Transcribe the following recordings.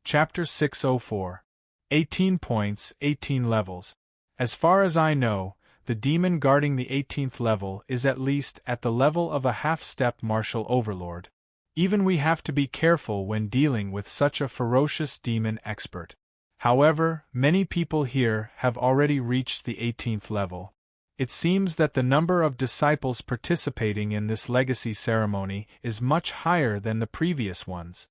Chapter 604. 18 points, 18 levels. As far as I know, the demon guarding the 18th level is at least at the level of a half-step martial overlord. Even we have to be careful when dealing with such a ferocious demon expert. However, many people here have already reached the 18th level. It seems that the number of disciples participating in this legacy ceremony is much higher than the previous ones.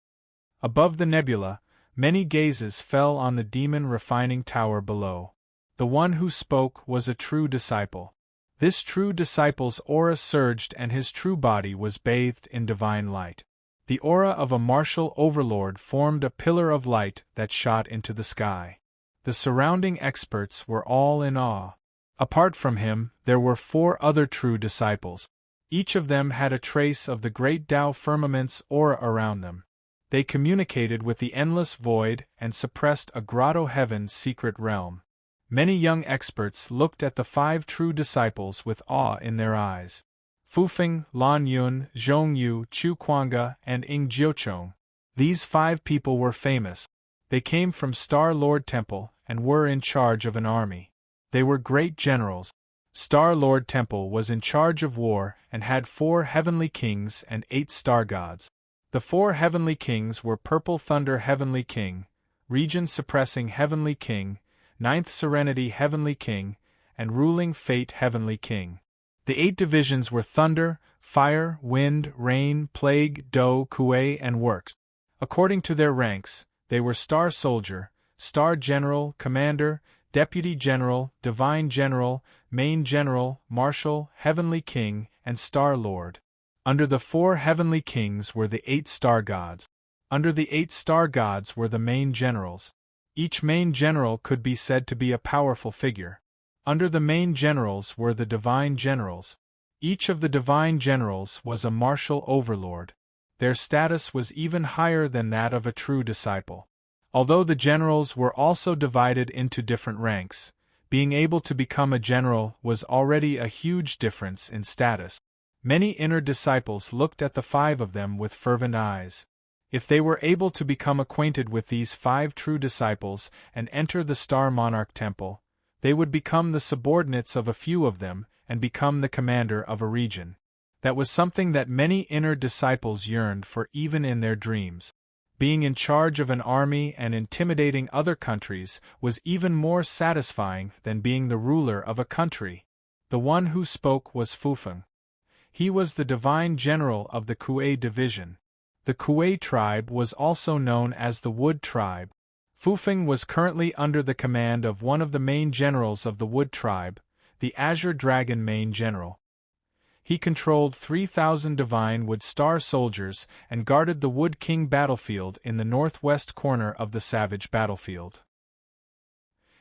Above the nebula, many gazes fell on the demon refining tower below. The one who spoke was a true disciple. This true disciple's aura surged and his true body was bathed in divine light. The aura of a martial overlord formed a pillar of light that shot into the sky. The surrounding experts were all in awe. Apart from him, there were 4 other true disciples. Each of them had a trace of the great Tao firmament's aura around them. They communicated with the endless void and suppressed a grotto heaven's secret realm. Many young experts looked at the 5 true disciples with awe in their eyes. Fufeng, Lan Yun, Zhongyu, Chu Kuanga, and Ing Jiuchong. These 5 people were famous. They came from Star Lord Temple and were in charge of an army. They were great generals. Star Lord Temple was in charge of war and had 4 heavenly kings and 8 star gods. The 4 heavenly kings were Purple Thunder Heavenly King, Region Suppressing Heavenly King, 9th Serenity Heavenly King, and Ruling Fate Heavenly King. The 8 divisions were Thunder, Fire, Wind, Rain, Plague, Dough, Kuei, and Works. According to their ranks, they were Star Soldier, Star General, Commander, Deputy General, Divine General, Main General, Marshal, Heavenly King, and Star Lord. Under the 4 heavenly kings were the 8 star gods. Under the 8 star gods were the main generals. Each main general could be said to be a powerful figure. Under the main generals were the divine generals. Each of the divine generals was a martial overlord. Their status was even higher than that of a true disciple. Although the generals were also divided into different ranks, being able to become a general was already a huge difference in status. Many inner disciples looked at the 5 of them with fervent eyes. If they were able to become acquainted with these 5 true disciples and enter the Star Monarch Temple, they would become the subordinates of a few of them and become the commander of a region. That was something that many inner disciples yearned for even in their dreams. Being in charge of an army and intimidating other countries was even more satisfying than being the ruler of a country. The one who spoke was Fufeng. He was the divine general of the Kuei division. The Kuei tribe was also known as the Wood tribe. Fufeng was currently under the command of one of the main generals of the Wood tribe, the Azure Dragon main general. He controlled 3,000 divine Wood Star soldiers and guarded the Wood King battlefield in the northwest corner of the Savage battlefield.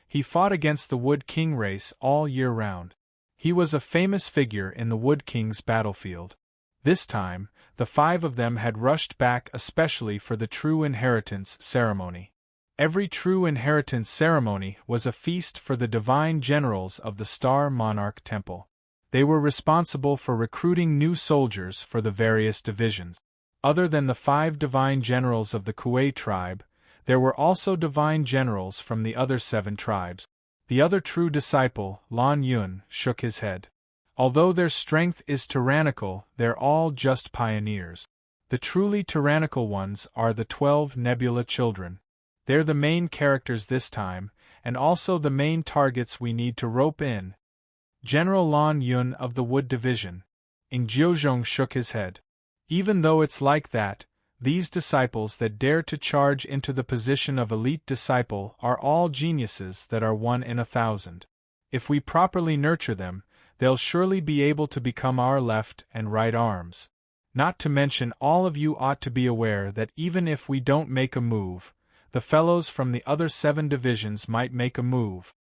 He fought against the Wood King race all year round. He was a famous figure in the Wood King's battlefield. This time, the 5 of them had rushed back especially for the True Inheritance ceremony. Every True Inheritance ceremony was a feast for the divine generals of the Star Monarch Temple. They were responsible for recruiting new soldiers for the various divisions. Other than the 5 divine generals of the Kuei tribe, there were also divine generals from the other 7 tribes. The other true disciple, Lan Yun, shook his head. Although their strength is tyrannical, they're all just pioneers. The truly tyrannical ones are the 12 Nebula children. They're the main characters this time, and also the main targets we need to rope in. General Lan Yun of the Wood Division. Ing Jiuzhong shook his head. Even though it's like that, these disciples that dare to charge into the position of elite disciple are all geniuses that are 1 in 1,000. If we properly nurture them, they'll surely be able to become our left and right arms. Not to mention all of you ought to be aware that even if we don't make a move, the fellows from the other 7 divisions might make a move.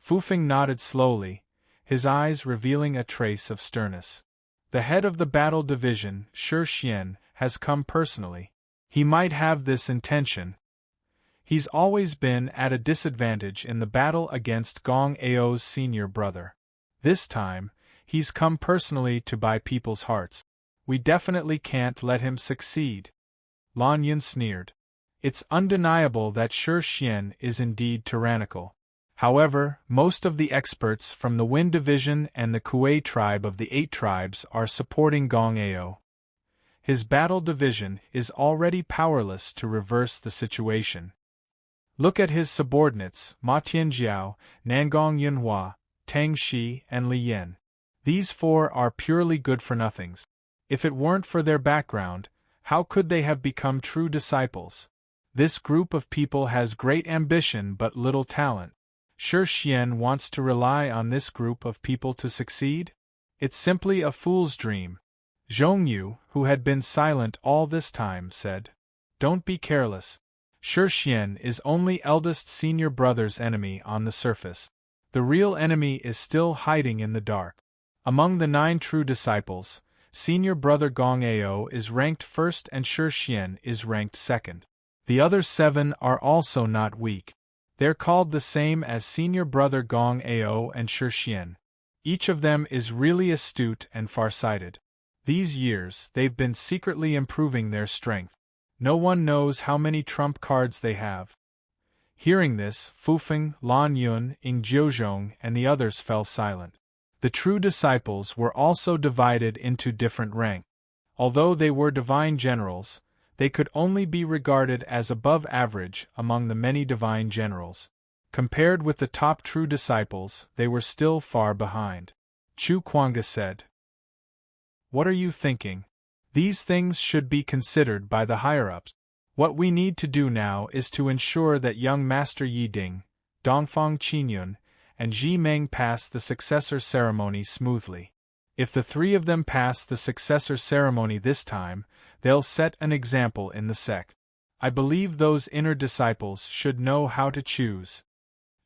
Fufeng nodded slowly, his eyes revealing a trace of sternness. The head of the battle division, Shi Xian, has come personally. He might have this intention. He's always been at a disadvantage in the battle against Gong Ao's senior brother. This time, he's come personally to buy people's hearts. We definitely can't let him succeed. Lan Yun sneered. It's undeniable that Shi Xian is indeed tyrannical. However, most of the experts from the Wen Division and the Kuei tribe of the 8 tribes are supporting Gong Ao. His battle division is already powerless to reverse the situation. Look at his subordinates, Ma Tianjiao, Nangong Yunhua, Tang Shi, and Li Yan. These 4 are purely good-for-nothings. If it weren't for their background, how could they have become true disciples? This group of people has great ambition but little talent. Shi Xian wants to rely on this group of people to succeed? It's simply a fool's dream. Zhongyu, who had been silent all this time, said, "Don't be careless. Shi Xian is only eldest senior brother's enemy on the surface. The real enemy is still hiding in the dark." Among the 9 true disciples, senior brother Gong Ao is ranked first and Shi Xian is ranked second. The other 7 are also not weak. They're called the same as senior brother Gong Ao and Shi Xian. Each of them is really astute and farsighted. These years, they've been secretly improving their strength. No one knows how many trump cards they have. Hearing this, Fufeng, Lan Yun, Ing Jiuzhong, and the others fell silent. The true disciples were also divided into different ranks. Although they were divine generals, they could only be regarded as above average among the many divine generals. Compared with the top true disciples, they were still far behind. Chu Kuanga said, "What are you thinking? These things should be considered by the higher-ups. What we need to do now is to ensure that young Master Yi Ding, Dongfang Qinyun, and Ji Meng pass the successor ceremony smoothly. If the 3 of them pass the successor ceremony this time, they'll set an example in the sect. I believe those inner disciples should know how to choose."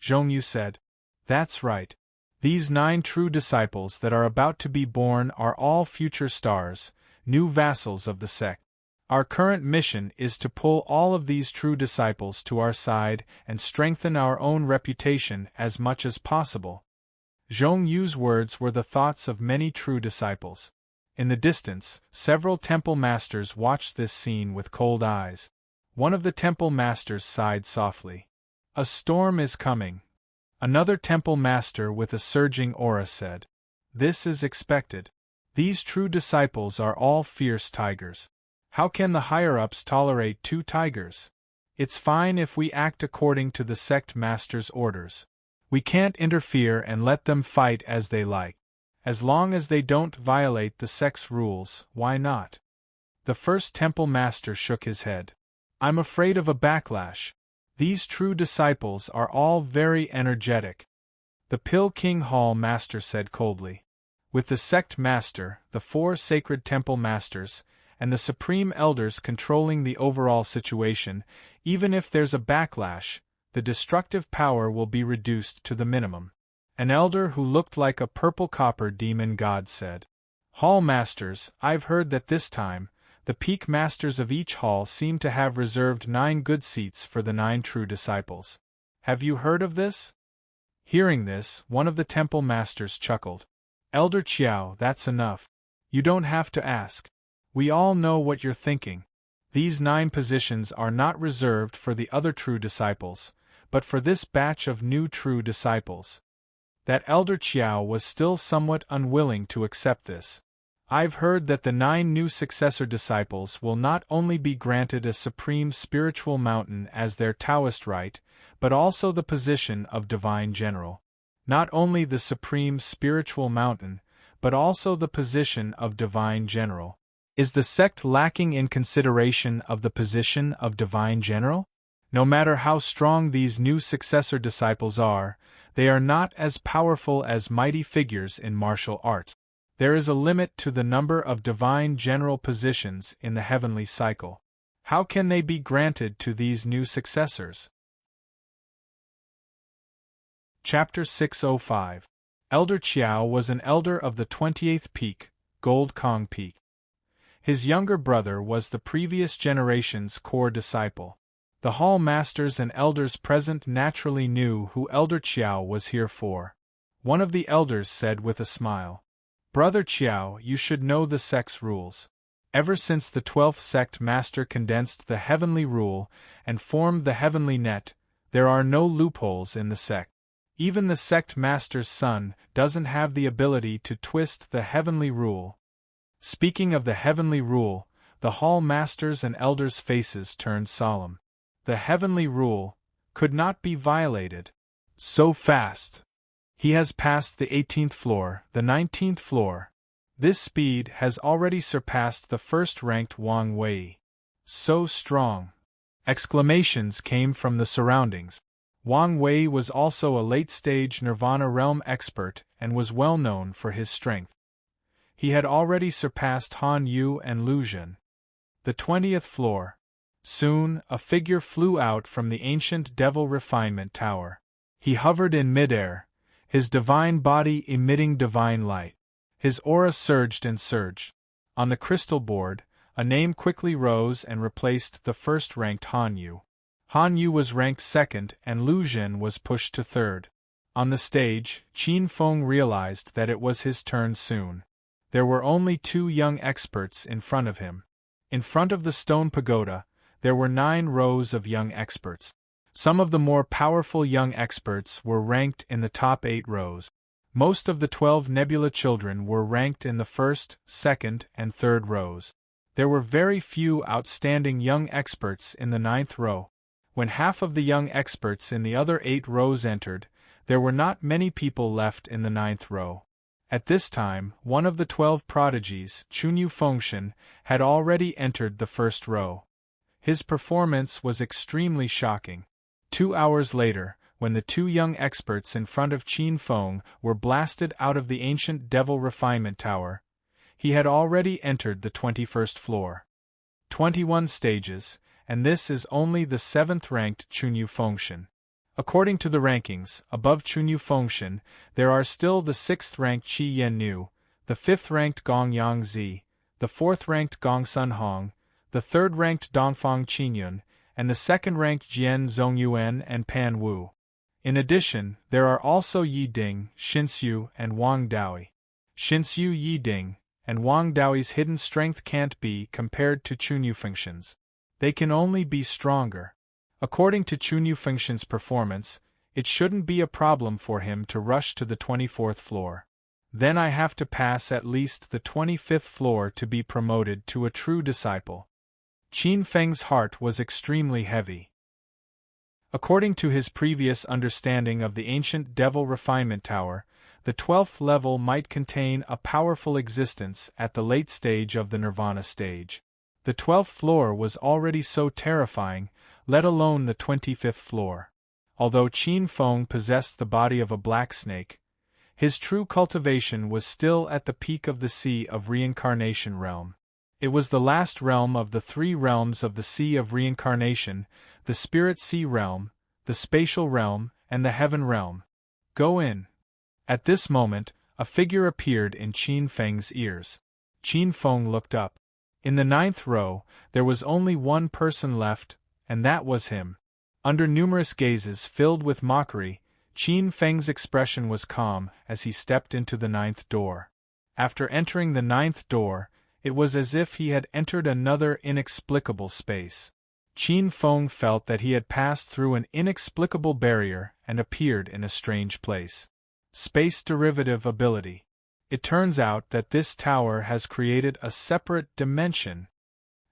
Zhongyu said, "That's right. These 9 true disciples that are about to be born are all future stars, new vassals of the sect. Our current mission is to pull all of these true disciples to our side and strengthen our own reputation as much as possible." Zhongyu's words were the thoughts of many true disciples. In the distance, several temple masters watched this scene with cold eyes. One of the temple masters sighed softly. "A storm is coming." Another temple master with a surging aura said, "This is expected. These true disciples are all fierce tigers. How can the higher-ups tolerate 2 tigers? It's fine if we act according to the sect master's orders. We can't interfere and let them fight as they like. As long as they don't violate the sect's rules, why not?" The first temple master shook his head. "I'm afraid of a backlash. These true disciples are all very energetic." The Pill King Hall master said coldly, "With the sect master, the 4 sacred temple masters, and the supreme elders controlling the overall situation, even if there's a backlash, the destructive power will be reduced to the minimum." An elder who looked like a purple copper demon god said, "Hall masters, I've heard that this time, the peak masters of each hall seem to have reserved 9 good seats for the 9 true disciples. Have you heard of this?" Hearing this, one of the temple masters chuckled. "Elder Qiao, that's enough. You don't have to ask. We all know what you're thinking. These 9 positions are not reserved for the other true disciples, but for this batch of new true disciples." That Elder Qiao was still somewhat unwilling to accept this. "I've heard that the 9 new successor disciples will not only be granted a supreme spiritual mountain as their Taoist right, but also the position of divine general. Not only the supreme spiritual mountain, but also the position of divine general. Is the sect lacking in consideration of the position of divine general? No matter how strong these new successor disciples are, they are not as powerful as mighty figures in martial arts. There is a limit to the number of divine general positions in the heavenly cycle. How can they be granted to these new successors?" Chapter 605. Elder Qiao was an elder of the 28th peak, Gold Kong Peak. His younger brother was the previous generation's core disciple. The hall masters and elders present naturally knew who Elder Qiao was here for. One of the elders said with a smile, "Brother Qiao, you should know the sect's rules. Ever since the 12th sect master condensed the heavenly rule and formed the heavenly net, there are no loopholes in the sect. Even the sect master's son doesn't have the ability to twist the heavenly rule. Speaking of the heavenly rule, the hall masters and elders' faces turned solemn. The heavenly rule could not be violated. So fast! He has passed the 18th floor, the 19th floor. This speed has already surpassed the first-ranked Wang Wei. So strong! Exclamations came from the surroundings. Wang Wei was also a late-stage Nirvana realm expert and was well known for his strength. He had already surpassed Han Yu and Lu Zhen. The 20th floor. Soon, a figure flew out from the ancient Devil Refinement Tower. He hovered in midair, his divine body emitting divine light. His aura surged and surged. On the crystal board, a name quickly rose and replaced the first-ranked Han Yu. Han Yu was ranked second and Lu Zhen was pushed to third. On the stage, Qin Feng realized that it was his turn soon. There were only 2 young experts in front of him. In front of the stone pagoda, there were 9 rows of young experts. Some of the more powerful young experts were ranked in the top 8 rows. Most of the 12 Nebula children were ranked in the first, second, and third rows. There were very few outstanding young experts in the 9th row. When half of the young experts in the other 8 rows entered, there were not many people left in the 9th row. At this time, one of the 12 prodigies, Chunyu Fengshen, had already entered the first row. His performance was extremely shocking. 2 hours later, when the 2 young experts in front of Qin Feng were blasted out of the ancient Devil Refinement Tower, he had already entered the 21st floor. 21 stages, and this is only the 7th-ranked Chunyu Fengshen. According to the rankings, above Chunyu Fengshen, there are still the 6th-ranked Qi Yannu, the 5th-ranked Gong Yangzi, the 4th-ranked Gong Sun Hong, the 3rd-ranked Dongfang Qinyun, and the 2nd-ranked Jian Zongyuan and Pan Wu. In addition, there are also Yi Ding, Xinxiu, and Wang Daoi. Xinxiu, Yi Ding, and Wang Daoi's hidden strength can't be compared to Chunyu Fengshen's. They can only be stronger. According to Chunyu Fengshen's performance, it shouldn't be a problem for him to rush to the 24th floor. Then I have to pass at least the 25th floor to be promoted to a true disciple. Qin Feng's heart was extremely heavy. According to his previous understanding of the ancient Devil Refinement Tower, the 12th level might contain a powerful existence at the late stage of the Nirvana stage. The 12th floor was already so terrifying, let alone the 25th floor. Although Qin Feng possessed the body of a black snake, his true cultivation was still at the peak of the Sea of Reincarnation realm. It was the last realm of the 3 realms of the Sea of Reincarnation, the Spirit Sea realm, the Spatial realm, and the Heaven realm. Go in. At this moment, a figure appeared in Qin Feng's ears. Qin Feng looked up. In the 9th row, there was only one person left, and that was him. Under numerous gazes filled with mockery, Qin Feng's expression was calm as he stepped into the 9th door. After entering the 9th door, it was as if he had entered another inexplicable space. Qin Feng felt that he had passed through an inexplicable barrier and appeared in a strange place. Space derivative ability. It turns out that this tower has created a separate dimension.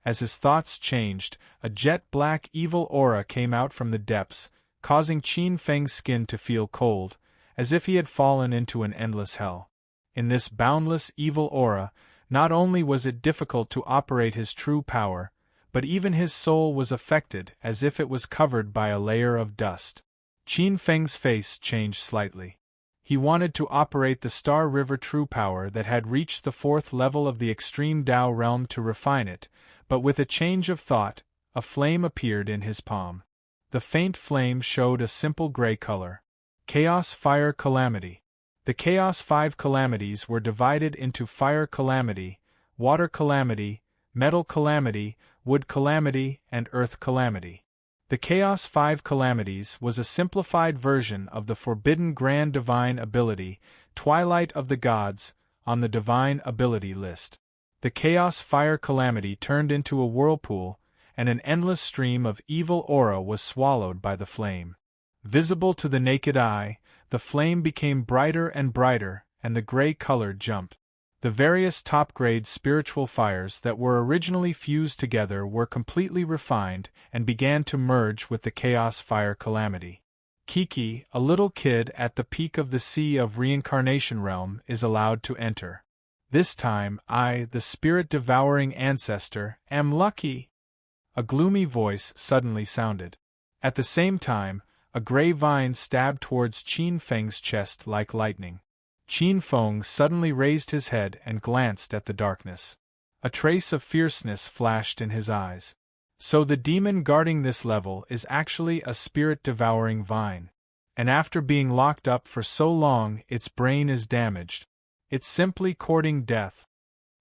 As his thoughts changed, a jet-black evil aura came out from the depths, causing Qin Feng's skin to feel cold, as if he had fallen into an endless hell. In this boundless evil aura, not only was it difficult to operate his true power, but even his soul was affected as if it was covered by a layer of dust. Qin Feng's face changed slightly. He wanted to operate the Star River True Power that had reached the 4th level of the Extreme Tao realm to refine it, but with a change of thought, a flame appeared in his palm. The faint flame showed a simple gray color. Chaos Fire Calamity. The Chaos 5 calamities were divided into Fire Calamity, Water Calamity, Metal Calamity, Wood Calamity, and Earth Calamity. The Chaos 5 calamities was a simplified version of the forbidden grand divine ability, Twilight of the Gods, on the divine ability list. The chaos fire calamity turned into a whirlpool, and an endless stream of evil aura was swallowed by the flame. Visible to the naked eye, the flame became brighter and brighter, and the gray color jumped. The various top-grade spiritual fires that were originally fused together were completely refined and began to merge with the chaos fire calamity. Kiki, a little kid at the peak of the sea of reincarnation realm, is allowed to enter. This time, I, the spirit-devouring ancestor, am lucky. A gloomy voice suddenly sounded. At the same time, a gray vine stabbed towards Qin Feng's chest like lightning. Qin Feng suddenly raised his head and glanced at the darkness. A trace of fierceness flashed in his eyes. So the demon guarding this level is actually a spirit-devouring vine. And after being locked up for so long, its brain is damaged. It's simply courting death.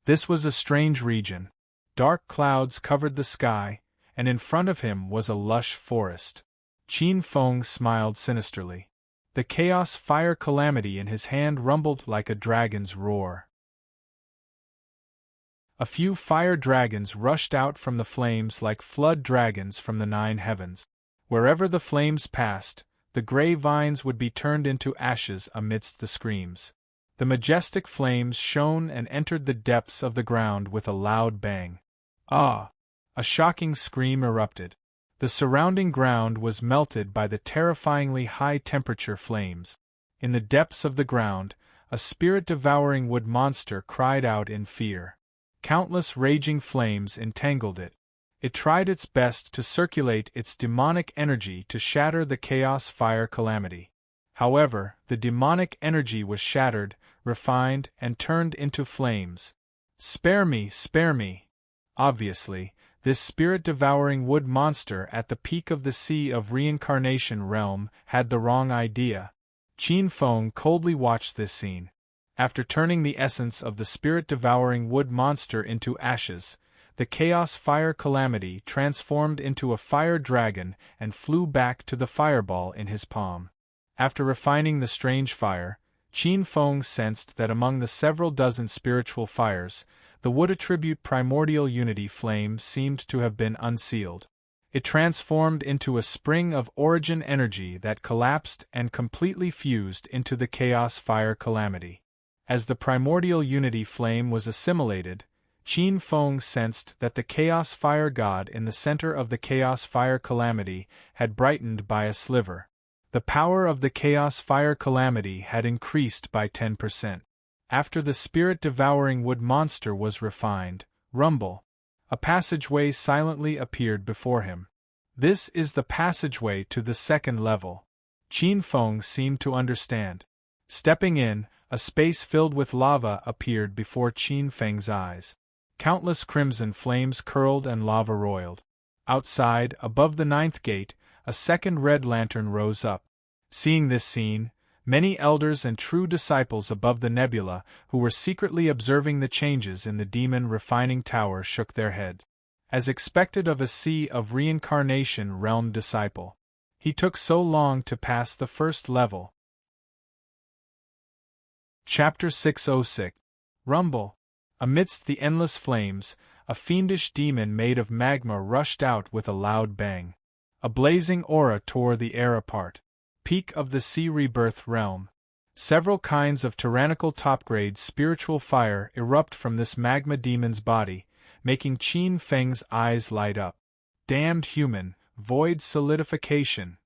This was a strange region. Dark clouds covered the sky, and in front of him was a lush forest. Qin Feng smiled sinisterly. The chaos fire calamity in his hand rumbled like a dragon's roar. A few fire dragons rushed out from the flames like flood dragons from the 9 heavens. Wherever the flames passed, the gray vines would be turned into ashes amidst the screams. The majestic flames shone and entered the depths of the ground with a loud bang. Ah! A shocking scream erupted. The surrounding ground was melted by the terrifyingly high-temperature flames. In the depths of the ground, a spirit-devouring wood monster cried out in fear. Countless raging flames entangled it. It tried its best to circulate its demonic energy to shatter the chaos fire calamity. However, the demonic energy was shattered, refined, and turned into flames. "Spare me, spare me!" Obviously, this spirit-devouring wood monster at the peak of the sea of reincarnation realm had the wrong idea. Qin Feng coldly watched this scene. After turning the essence of the spirit-devouring wood monster into ashes, the chaos fire calamity transformed into a fire dragon and flew back to the fireball in his palm. After refining the strange fire, Qin Feng sensed that among the several dozen spiritual fires, the wood attribute primordial unity flame seemed to have been unsealed. It transformed into a spring of origin energy that collapsed and completely fused into the chaos fire calamity. As the primordial unity flame was assimilated, Qin Feng sensed that the chaos fire god in the center of the chaos fire calamity had brightened by a sliver. The power of the chaos fire calamity had increased by 10%. After the spirit-devouring wood monster was refined, rumble, a passageway silently appeared before him. This is the passageway to the second level. Qin Feng seemed to understand. Stepping in, a space filled with lava appeared before Qin Feng's eyes. Countless crimson flames curled and lava roiled. Outside, above the 9th gate, a second red lantern rose up. Seeing this scene, many elders and true disciples above the nebula who were secretly observing the changes in the demon refining tower shook their heads. As expected of a sea of reincarnation realm disciple, he took so long to pass the first level. Chapter 606. Rumble. Amidst the endless flames, a fiendish demon made of magma rushed out with a loud bang. A blazing aura tore the air apart. Peak of the sea rebirth realm. Several kinds of tyrannical top-grade spiritual fire erupt from this magma demon's body, making Qin Feng's eyes light up. Damned human, void solidification.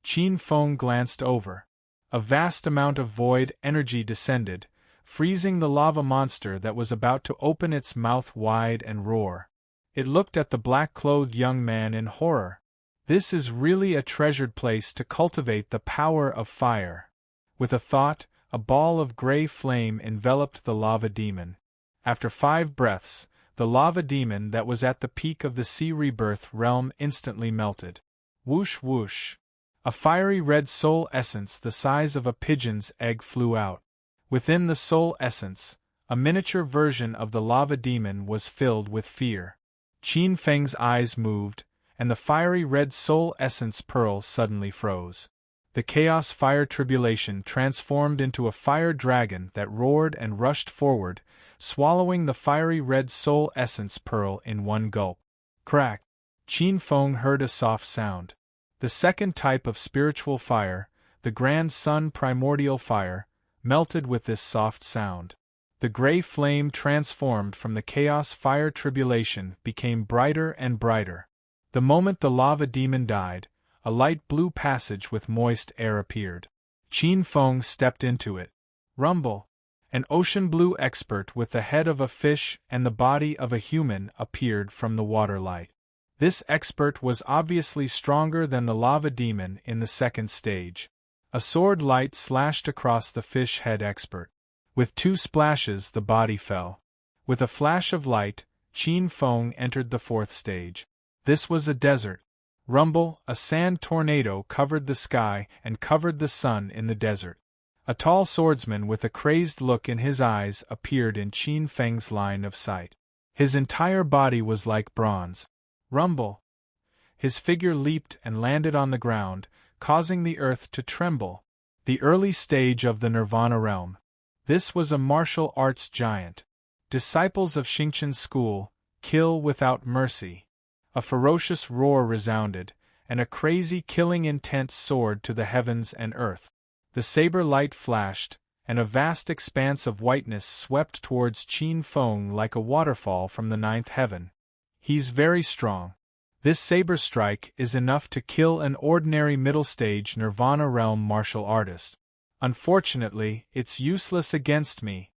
Qin Feng glanced over. A vast amount of void energy descended, freezing the lava monster that was about to open its mouth wide and roar. It looked at the black-clothed young man in horror. This is really a treasured place to cultivate the power of fire. With a thought, a ball of gray flame enveloped the lava demon. After 5 breaths, the lava demon that was at the peak of the sea rebirth realm instantly melted. Whoosh whoosh. A fiery red soul essence the size of a pigeon's egg flew out. Within the soul essence, a miniature version of the lava demon was filled with fear. Qin Feng's eyes moved, and the fiery red soul essence pearl suddenly froze. The Chaos Fire Tribulation transformed into a fire dragon that roared and rushed forward, swallowing the fiery red soul essence pearl in one gulp. Crack! Qin Feng heard a soft sound. The second type of spiritual fire, the Grand Sun Primordial Fire, melted with this soft sound. The gray flame transformed from the Chaos Fire Tribulation became brighter and brighter. The moment the lava demon died, a light blue passage with moist air appeared. Qin Feng stepped into it. Rumble! An ocean blue expert with the head of a fish and the body of a human appeared from the water light. This expert was obviously stronger than the lava demon in the second stage. A sword light slashed across the fish head expert. With 2 splashes the body fell. With a flash of light, Qin Feng entered the 4th stage. This was a desert. Rumble! A sand tornado covered the sky and covered the sun in the desert. A tall swordsman with a crazed look in his eyes appeared in Qin Feng's line of sight. His entire body was like bronze. Rumble! His figure leaped and landed on the ground, causing the earth to tremble. The early stage of the Nirvana realm. This was a martial arts giant. Disciples of Xingqian's school, kill without mercy. A ferocious roar resounded, and a crazy killing intent soared to the heavens and earth. The saber light flashed, and a vast expanse of whiteness swept towards Qin Feng like a waterfall from the 9th heaven. He's very strong. This saber strike is enough to kill an ordinary middle-stage Nirvana realm martial artist. Unfortunately, it's useless against me.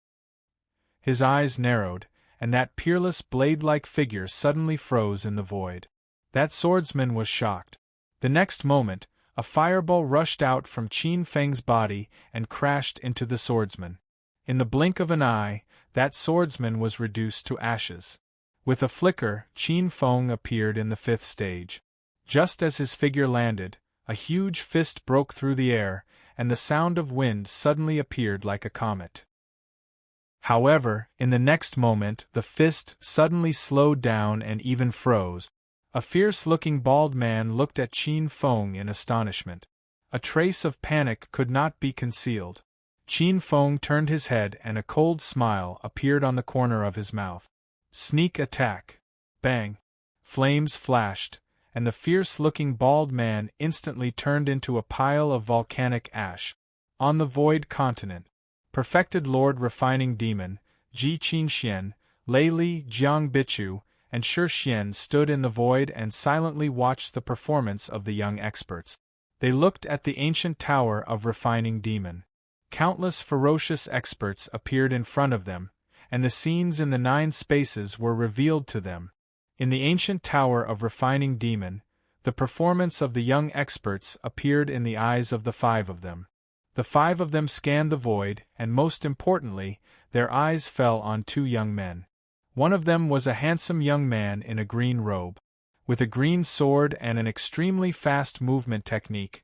His eyes narrowed, and that peerless blade-like figure suddenly froze in the void. That swordsman was shocked. The next moment, a fireball rushed out from Qin Feng's body and crashed into the swordsman. In the blink of an eye, that swordsman was reduced to ashes. With a flicker, Qin Feng appeared in the 5th stage. Just as his figure landed, a huge fist broke through the air, and the sound of wind suddenly appeared like a comet. However, in the next moment the fist suddenly slowed down and even froze. A fierce-looking bald man looked at Qin Feng in astonishment. A trace of panic could not be concealed. Qin Feng turned his head and a cold smile appeared on the corner of his mouth. Sneak attack! Bang! Flames flashed, and the fierce-looking bald man instantly turned into a pile of volcanic ash. On the void continent, perfected Lord Refining Demon, Ji Qingxian, Lei Li Jiang Bichu, and Shi Xian stood in the void and silently watched the performance of the young experts. They looked at the ancient tower of Refining Demon. Countless ferocious experts appeared in front of them, and the scenes in the 9 spaces were revealed to them. In the ancient tower of Refining Demon, the performance of the young experts appeared in the eyes of the 5 of them. The 5 of them scanned the void, and most importantly, their eyes fell on 2 young men. One of them was a handsome young man in a green robe. With a green sword and an extremely fast movement technique,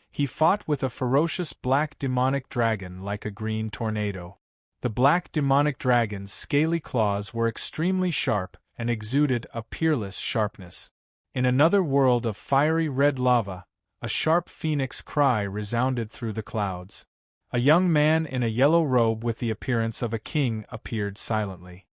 he fought with a ferocious black demonic dragon like a green tornado. The black demonic dragon's scaly claws were extremely sharp and exuded a peerless sharpness. In another world of fiery red lava, a sharp phoenix cry resounded through the clouds. A young man in a yellow robe with the appearance of a king appeared silently.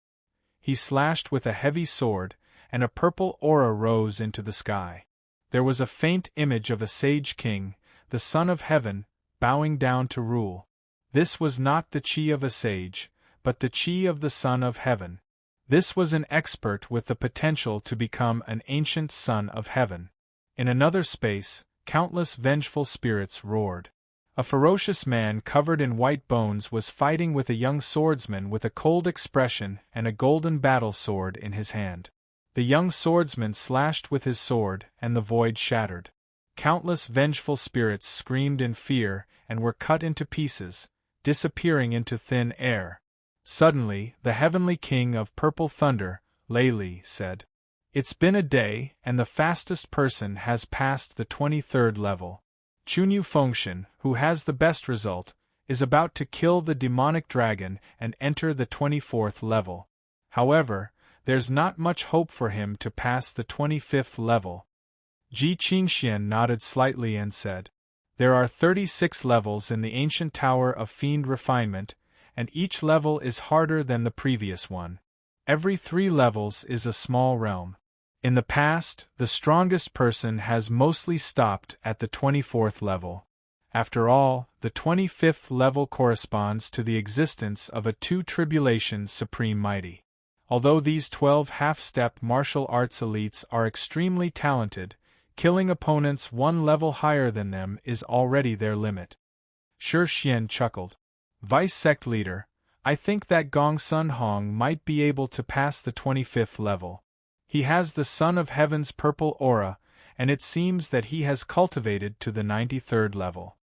He slashed with a heavy sword, and a purple aura rose into the sky. There was a faint image of a sage king, the son of heaven, bowing down to rule. This was not the chi of a sage, but the chi of the son of heaven. This was an expert with the potential to become an ancient son of heaven. In another space, countless vengeful spirits roared. A ferocious man covered in white bones was fighting with a young swordsman with a cold expression and a golden battle sword in his hand. The young swordsman slashed with his sword, and the void shattered. Countless vengeful spirits screamed in fear and were cut into pieces, disappearing into thin air. Suddenly, the heavenly king of purple thunder, Lei Li, said, "It's been a day, and the fastest person has passed the 23rd level. Chunyu Fengshan, who has the best result, is about to kill the demonic dragon and enter the 24th level. However, there's not much hope for him to pass the 25th level." Ji Qingxian nodded slightly and said, There are 36 levels in the ancient tower of fiend refinement, and each level is harder than the previous one. Every 3 levels is a small realm. In the past, the strongest person has mostly stopped at the 24th level. After all, the 25th level corresponds to the existence of a 2 tribulation supreme mighty. Although these 12 half-step martial arts elites are extremely talented, killing opponents 1 level higher than them is already their limit. Shi Xian chuckled. Vice sect leader, I think that Gong Sun Hong might be able to pass the 25th level. He has the Son of Heaven's purple aura, and it seems that he has cultivated to the 93rd level.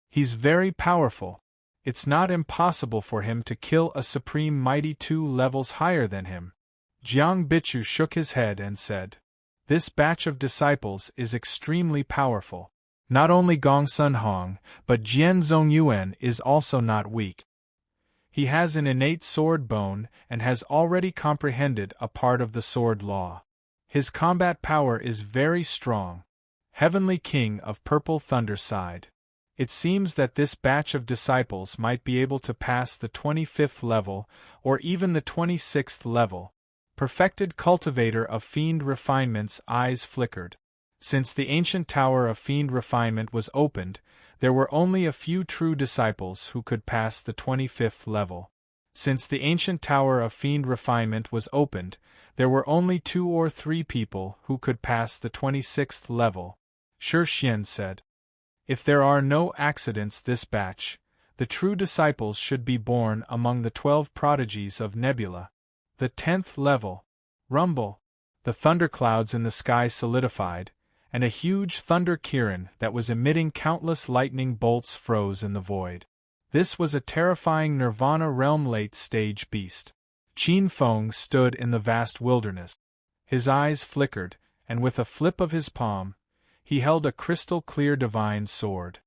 He's very powerful. It's not impossible for him to kill a supreme mighty 2 levels higher than him. Jiang Bichu shook his head and said, This batch of disciples is extremely powerful. Not only Gong Sun Hong, but Jian Zongyuan is also not weak. He has an innate sword bone and has already comprehended a part of the sword law. His combat power is very strong. Heavenly King of Purple Thunder sighed. It seems that this batch of disciples might be able to pass the 25th level, or even the 26th level. Perfected cultivator of fiend refinement's eyes flickered. Since the ancient tower of fiend refinement was opened, there were only a few true disciples who could pass the 25th level. Since the ancient tower of fiend refinement was opened, there were only 2 or 3 people who could pass the 26th level. Shi Xian said. If there are no accidents this batch, the true disciples should be born among the 12 prodigies of Nebula. The 10th level. Rumble. The thunderclouds in the sky solidified, and a huge thunder kirin that was emitting countless lightning bolts froze in the void. This was a terrifying Nirvana realm late-stage beast. Qin Feng stood in the vast wilderness. His eyes flickered, and with a flip of his palm, he held a crystal-clear divine sword.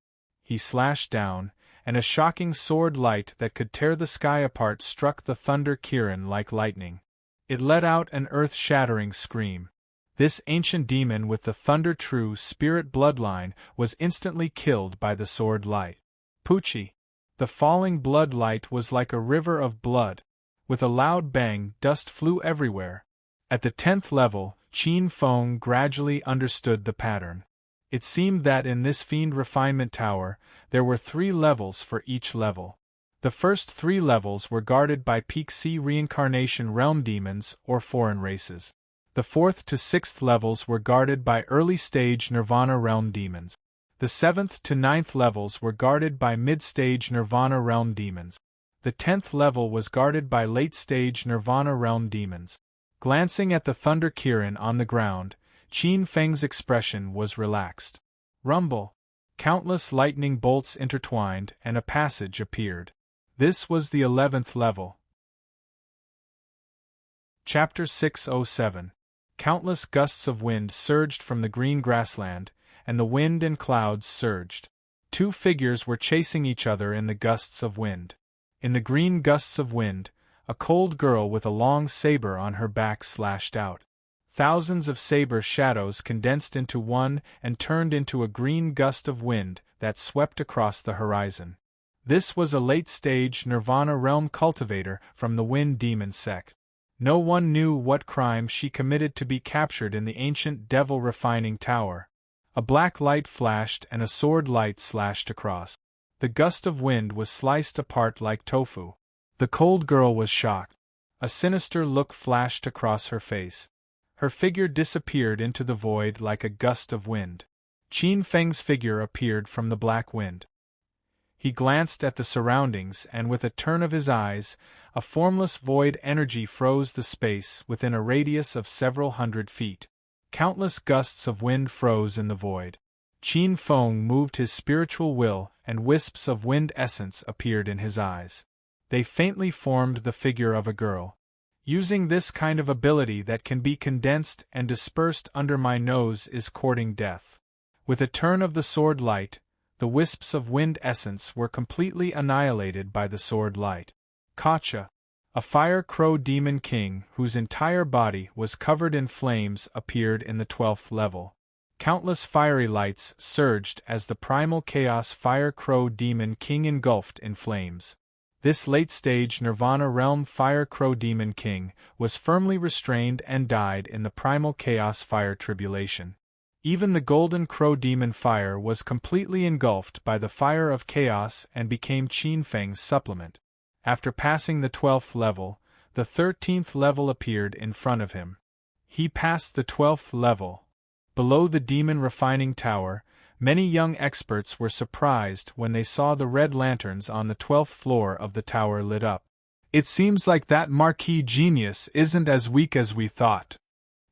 He slashed down, and a shocking sword light that could tear the sky apart struck the thunder kirin like lightning. It let out an earth-shattering scream. This ancient demon with the thunder true spirit bloodline was instantly killed by the sword light. Pucci. The falling blood light was like a river of blood. With a loud bang, dust flew everywhere. At the 10th level, Qin Feng gradually understood the pattern. It seemed that in this fiend refinement tower, there were 3 levels for each level. The first 3 levels were guarded by Peak C reincarnation realm demons or foreign races. The 4th to 6th levels were guarded by early-stage Nirvana realm demons. The 7th to 9th levels were guarded by mid-stage Nirvana realm demons. The 10th level was guarded by late-stage Nirvana realm demons. Glancing at the thunder kirin on the ground, Qin Feng's expression was relaxed. Rumble. Countless lightning bolts intertwined and a passage appeared. This was the 11th level. Chapter 607. Countless gusts of wind surged from the green grassland, and the wind and clouds surged. 2 figures were chasing each other in the gusts of wind. In the green gusts of wind, a cold girl with a long saber on her back slashed out. Thousands of saber shadows condensed into one and turned into a green gust of wind that swept across the horizon. This was a late-stage Nirvana realm cultivator from the Wind Demon sect. No one knew what crime she committed to be captured in the ancient devil refining tower. A black light flashed and a sword light slashed across. The gust of wind was sliced apart like tofu. The cold girl was shocked. A sinister look flashed across her face. Her figure disappeared into the void like a gust of wind. Qin Feng's figure appeared from the black wind. He glanced at the surroundings and with a turn of his eyes, a formless void energy froze the space within a radius of several hundred feet. Countless gusts of wind froze in the void. Qin Feng moved his spiritual will and wisps of wind essence appeared in his eyes. They faintly formed the figure of a girl. Using this kind of ability that can be condensed and dispersed under my nose is courting death. With a turn of the sword light, the wisps of wind essence were completely annihilated by the sword light. Kacha, a fire crow demon king whose entire body was covered in flames, appeared in the 12th level. Countless fiery lights surged as the primal chaos fire crow demon king engulfed in flames. This late-stage Nirvana realm fire crow demon king was firmly restrained and died in the primal chaos fire tribulation. Even the golden crow demon fire was completely engulfed by the fire of chaos and became Qin Feng's supplement. After passing the 12th level, the 13th level appeared in front of him. He passed the 12th level. Below the demon refining tower, many young experts were surprised when they saw the red lanterns on the 12th floor of the tower lit up. It seems like that marquee genius isn't as weak as we thought.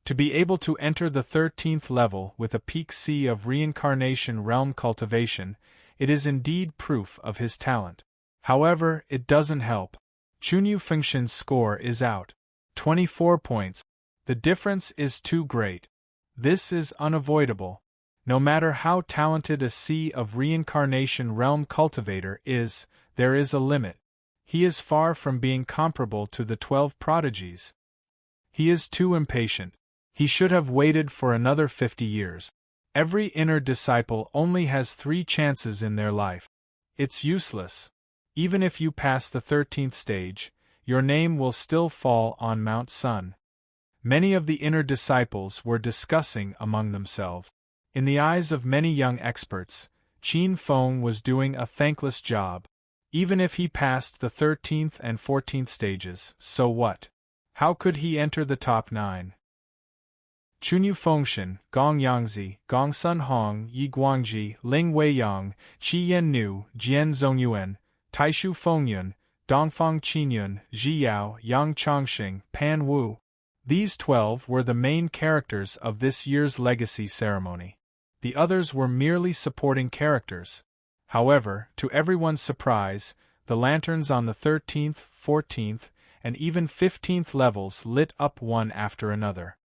To be able to enter the 13th level with a peak C of reincarnation realm cultivation, it is indeed proof of his talent. However, it doesn't help. Chunyu Fengshen's score is out. 24 points. The difference is too great. This is unavoidable. No matter how talented a C of reincarnation realm cultivator is, there is a limit. He is far from being comparable to the 12 prodigies. He is too impatient. He should have waited for another 50 years. Every inner disciple only has 3 chances in their life. It's useless. Even if you pass the 13th stage, your name will still fall on Mount Sun. Many of the inner disciples were discussing among themselves. In the eyes of many young experts, Qin Feng was doing a thankless job. Even if he passed the 13th and 14th stages, so what? How could he enter the top 9? Chunyu Fengshen, Gong Yangzi, Gong Sun Hong, Yi Guangji, Ling Weiyang, Qi Yan Nu, Jian Zongyuan, Taishu Fengyun, Dongfang Qinyun, Zhi Yao, Yang Chongxing, Pan Wu. These 12 were the main characters of this year's legacy ceremony. The others were merely supporting characters. However, to everyone's surprise, the lanterns on the 13th, 14th, and even 15th levels lit up one after another.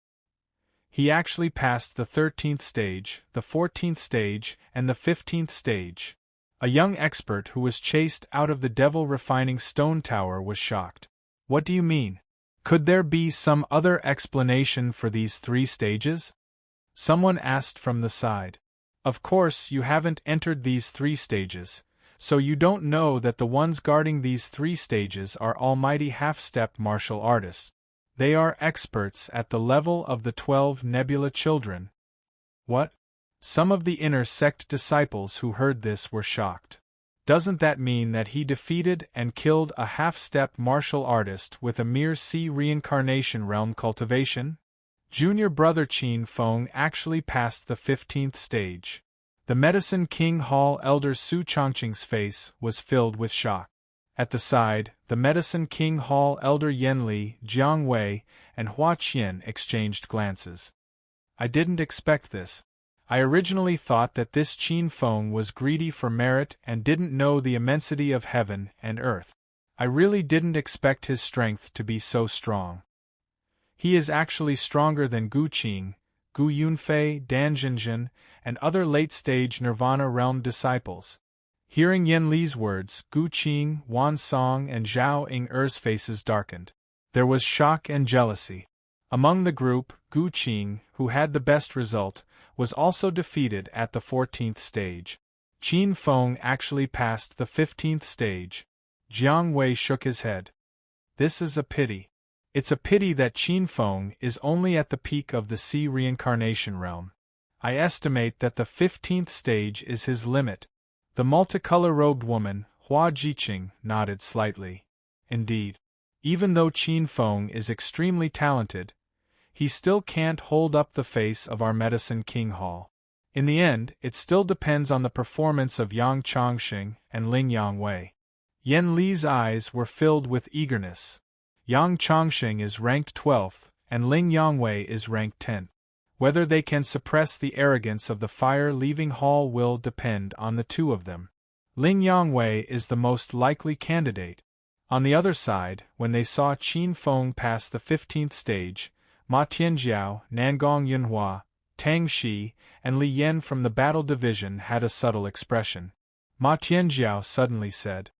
He actually passed the 13th stage, the 14th stage, and the 15th stage. A young expert who was chased out of the Devil Refining Stone Tower was shocked. What do you mean? Could there be some other explanation for these 3 stages? Someone asked from the side. Of course, you haven't entered these 3 stages, so you don't know that the ones guarding these 3 stages are almighty half-step martial artists. They are experts at the level of the 12 Nebula children. What? Some of the inner sect disciples who heard this were shocked. Doesn't that mean that he defeated and killed a half-step martial artist with a mere C reincarnation realm cultivation? Junior brother Qin Feng actually passed the 15th stage. The Medicine King Hall elder Su Chongqing's face was filled with shock. At the side, the Medicine King Hall elder Yen Li, Jiang Wei, and Hua Qian exchanged glances. I didn't expect this. I originally thought that this Qin Feng was greedy for merit and didn't know the immensity of heaven and earth. I really didn't expect his strength to be so strong. He is actually stronger than Gu Qing, Gu Yunfei, Dan Jinjin, and other late-stage Nirvana realm disciples. Hearing Yen Li's words, Gu Qing, Wan Song, and Zhao Ying-er's faces darkened. There was shock and jealousy. Among the group, Gu Qing, who had the best result, was also defeated at the 14th stage. Qin Feng actually passed the 15th stage. Jiang Wei shook his head. This is a pity. It's a pity that Qin Feng is only at the peak of the C reincarnation realm. I estimate that the 15th stage is his limit. The multicolor-robed woman, Hua Jiqing, nodded slightly. Indeed. Even though Qin Feng is extremely talented, he still can't hold up the face of our Medicine King Hall. In the end, it still depends on the performance of Yang Chongxing and Ling Yangwei. Yen Li's eyes were filled with eagerness. Yang Chongxing is ranked 12th, and Ling Yangwei is ranked 10th. Whether they can suppress the arrogance of the fire-leaving hall will depend on the 2 of them. Ling Yangwei is the most likely candidate. On the other side, when they saw Qin Feng pass the 15th stage, Ma Tianjiao, Nangong Yunhua, Tang Shi, and Li Yan from the Battle Division had a subtle expression. Ma Tianjiao suddenly said,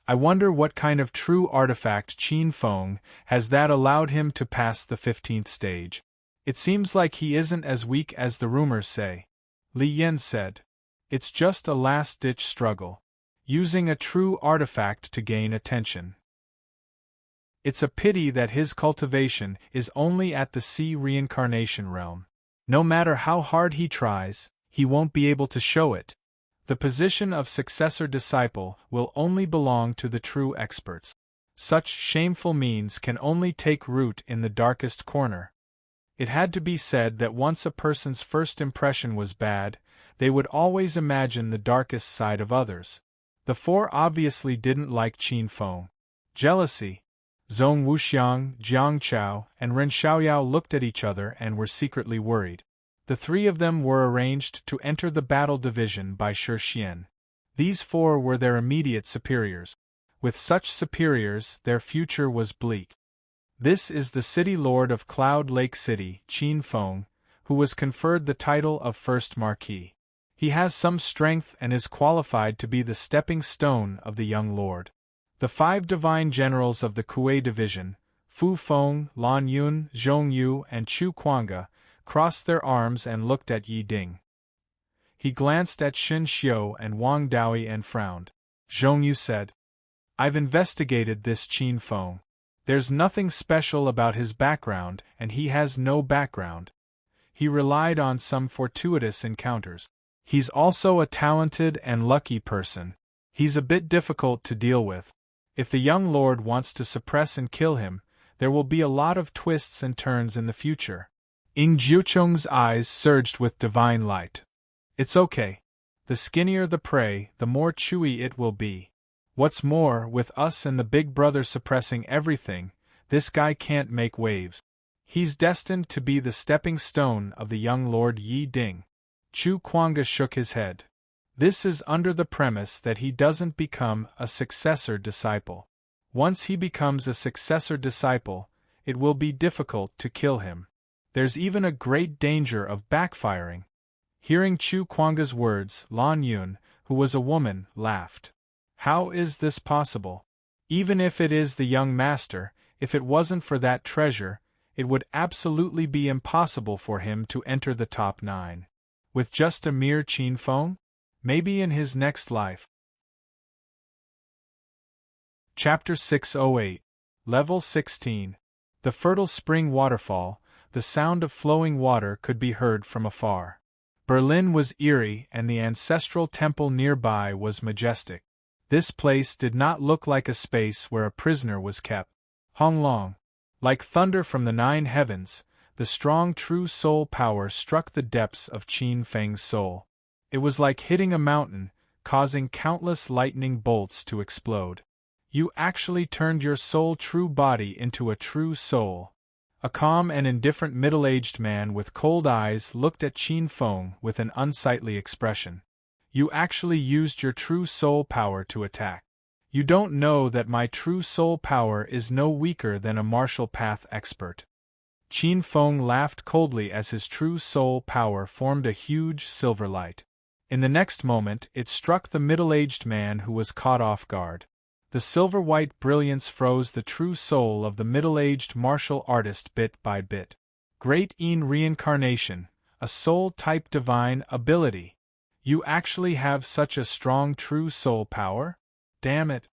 I wonder what kind of true artifact Qin Feng has that allowed him to pass the 15th stage. It seems like he isn't as weak as the rumors say, Li Yin said. It's just a last-ditch struggle, using a true artifact to gain attention. It's a pity that his cultivation is only at the sea reincarnation realm. No matter how hard he tries, he won't be able to show it. The position of successor disciple will only belong to the true experts. Such shameful means can only take root in the darkest corner. It had to be said that once a person's first impression was bad, they would always imagine the darkest side of others. The four obviously didn't like Qin Feng. Jealousy. Zhong Wuxiang, Jiang Chao, and Ren Xiaoyao looked at each other and were secretly worried. The three of them were arranged to enter the battle division by Shi Xian. These four were their immediate superiors. With such superiors, their future was bleak. This is the city lord of Cloud Lake City, Qin Feng, who was conferred the title of First Marquis. He has some strength and is qualified to be the stepping stone of the young lord. The 5 divine generals of the Kuei division, Fu Feng, Lan Yun, Zhong Yu, and Chu Kuanga, crossed their arms and looked at Yi Ding. He glanced at Shen Xiu and Wang Daoi and frowned. Zhong Yu said, "I've investigated this Qin Feng. There's nothing special about his background, and he has no background. He relied on some fortuitous encounters. He's also a talented and lucky person. He's a bit difficult to deal with. If the young lord wants to suppress and kill him, there will be a lot of twists and turns in the future." Ying Jiucheng's eyes surged with divine light. "It's okay. The skinnier the prey, the more chewy it will be. What's more, with us and the big brother suppressing everything, this guy can't make waves. He's destined to be the stepping stone of the young Lord Yi Ding." Chu Kuanga shook his head. "This is under the premise that he doesn't become a successor disciple. Once he becomes a successor disciple, it will be difficult to kill him. There's even a great danger of backfiring." Hearing Chu Kuanga's words, Lan Yun, who was a woman, laughed. "How is this possible? Even if it is the young master, if it wasn't for that treasure, it would absolutely be impossible for him to enter the top 9. With just a mere Qin Feng? Maybe in his next life." Chapter 608. Level 16. The fertile spring waterfall, the sound of flowing water could be heard from afar. Berlin was eerie and the ancestral temple nearby was majestic. This place did not look like a space where a prisoner was kept. Honglong. Like thunder from the 9 heavens, the strong true soul power struck the depths of Qin Feng's soul. It was like hitting a mountain, causing countless lightning bolts to explode. "You actually turned your soul true body into a true soul." A calm and indifferent middle-aged man with cold eyes looked at Qin Feng with an unsightly expression. "You actually used your true soul power to attack. You don't know that my true soul power is no weaker than a martial path expert." Qin Feng laughed coldly as his true soul power formed a huge silver light. In the next moment it struck the middle-aged man who was caught off guard. The silver-white brilliance froze the true soul of the middle-aged martial artist bit by bit. Great Yin reincarnation, a soul-type divine ability. You actually have such a strong true soul power? Damn it.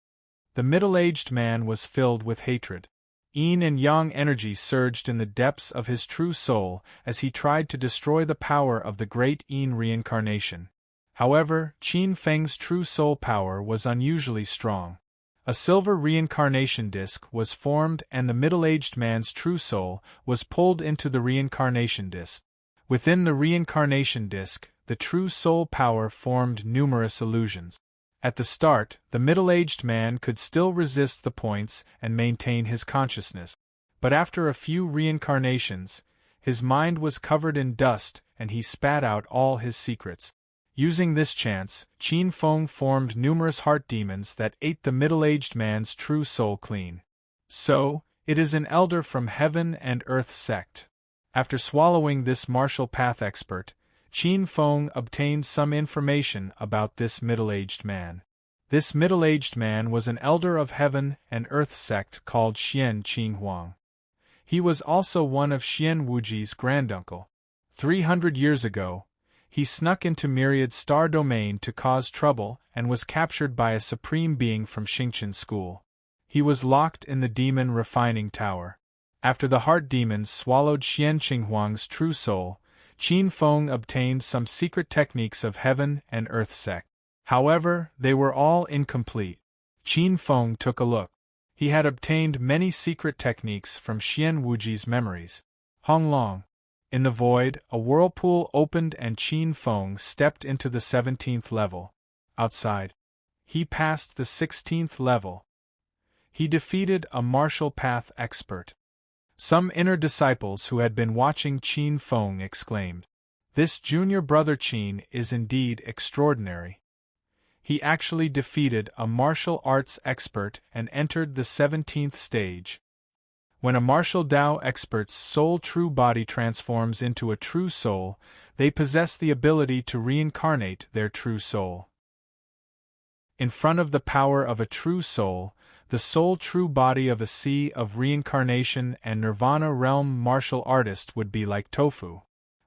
The middle-aged man was filled with hatred. Yin and yang energy surged in the depths of his true soul as he tried to destroy the power of the great Yin reincarnation. However, Qin Feng's true soul power was unusually strong. A silver reincarnation disc was formed and the middle-aged man's true soul was pulled into the reincarnation disc. Within the reincarnation disc, the true soul power formed numerous illusions. At the start, the middle-aged man could still resist the points and maintain his consciousness. But after a few reincarnations, his mind was covered in dust and he spat out all his secrets. Using this chance, Qin Feng formed numerous heart demons that ate the middle-aged man's true soul clean. So, it is an elder from Heaven and Earth sect. After swallowing this martial path expert, Qin Feng obtained some information about this middle-aged man. This middle-aged man was an elder of Heaven and Earth sect called Xian Qinghuang. He was also one of Xian Wuji's granduncle. 300 years ago, he snuck into Myriad Star Domain to cause trouble and was captured by a supreme being from Xingqian School. He was locked in the Demon Refining Tower. After the heart demons swallowed Xian Qinghuang's true soul, Qin Feng obtained some secret techniques of heaven and earth sect. However, they were all incomplete. Qin Feng took a look. He had obtained many secret techniques from Xian Wuji's memories. Honglong. In the void, a whirlpool opened and Qin Feng stepped into the 17th level. Outside, he passed the 16th level. He defeated a martial path expert. Some inner disciples who had been watching Qin Feng exclaimed, "This junior brother Qin is indeed extraordinary. He actually defeated a martial arts expert and entered the 17th stage." When a martial Dao expert's soul true body transforms into a true soul, they possess the ability to reincarnate their true soul. In front of the power of a true soul, the soul true body of a sea of reincarnation and nirvana realm martial artist would be like tofu.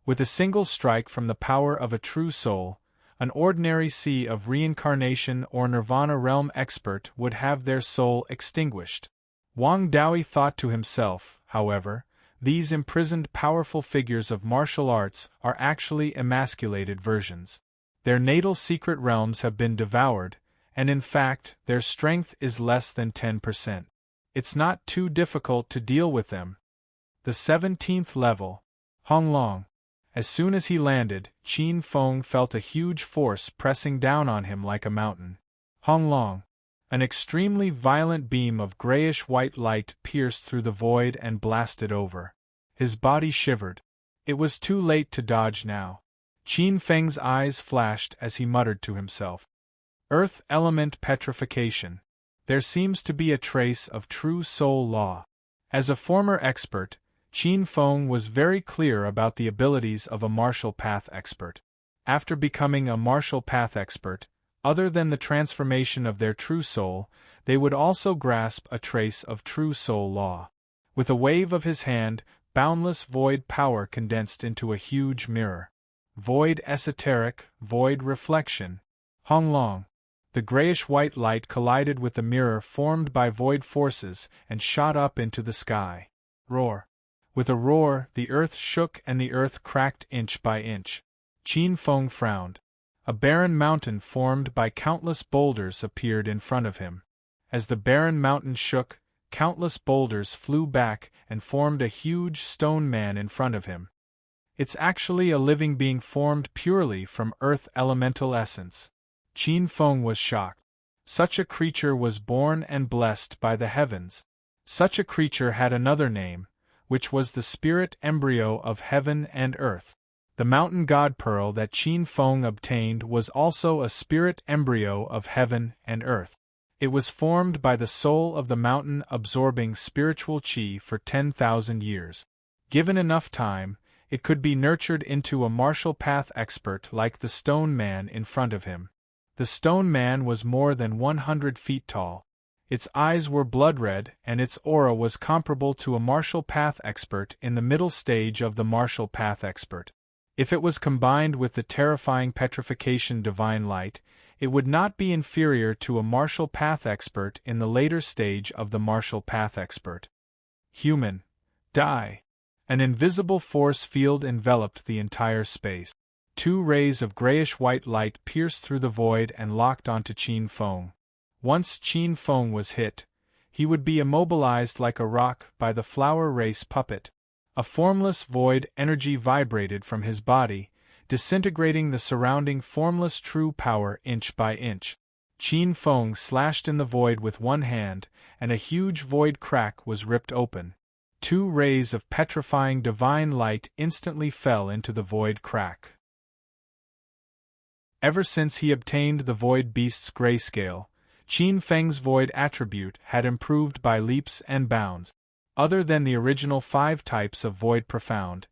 With a single strike from the power of a true soul, an ordinary sea of reincarnation or nirvana realm expert would have their soul extinguished. Wang Daoi thought to himself, however, these imprisoned powerful figures of martial arts are actually emasculated versions. Their natal secret realms have been devoured, and in fact, their strength is less than 10%. It's not too difficult to deal with them. The 17th level. Honglong. As soon as he landed, Qin Feng felt a huge force pressing down on him like a mountain. Honglong. An extremely violent beam of grayish-white light pierced through the void and blasted over. His body shivered. It was too late to dodge now. Qin Feng's eyes flashed as he muttered to himself. Earth element petrification. There seems to be a trace of true soul law. As a former expert, Qin Feng was very clear about the abilities of a martial path expert. After becoming a martial path expert, other than the transformation of their true soul, they would also grasp a trace of true soul law. With a wave of his hand, boundless void power condensed into a huge mirror. Void esoteric, void reflection. Honglong. The grayish-white light collided with the mirror formed by void forces and shot up into the sky. Roar. With a roar, the earth shook and the earth cracked inch by inch. Qin Feng frowned. A barren mountain formed by countless boulders appeared in front of him. As the barren mountain shook, countless boulders flew back and formed a huge stone man in front of him. It's actually a living being formed purely from earth elemental essence. Qin Feng was shocked. Such a creature was born and blessed by the heavens. Such a creature had another name, which was the spirit embryo of heaven and earth. The mountain god pearl that Qin Feng obtained was also a spirit embryo of heaven and earth. It was formed by the soul of the mountain absorbing spiritual qi for 10,000 years. Given enough time, it could be nurtured into a martial path expert like the stone man in front of him. The stone man was more than 100 feet tall. Its eyes were blood red and its aura was comparable to a martial path expert in the middle stage of the martial path expert. If it was combined with the terrifying petrification divine light, it would not be inferior to a martial path expert in the later stage of the martial path expert. Human. Die. An invisible force field enveloped the entire space. Two rays of grayish-white light pierced through the void and locked onto Qin Feng. Once Qin Feng was hit, he would be immobilized like a rock by the flower race puppet. A formless void energy vibrated from his body, disintegrating the surrounding formless true power inch by inch. Qin Feng slashed in the void with one hand, and a huge void crack was ripped open. Two rays of petrifying divine light instantly fell into the void crack. Ever since he obtained the Void Beast's grayscale, Qin Feng's void attribute had improved by leaps and bounds. Other than the original 5 types of void profound,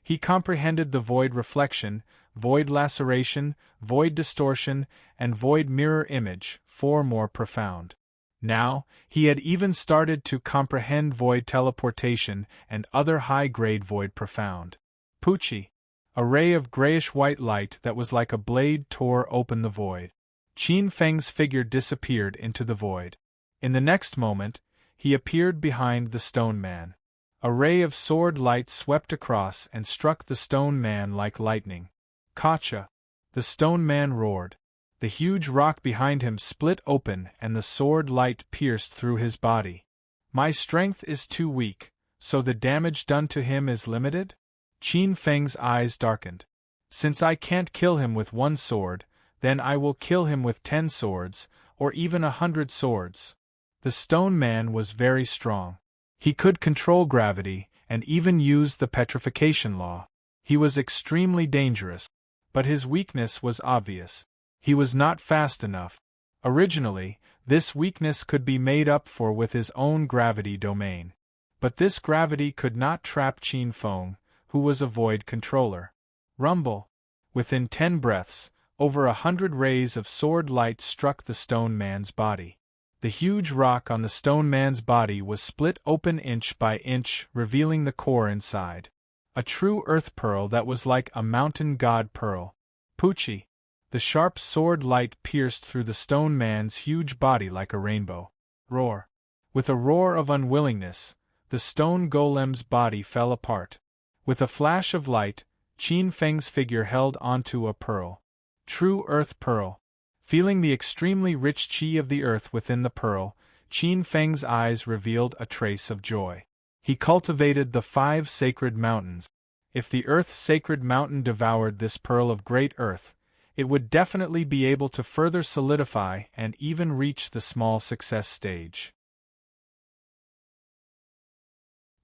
he comprehended the void reflection, void laceration, void distortion, and void mirror image, 4 more profound. Now, he had even started to comprehend void teleportation and other high-grade void profound. Poochie! A ray of grayish-white light that was like a blade tore open the void. Qin Feng's figure disappeared into the void. In the next moment, he appeared behind the stone man. A ray of sword light swept across and struck the stone man like lightning. Gotcha! The stone man roared. The huge rock behind him split open and the sword light pierced through his body. My strength is too weak, so the damage done to him is limited? Qin Feng's eyes darkened. Since I can't kill him with one sword, then I will kill him with 10 swords, or even 100 swords. The stone man was very strong. He could control gravity, and even use the petrification law. He was extremely dangerous, but his weakness was obvious. He was not fast enough. Originally, this weakness could be made up for with his own gravity domain. But this gravity could not trap Qin Feng, who was a void controller. Rumble! Within 10 breaths, over 100 rays of sword light struck the stone man's body. The huge rock on the stone man's body was split open inch by inch, revealing the core inside. A true earth pearl that was like a mountain god pearl. Poochie! The sharp sword light pierced through the stone man's huge body like a rainbow. Roar! With a roar of unwillingness, the stone golem's body fell apart. With a flash of light, Qin Feng's figure held onto a pearl. True earth pearl. Feeling the extremely rich qi of the earth within the pearl, Qin Feng's eyes revealed a trace of joy. He cultivated the 5 sacred mountains. If the earth's sacred mountain devoured this pearl of great earth, it would definitely be able to further solidify and even reach the small success stage.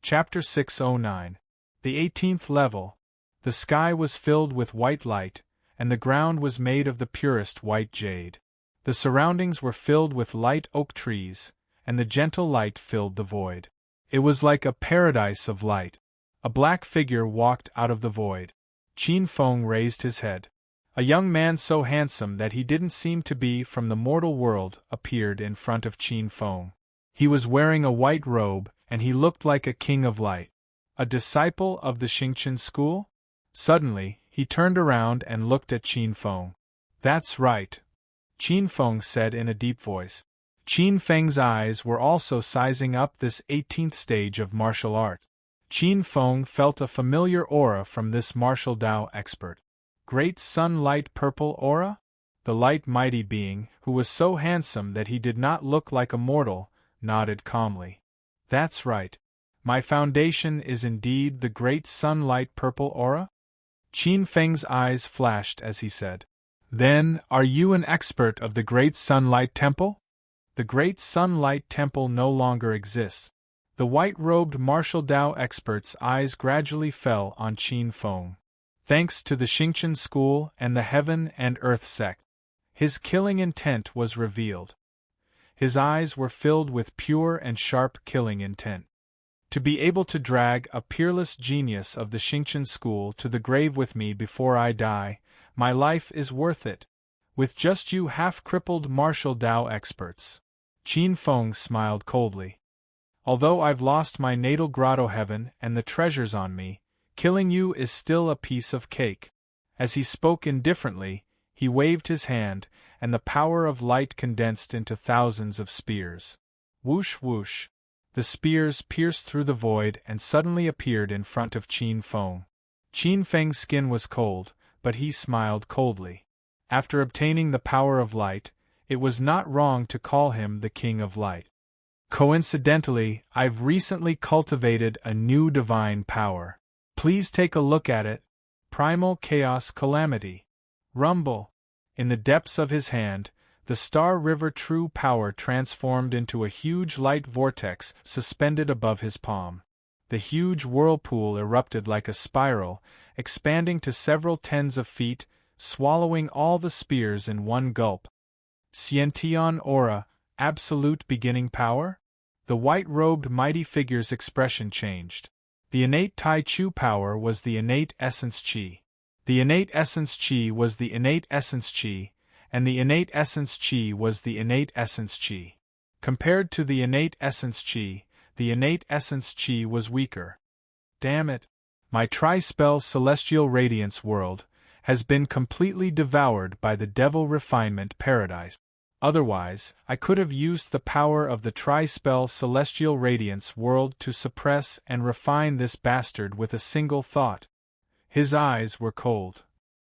Chapter 609. The 18th level. The sky was filled with white light, and the ground was made of the purest white jade. The surroundings were filled with light oak trees, and the gentle light filled the void. It was like a paradise of light. A black figure walked out of the void. Qin Feng raised his head. A young man so handsome that he didn't seem to be from the mortal world appeared in front of Qin Feng. He was wearing a white robe, and he looked like a king of light. A disciple of the Xingqian school? Suddenly, he turned around and looked at Qin Feng. That's right, Qin Feng said in a deep voice. Qin Feng's eyes were also sizing up this 18th stage of martial art. Qin Feng felt a familiar aura from this martial Dao expert. Great sunlight purple aura? The light mighty being, who was so handsome that he did not look like a mortal, nodded calmly. That's right. My foundation is indeed the great sunlight purple aura? Qin Feng's eyes flashed as he said. Then, are you an expert of the Great Sunlight Temple? The Great Sunlight Temple no longer exists. The white-robed martial Dao expert's eyes gradually fell on Qin Feng. Thanks to the Xingqian school and the Heaven and Earth sect, his killing intent was revealed. His eyes were filled with pure and sharp killing intent. To be able to drag a peerless genius of the Xingqian school to the grave with me before I die, my life is worth it. With just you half-crippled martial Dao experts. Qin Feng smiled coldly. Although I've lost my natal grotto heaven and the treasures on me, killing you is still a piece of cake. As he spoke indifferently, he waved his hand, and the power of light condensed into thousands of spears. Whoosh whoosh. The spears pierced through the void and suddenly appeared in front of Qin Feng. Qin Feng's skin was cold, but he smiled coldly. After obtaining the power of light, it was not wrong to call him the King of Light. Coincidentally, I've recently cultivated a new divine power. Please take a look at it. Primal Chaos Calamity. Rumble. In the depths of his hand, the Star River True Power transformed into a huge light vortex suspended above his palm. The huge whirlpool erupted like a spiral, expanding to several tens of feet, swallowing all the spears in one gulp. Xiantian Aura, Absolute Beginning Power? The white-robed mighty figure's expression changed. The innate Tai Chu power was the innate essence Qi. The innate essence Qi was the innate essence Qi, and the innate essence Qi was the innate essence Qi. Compared to the innate essence chi, the innate essence chi was weaker. Damn it! My tri-spell celestial radiance world has been completely devoured by the devil refinement paradise. Otherwise, I could have used the power of the tri-spell celestial radiance world to suppress and refine this bastard with a single thought. His eyes were cold.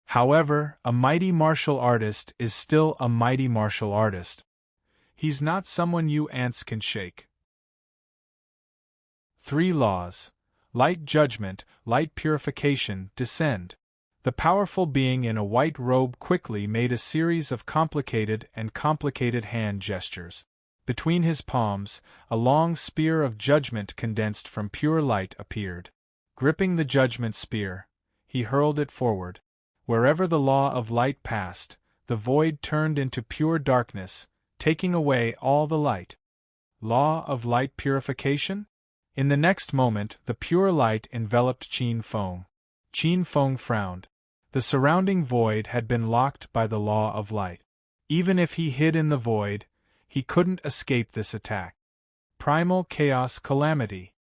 However, a mighty martial artist is still a mighty martial artist. He's not someone you ants can shake. 3 laws. Light judgment, light purification, descend. The powerful being in a white robe quickly made a series of complicated hand gestures. Between his palms, a long spear of judgment condensed from pure light appeared. Gripping the judgment spear, he hurled it forward. Wherever the law of light passed, the void turned into pure darkness, taking away all the light. Law of light purification? In the next moment, the pure light enveloped Qin Feng. Qin Feng frowned. The surrounding void had been locked by the law of light. Even if he hid in the void, he couldn't escape this attack. Primal chaos calamity.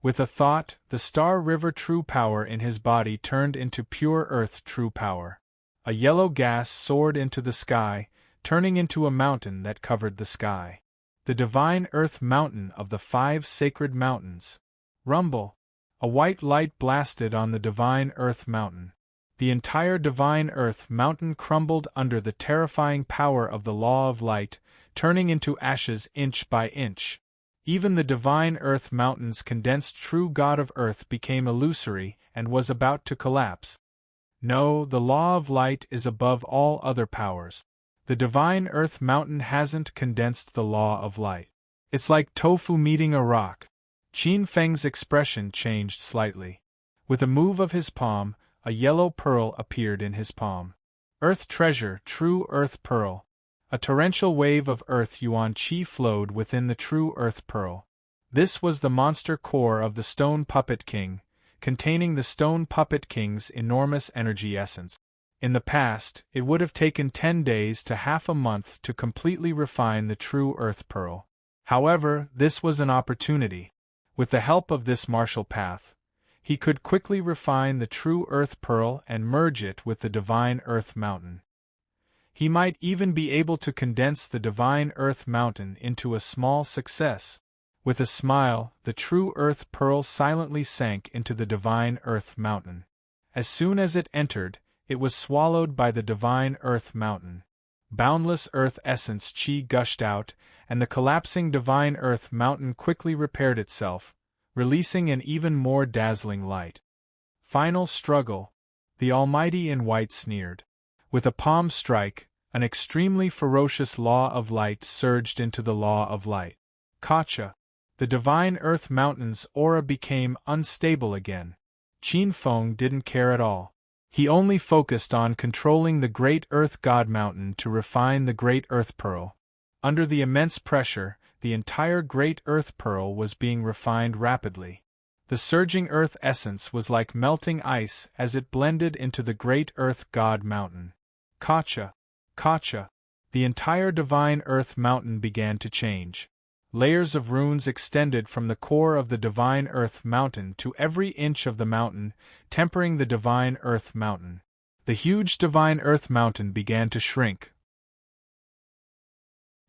With a thought, the Star River true power in his body turned into pure earth true power. A yellow gas soared into the sky, turning into a mountain that covered the sky. The divine earth mountain of the 5 sacred mountains. Rumble. A white light blasted on the divine earth mountain. The entire divine earth mountain crumbled under the terrifying power of the law of light, turning into ashes inch by inch. Even the divine earth mountain's condensed true god of earth became illusory and was about to collapse. No, the law of light is above all other powers. The divine earth mountain hasn't condensed the law of light. It's like tofu meeting a rock. Qin Feng's expression changed slightly. With a move of his palm, a yellow pearl appeared in his palm. Earth treasure, true earth pearl. A torrential wave of earth yuan qi flowed within the true earth pearl. This was the monster core of the Stone Puppet King, containing the Stone Puppet King's enormous energy essence. In the past, it would have taken 10 days to half a month to completely refine the true earth pearl. However, this was an opportunity. With the help of this martial path, he could quickly refine the true earth pearl and merge it with the divine earth mountain. He might even be able to condense the divine earth mountain into a small success. With a smile, the true earth pearl silently sank into the divine earth mountain. As soon as it entered, it was swallowed by the divine earth mountain. Boundless earth essence qi gushed out, and the collapsing divine earth mountain quickly repaired itself, releasing an even more dazzling light. Final struggle. The Almighty in white sneered. With a palm strike, an extremely ferocious law of light surged into the law of light. Kacha. The divine earth mountain's aura became unstable again. Qin Feng didn't care at all. He only focused on controlling the great earth god mountain to refine the great earth pearl. Under the immense pressure, the entire great earth pearl was being refined rapidly. The surging earth essence was like melting ice as it blended into the great earth god mountain. Kacha. Kacha. The entire divine earth mountain began to change. Layers of runes extended from the core of the divine earth mountain to every inch of the mountain, tempering the divine earth mountain. The huge divine earth mountain began to shrink.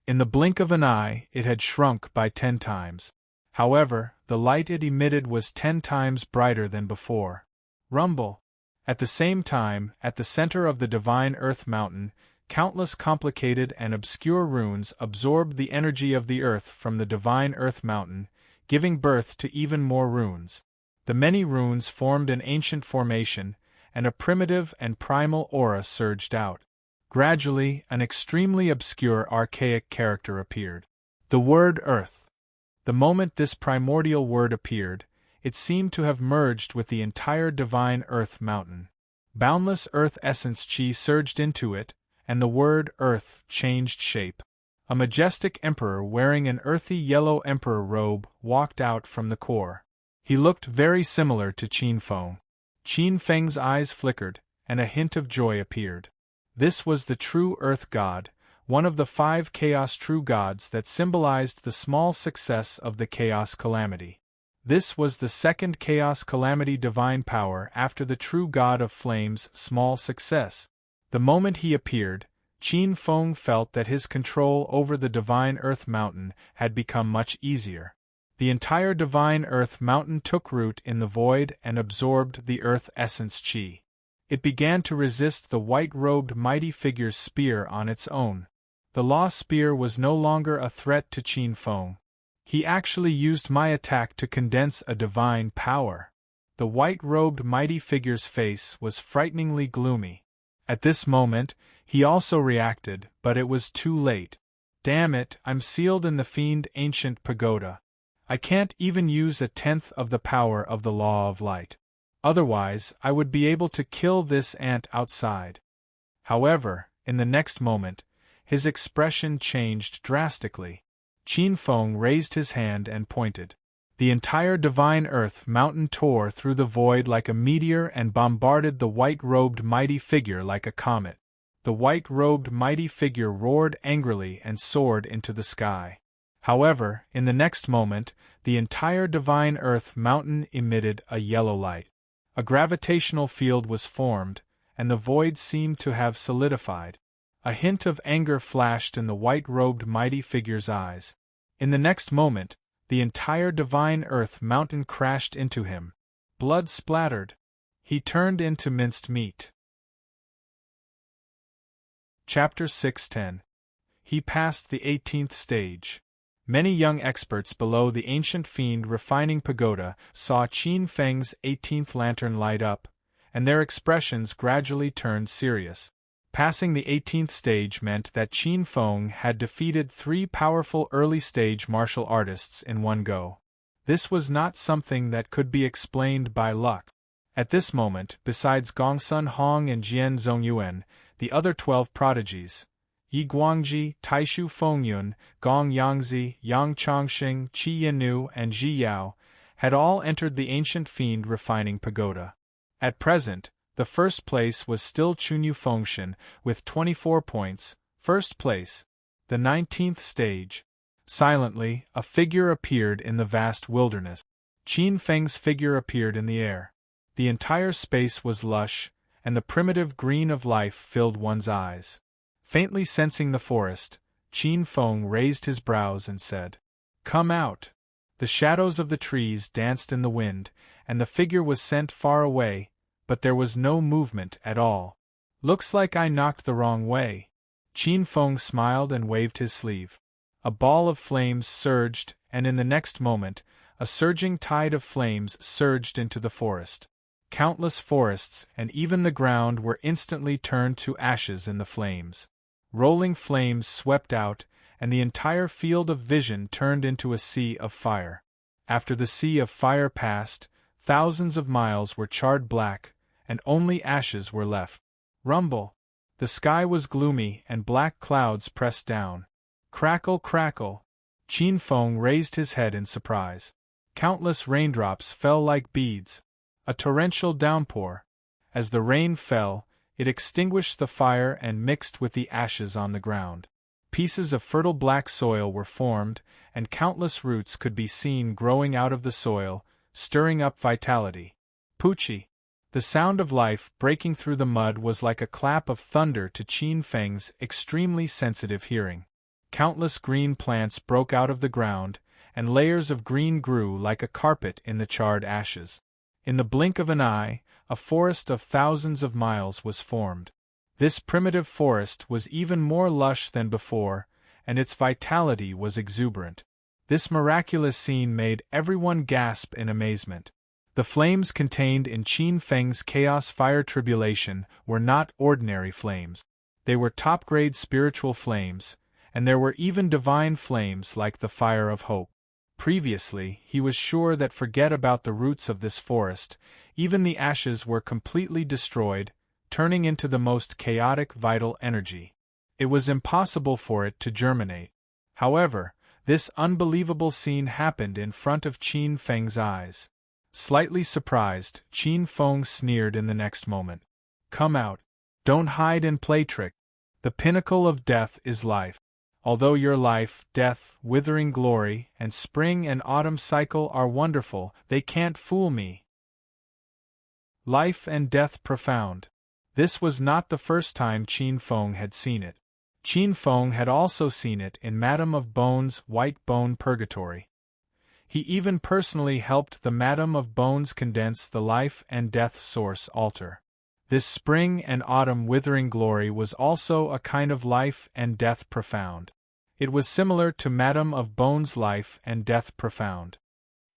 In the blink of an eye, it had shrunk by 10 times. However, the light it emitted was 10 times brighter than before. Rumble. At the same time, at the center of the divine earth mountain, countless complicated and obscure runes absorbed the energy of the earth from the divine earth mountain, giving birth to even more runes. The many runes formed an ancient formation, and a primitive and primal aura surged out. Gradually, an extremely obscure archaic character appeared. The word Earth. The moment this primordial word appeared, it seemed to have merged with the entire divine earth mountain. Boundless earth essence chi surged into it, and the word Earth changed shape. A majestic emperor wearing an earthy yellow emperor robe walked out from the core. He looked very similar to Qin Feng. Qin Feng's eyes flickered, and a hint of joy appeared. This was the true Earth God, one of the 5 chaos true gods that symbolized the small success of the chaos calamity. This was the second chaos calamity divine power after the true god of flames' small success. The moment he appeared, Qin Feng felt that his control over the divine earth mountain had become much easier. The entire divine earth mountain took root in the void and absorbed the earth essence qi. It began to resist the white-robed mighty figure's spear on its own. The law spear was no longer a threat to Qin Feng. He actually used my attack to condense a divine power. The white-robed mighty figure's face was frighteningly gloomy. At this moment, he also reacted, but it was too late. Damn it, I'm sealed in the fiend ancient pagoda. I can't even use a tenth of the power of the law of light. Otherwise, I would be able to kill this ant outside. However, in the next moment, his expression changed drastically. Qin Feng raised his hand and pointed. The entire divine earth mountain tore through the void like a meteor and bombarded the white-robed mighty figure like a comet. The white-robed mighty figure roared angrily and soared into the sky. However, in the next moment, the entire divine earth mountain emitted a yellow light. A gravitational field was formed, and the void seemed to have solidified. A hint of anger flashed in the white-robed mighty figure's eyes. In the next moment, the entire divine earth mountain crashed into him. Blood splattered. He turned into minced meat. Chapter 610. He passed the 18th stage. Many young experts below the ancient fiend refining pagoda saw Qin Feng's 18th lantern light up, and their expressions gradually turned serious. Passing the 18th stage meant that Qin Feng had defeated 3 powerful early-stage martial artists in one go. This was not something that could be explained by luck. At this moment, besides Gongsun Hong and Jian Zongyuan, the other 12 prodigies, Yi Guangji, Taishu Fengyun, Gong Yangzi, Yang Chongxing, Qi Yinu, and Ji Yao, had all entered the ancient fiend refining pagoda. At present, the first place was still Chunyu Fengshan, with 24 points, first place, the 19th stage. Silently, a figure appeared in the vast wilderness. Qin Feng's figure appeared in the air. The entire space was lush, and the primitive green of life filled one's eyes. Faintly sensing the forest, Qin Feng raised his brows and said, "Come out." The shadows of the trees danced in the wind, and the figure was sent far away, but there was no movement at all. "Looks like I knocked the wrong way." Qin Feng smiled and waved his sleeve. A ball of flames surged, and in the next moment, a surging tide of flames surged into the forest. Countless forests and even the ground were instantly turned to ashes in the flames. Rolling flames swept out, and the entire field of vision turned into a sea of fire. After the sea of fire passed, thousands of miles were charred black, and only ashes were left. Rumble! The sky was gloomy and black clouds pressed down. Crackle, crackle! Qin Feng raised his head in surprise. Countless raindrops fell like beads. A torrential downpour. As the rain fell, it extinguished the fire and mixed with the ashes on the ground. Pieces of fertile black soil were formed, and countless roots could be seen growing out of the soil, stirring up vitality. Puchi! The sound of life breaking through the mud was like a clap of thunder to Qin Feng's extremely sensitive hearing. Countless green plants broke out of the ground, and layers of green grew like a carpet in the charred ashes. In the blink of an eye, a forest of thousands of miles was formed. This primitive forest was even more lush than before, and its vitality was exuberant. This miraculous scene made everyone gasp in amazement. The flames contained in Qin Feng's chaos fire tribulation were not ordinary flames. They were top-grade spiritual flames, and there were even divine flames like the fire of hope. Previously, he was sure that forget about the roots of this forest, even the ashes were completely destroyed, turning into the most chaotic vital energy. It was impossible for it to germinate. However, this unbelievable scene happened in front of Qin Feng's eyes. Slightly surprised, Qin Feng sneered in the next moment. "Come out. Don't hide and play trick." The pinnacle of death is life. Although your life, death, withering glory, and spring and autumn cycle are wonderful, they can't fool me. Life and death profound. This was not the first time Qin Feng had seen it. Qin Feng had also seen it in Madame of Bones' White Bone Purgatory. He even personally helped the Madame of Bones condense the life and death source altar. This spring and autumn withering glory was also a kind of life and death profound. It was similar to Madame of Bones' life and death profound.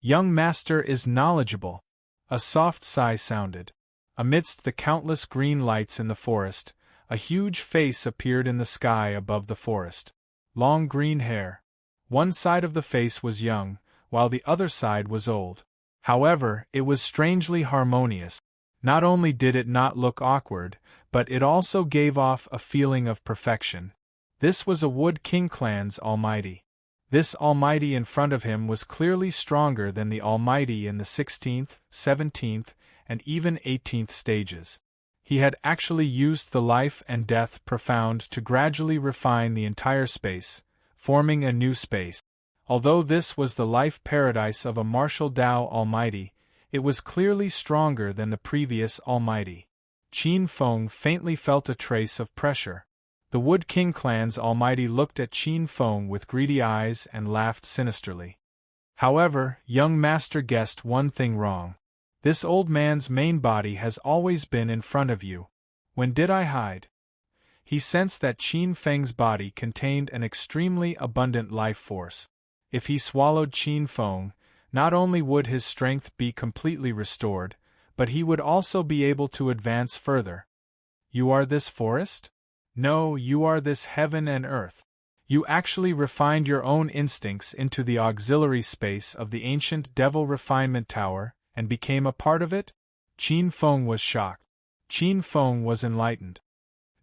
Young master is knowledgeable. A soft sigh sounded. Amidst the countless green lights in the forest, a huge face appeared in the sky above the forest. Long green hair. One side of the face was young, while the other side was old. However, it was strangely harmonious. Not only did it not look awkward, but it also gave off a feeling of perfection. This was a Wood King clan's Almighty. This Almighty in front of him was clearly stronger than the Almighty in the 16th, 17th, and even 18th stages. He had actually used the life and death profound to gradually refine the entire space, forming a new space. Although this was the life paradise of a martial Tao Almighty, it was clearly stronger than the previous Almighty. Qin Feng faintly felt a trace of pressure. The Wood King clan's Almighty looked at Qin Feng with greedy eyes and laughed sinisterly. However, young master guessed one thing wrong. This old man's main body has always been in front of you. When did I hide? He sensed that Qin Feng's body contained an extremely abundant life force. If he swallowed Qin Feng, not only would his strength be completely restored, but he would also be able to advance further. You are this forest? No, you are this heaven and earth. You actually refined your own instincts into the auxiliary space of the ancient Devil Refinement Tower, and became a part of it? Qin Feng was shocked. Qin Feng was enlightened.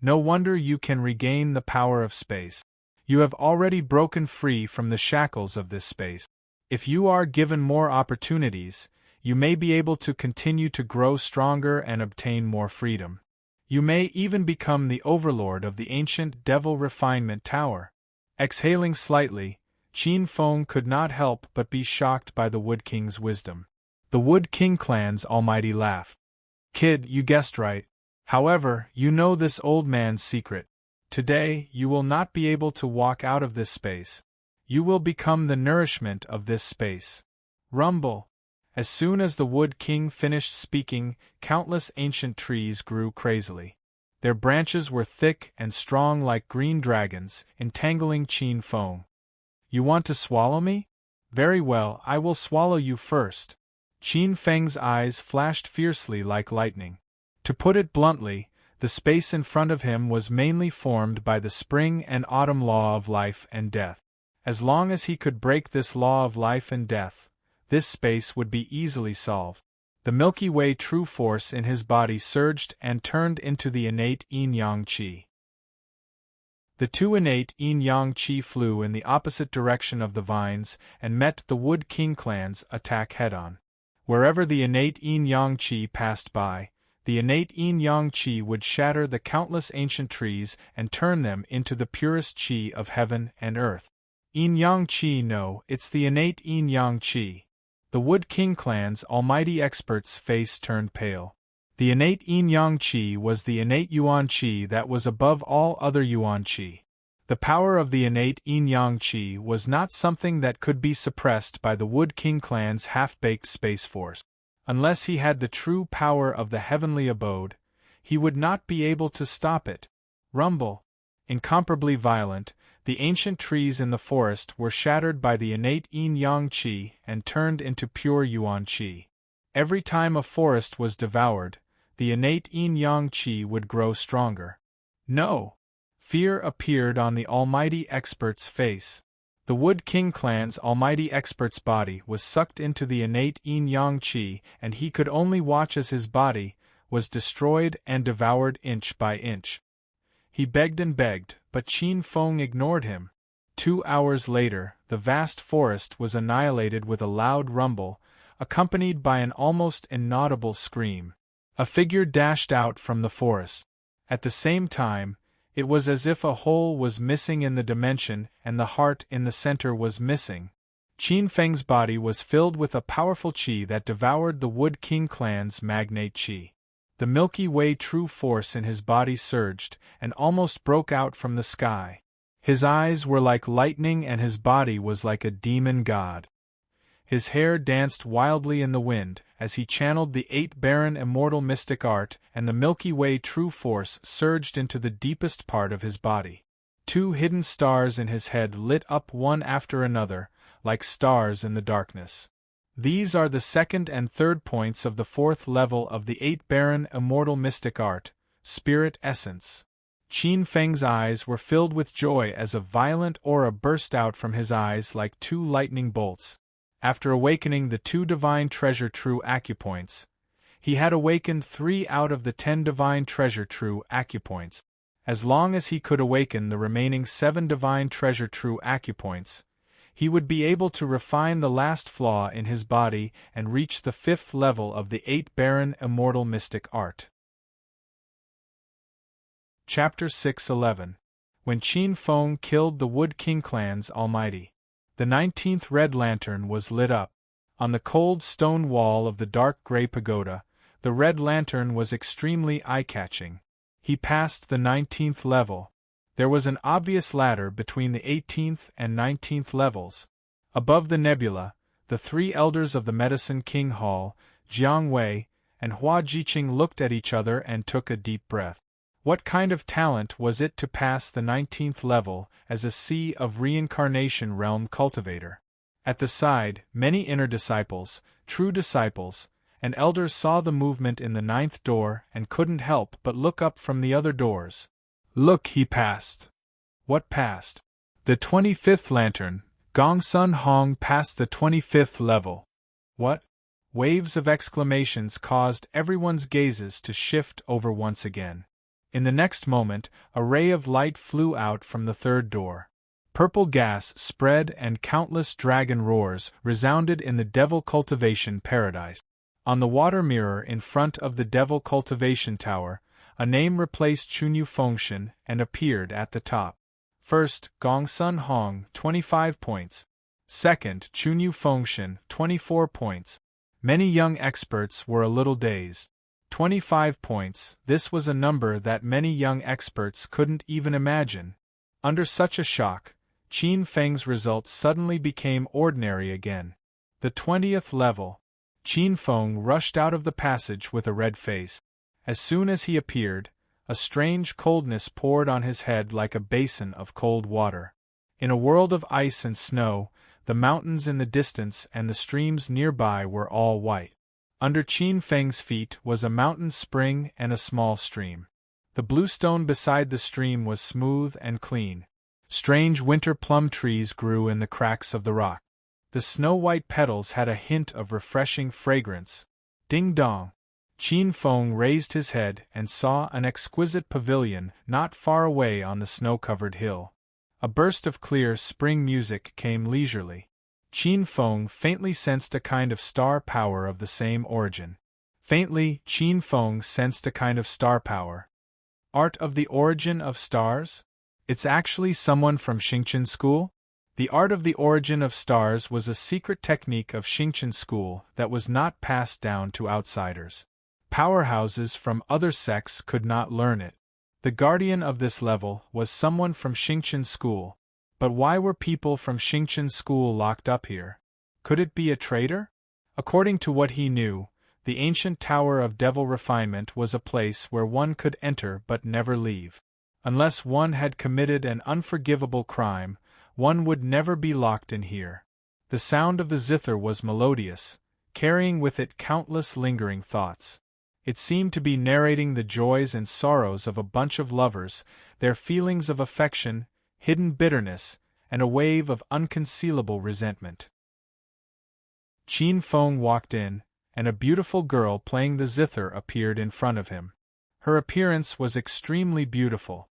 No wonder you can regain the power of space. You have already broken free from the shackles of this space. If you are given more opportunities, you may be able to continue to grow stronger and obtain more freedom. You may even become the overlord of the ancient Devil Refinement Tower. Exhaling slightly, Qin Feng could not help but be shocked by the Wood King's wisdom. The Wood King clan's Almighty laughed. Kid, you guessed right. However, you know this old man's secret. Today, you will not be able to walk out of this space. You will become the nourishment of this space. Rumble. As soon as the Wood King finished speaking, countless ancient trees grew crazily. Their branches were thick and strong like green dragons, entangling Qin Feng. You want to swallow me? Very well, I will swallow you first. Qin Feng's eyes flashed fiercely like lightning. To put it bluntly, the space in front of him was mainly formed by the spring and autumn law of life and death. As long as he could break this law of life and death, this space would be easily solved. The Milky Way true force in his body surged and turned into the innate yin-yang qi. The two innate yin-yang qi flew in the opposite direction of the vines and met the Wood King clan's attack head-on. Wherever the innate yin-yang qi passed by, the innate yin-yang qi would shatter the countless ancient trees and turn them into the purest qi of heaven and earth. Yin-yang qi, no, it's the innate yin-yang qi. The Wood King clan's Almighty expert's face turned pale. The innate yin-yang qi was the innate yuan qi that was above all other yuan qi. The power of the innate yin-yang qi was not something that could be suppressed by the Wood King clan's half-baked space force. Unless he had the true power of the heavenly abode, he would not be able to stop it. Rumble. Incomparably violent, the ancient trees in the forest were shattered by the innate yin-yang qi and turned into pure yuan qi. Every time a forest was devoured, the innate yin-yang qi would grow stronger. No! Fear appeared on the Almighty expert's face. The Wood King clan's Almighty expert's body was sucked into the innate yin-yang qi, and he could only watch as his body was destroyed and devoured inch by inch. He begged and begged, but Qin Feng ignored him. 2 hours later, the vast forest was annihilated with a loud rumble, accompanied by an almost inaudible scream. A figure dashed out from the forest. At the same time, It was as if a hole was missing in the dimension and the heart in the center was missing. Qin Feng's body was filled with a powerful qi that devoured the Wood King clan's magnate qi. The Milky Way true force in his body surged and almost broke out from the sky. His eyes were like lightning and his body was like a demon god. His hair danced wildly in the wind as he channeled the 8 barren immortal mystic art, and the Milky Way true force surged into the deepest part of his body. 2 hidden stars in his head lit up one after another, like stars in the darkness. These are the second and third points of the 4th level of the 8 barren immortal mystic art, spirit essence. Qin Feng's eyes were filled with joy as a violent aura burst out from his eyes like 2 lightning bolts. After awakening the 2 divine treasure true acupoints, he had awakened 3 out of the 10 divine treasure true acupoints. As long as he could awaken the remaining 7 divine treasure true acupoints, he would be able to refine the last flaw in his body and reach the 5th level of the 8 barren immortal mystic art. Chapter 6:11. When Qin Feng killed the Wood King clan's almighty. The 19th red lantern was lit up. On the cold stone wall of the dark gray pagoda, the red lantern was extremely eye-catching. He passed the 19th level. There was an obvious ladder between the 18th and 19th levels. Above the nebula, the 3 elders of the Medicine King Hall, Jiang Wei and Hua Jiqing, looked at each other and took a deep breath. What kind of talent was it to pass the 19th level as a Sea of Reincarnation realm cultivator? At the side, many inner disciples, true disciples, and elders saw the movement in the 9th door and couldn't help but look up from the other doors. Look, he passed. What passed? The 25th lantern. Gongsun Hong passed the 25th level. What? Waves of exclamations caused everyone's gazes to shift over once again. In the next moment, a ray of light flew out from the 3rd door. Purple gas spread and countless dragon roars resounded in the Devil Cultivation Paradise. On the water mirror in front of the Devil Cultivation Tower, a name replaced Chunyu Fengshan and appeared at the top. First, Gongsun Hong, 25 points. Second, Chunyu Fengshan, 24 points. Many young experts were a little dazed. 25 points, this was a number that many young experts couldn't even imagine. Under such a shock, Qin Feng's results suddenly became ordinary again. The 20th level. Qin Feng rushed out of the passage with a red face. As soon as he appeared, a strange coldness poured on his head like a basin of cold water. In a world of ice and snow, the mountains in the distance and the streams nearby were all white. Under Qin Feng's feet was a mountain spring and a small stream. The bluestone beside the stream was smooth and clean. Strange winter plum trees grew in the cracks of the rock. The snow-white petals had a hint of refreshing fragrance. Ding dong! Qin Feng raised his head and saw an exquisite pavilion not far away on the snow-covered hill. A burst of clear spring music came leisurely. Qin Feng faintly sensed a kind of star power of the same origin. Faintly, Qin Feng sensed a kind of star power. Art of the origin of stars? It's actually someone from Xingqian school? The art of the origin of stars was a secret technique of Xingqian school that was not passed down to outsiders. Powerhouses from other sects could not learn it. The guardian of this level was someone from Xingqian school. But why were people from Xingqian school locked up here? Could it be a traitor? According to what he knew, the ancient Tower of Devil Refinement was a place where one could enter but never leave. Unless one had committed an unforgivable crime, one would never be locked in here. The sound of the zither was melodious, carrying with it countless lingering thoughts. It seemed to be narrating the joys and sorrows of a bunch of lovers, their feelings of affection, hidden bitterness, and a wave of unconcealable resentment. Qin Feng walked in, and a beautiful girl playing the zither appeared in front of him. Her appearance was extremely beautiful.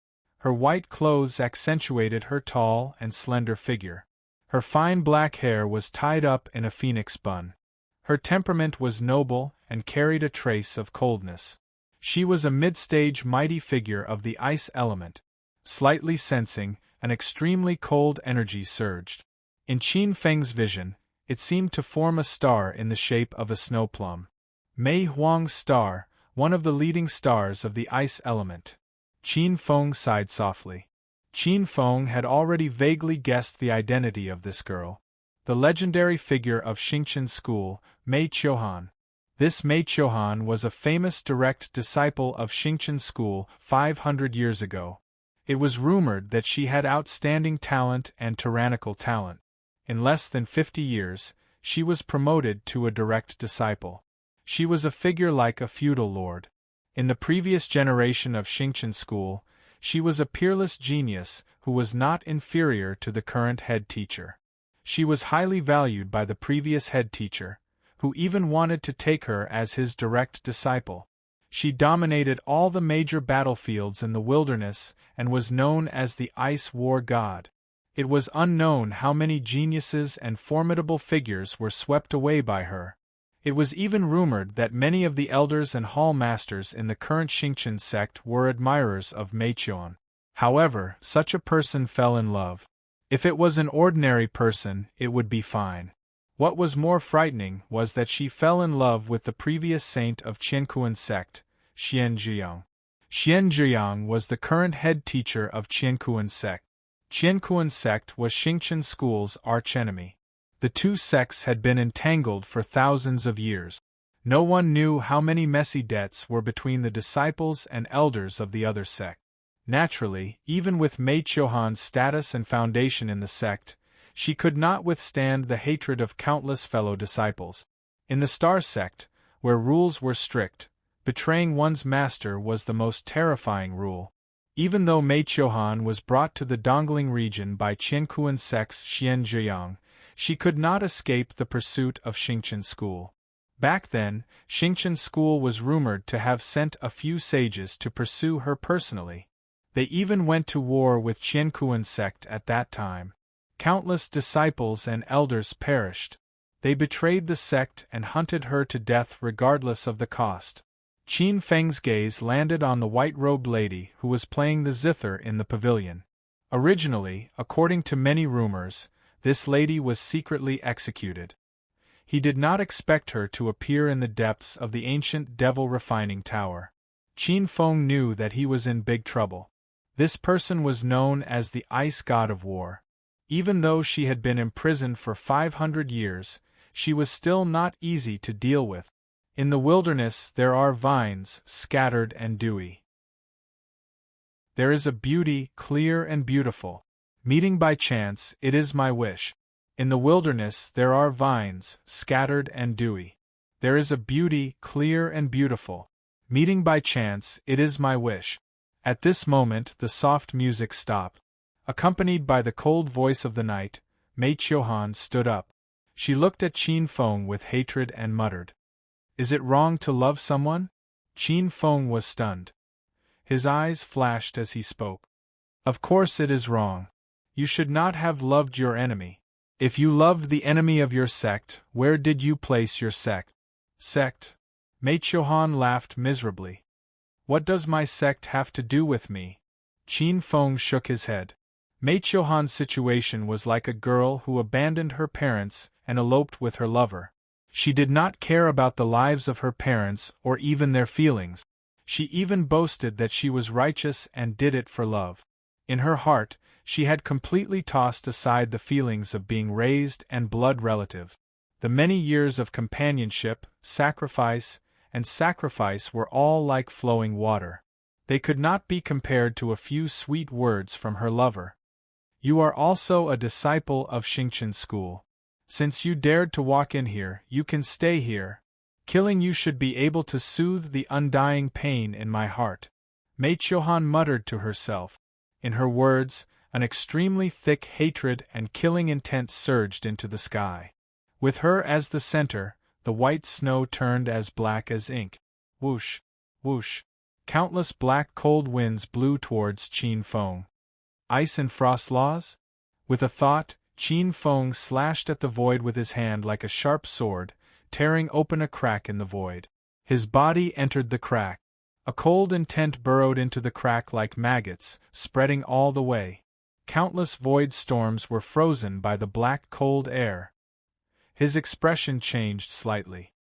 Her white clothes accentuated her tall and slender figure. Her fine black hair was tied up in a phoenix bun. Her temperament was noble and carried a trace of coldness. She was a mid-stage mighty figure of the ice element. slightly sensing, an extremely cold energy surged. In Qin Feng's vision, it seemed to form a star in the shape of a snow plum. Mei Huang's star, one of the leading stars of the ice element. Qin Feng sighed softly. Qin Feng had already vaguely guessed the identity of this girl. The legendary figure of Xingqian school, Mei Qiuhan. This Mei Qiuhan was a famous direct disciple of Xingqian school 500 years ago. It was rumored that she had outstanding talent and tyrannical talent. In less than 50 years, she was promoted to a direct disciple. She was a figure like a feudal lord. In the previous generation of Xingqian school, she was a peerless genius who was not inferior to the current head teacher. She was highly valued by the previous head teacher, who even wanted to take her as his direct disciple. She dominated all the major battlefields in the wilderness and was known as the Ice War God. It was unknown how many geniuses and formidable figures were swept away by her. It was even rumored that many of the elders and hall masters in the current Xingqian sect were admirers of Mei Qiuhan. However, such a person fell in love. If it was an ordinary person, it would be fine. What was more frightening was that she fell in love with the previous saint of Qiankuan sect, Xian Zhiyang. Xian Zhiyang was the current head teacher of Qiankuan sect. Qiankuan sect was Xingqian school's archenemy. The two sects had been entangled for thousands of years. No one knew how many messy debts were between the disciples and elders of the other sect. Naturally, even with Mei Qiuhan's status and foundation in the sect, she could not withstand the hatred of countless fellow disciples. In the Star sect, where rules were strict, betraying one's master was the most terrifying rule. Even though Mei Qiuhan was brought to the Dongling region by Qiankuan sect's Xian Zhiyang, she could not escape the pursuit of Xingqian school. Back then, Xingqian school was rumored to have sent a few sages to pursue her personally. They even went to war with Qiankuan sect at that time. Countless disciples and elders perished. They betrayed the sect and hunted her to death regardless of the cost. Qin Feng's gaze landed on the white-robed lady who was playing the zither in the pavilion. Originally, according to many rumors, this lady was secretly executed. He did not expect her to appear in the depths of the ancient devil refining tower. Qin Feng knew that he was in big trouble. This person was known as the Ice God of War. Even though she had been imprisoned for 500 years, she was still not easy to deal with. In the wilderness there are vines, scattered and dewy. There is a beauty, clear and beautiful. Meeting by chance, it is my wish. In the wilderness there are vines, scattered and dewy. There is a beauty, clear and beautiful. Meeting by chance, it is my wish. At this moment the soft music stopped. Accompanied by the cold voice of the night, Mei Qiuhan stood up. She looked at Qin Feng with hatred and muttered, "Is it wrong to love someone?" Qin Feng was stunned. His eyes flashed as he spoke. "Of course it is wrong. You should not have loved your enemy. If you loved the enemy of your sect, where did you place your sect?" "Sect?" Mei Qiuhan laughed miserably. "What does my sect have to do with me?" Qin Feng shook his head. Mei Qiuhan's situation was like a girl who abandoned her parents and eloped with her lover. She did not care about the lives of her parents or even their feelings. She even boasted that she was righteous and did it for love. In her heart, she had completely tossed aside the feelings of being raised and blood relative. The many years of companionship, sacrifice were all like flowing water. They could not be compared to a few sweet words from her lover. "You are also a disciple of Xingqian school. Since you dared to walk in here, you can stay here. Killing you should be able to soothe the undying pain in my heart." Mei Qiuhan muttered to herself. In her words, an extremely thick hatred and killing intent surged into the sky. With her as the center, the white snow turned as black as ink. Whoosh, whoosh. Countless black cold winds blew towards Qin Feng. Ice and frost laws? With a thought, Qin Feng slashed at the void with his hand like a sharp sword, tearing open a crack in the void. His body entered the crack. A cold intent burrowed into the crack like maggots, spreading all the way. Countless void storms were frozen by the black cold air. His expression changed slightly.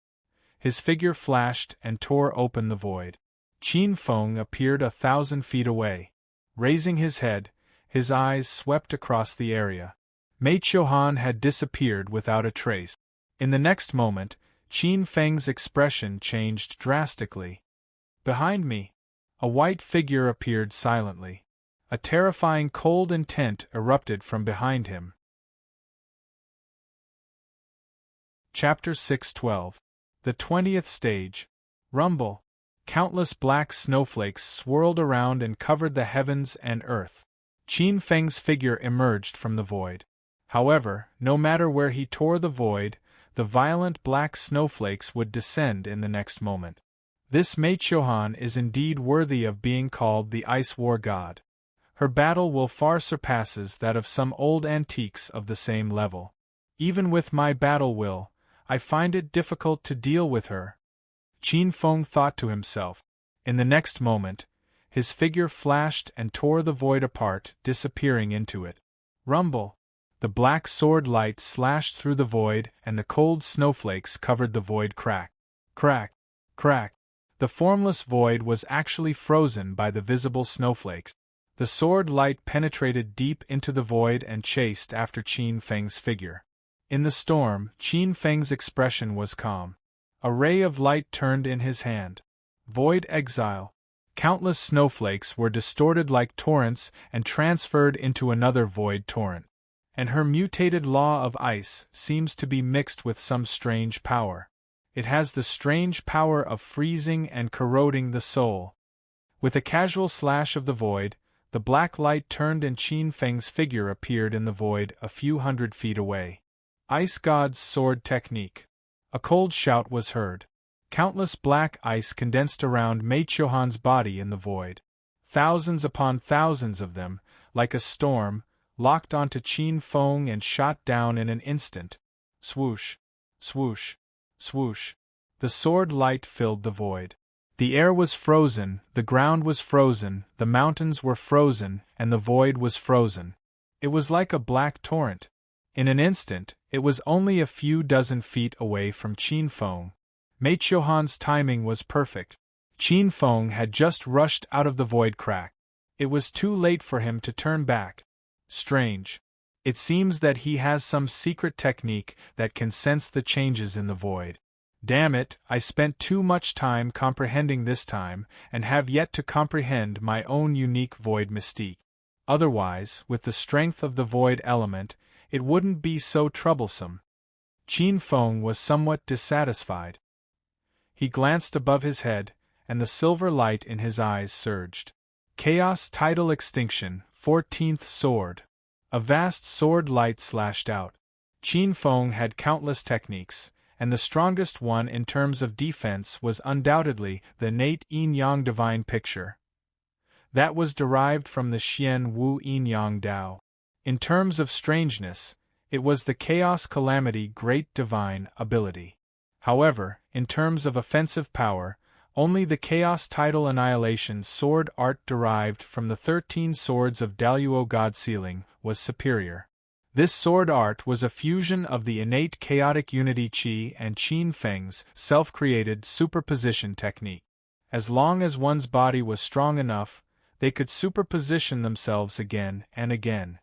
His figure flashed and tore open the void. Qin Feng appeared 1,000 feet away. Raising his head, his eyes swept across the area. Mei Chiohan had disappeared without a trace. In the next moment, Qin Feng's expression changed drastically. Behind me, a white figure appeared silently. A terrifying cold intent erupted from behind him. Chapter 6:12. The 20th Stage. Rumble. Countless black snowflakes swirled around and covered the heavens and earth. Qin Feng's figure emerged from the void. However, no matter where he tore the void, the violent black snowflakes would descend in the next moment. This Mei Chiohan is indeed worthy of being called the Ice War God. Her battle will far surpasses that of some old antiques of the same level. Even with my battle will, I find it difficult to deal with her. Qin Feng thought to himself. In the next moment, his figure flashed and tore the void apart, disappearing into it. Rumble! The black sword light slashed through the void, and the cold snowflakes covered the void crack. Crack! Crack! The formless void was actually frozen by the visible snowflakes. The sword light penetrated deep into the void and chased after Qin Feng's figure. In the storm, Qin Feng's expression was calm. A ray of light turned in his hand. Void exile. Countless snowflakes were distorted like torrents and transferred into another void torrent. And her mutated law of ice seems to be mixed with some strange power. It has the strange power of freezing and corroding the soul. With a casual slash of the void, the black light turned and Qin Feng's figure appeared in the void a few hundred feet away. Ice God's sword technique. A cold shout was heard. Countless black ice condensed around Mei Chiohan's body in the void. Thousands upon thousands of them, like a storm, locked onto Qin Feng and shot down in an instant. Swoosh! Swoosh! Swoosh! The sword light filled the void. The air was frozen, the ground was frozen, the mountains were frozen, and the void was frozen. It was like a black torrent. In an instant, it was only a few dozen feet away from Qin Feng. Mei Chiohan's timing was perfect. Qin Feng had just rushed out of the void crack. It was too late for him to turn back. Strange. It seems that he has some secret technique that can sense the changes in the void. Damn it, I spent too much time comprehending this time, and have yet to comprehend my own unique void mystique. Otherwise, with the strength of the void element, it wouldn't be so troublesome. Qin Feng was somewhat dissatisfied. He glanced above his head, and the silver light in his eyes surged. Chaos Tidal Extinction, 14th Sword. A vast sword light slashed out. Qin Feng had countless techniques, and the strongest one in terms of defense was undoubtedly the innate yin-yang divine picture. That was derived from the Xian Wu yin-yang Dao. In terms of strangeness, it was the Chaos Calamity Great Divine ability. However, in terms of offensive power, only the Chaos Tidal Annihilation sword art derived from the 13 swords of Daluo God Sealing was superior. This sword art was a fusion of the innate chaotic unity Qi and Qin Feng's self-created superposition technique. As long as one's body was strong enough, they could superposition themselves again and again.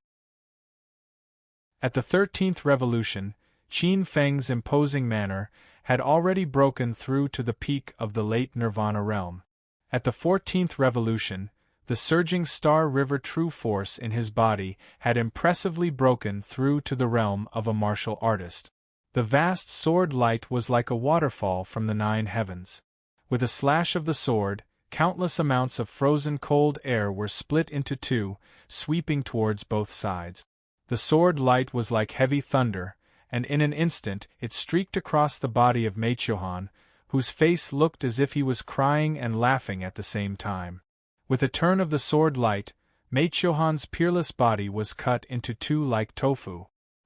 At the 13th revolution, Qin Feng's imposing manner had already broken through to the peak of the late Nirvana realm. At the 14th revolution, the surging Star River true force in his body had impressively broken through to the realm of a martial artist. The vast sword light was like a waterfall from the 9 heavens. With a slash of the sword, countless amounts of frozen cold air were split into two, sweeping towards both sides. The sword light was like heavy thunder, and in an instant it streaked across the body of Mei Chiohan, whose face looked as if he was crying and laughing at the same time. With a turn of the sword light, Mei Chiohan's peerless body was cut into two like tofu.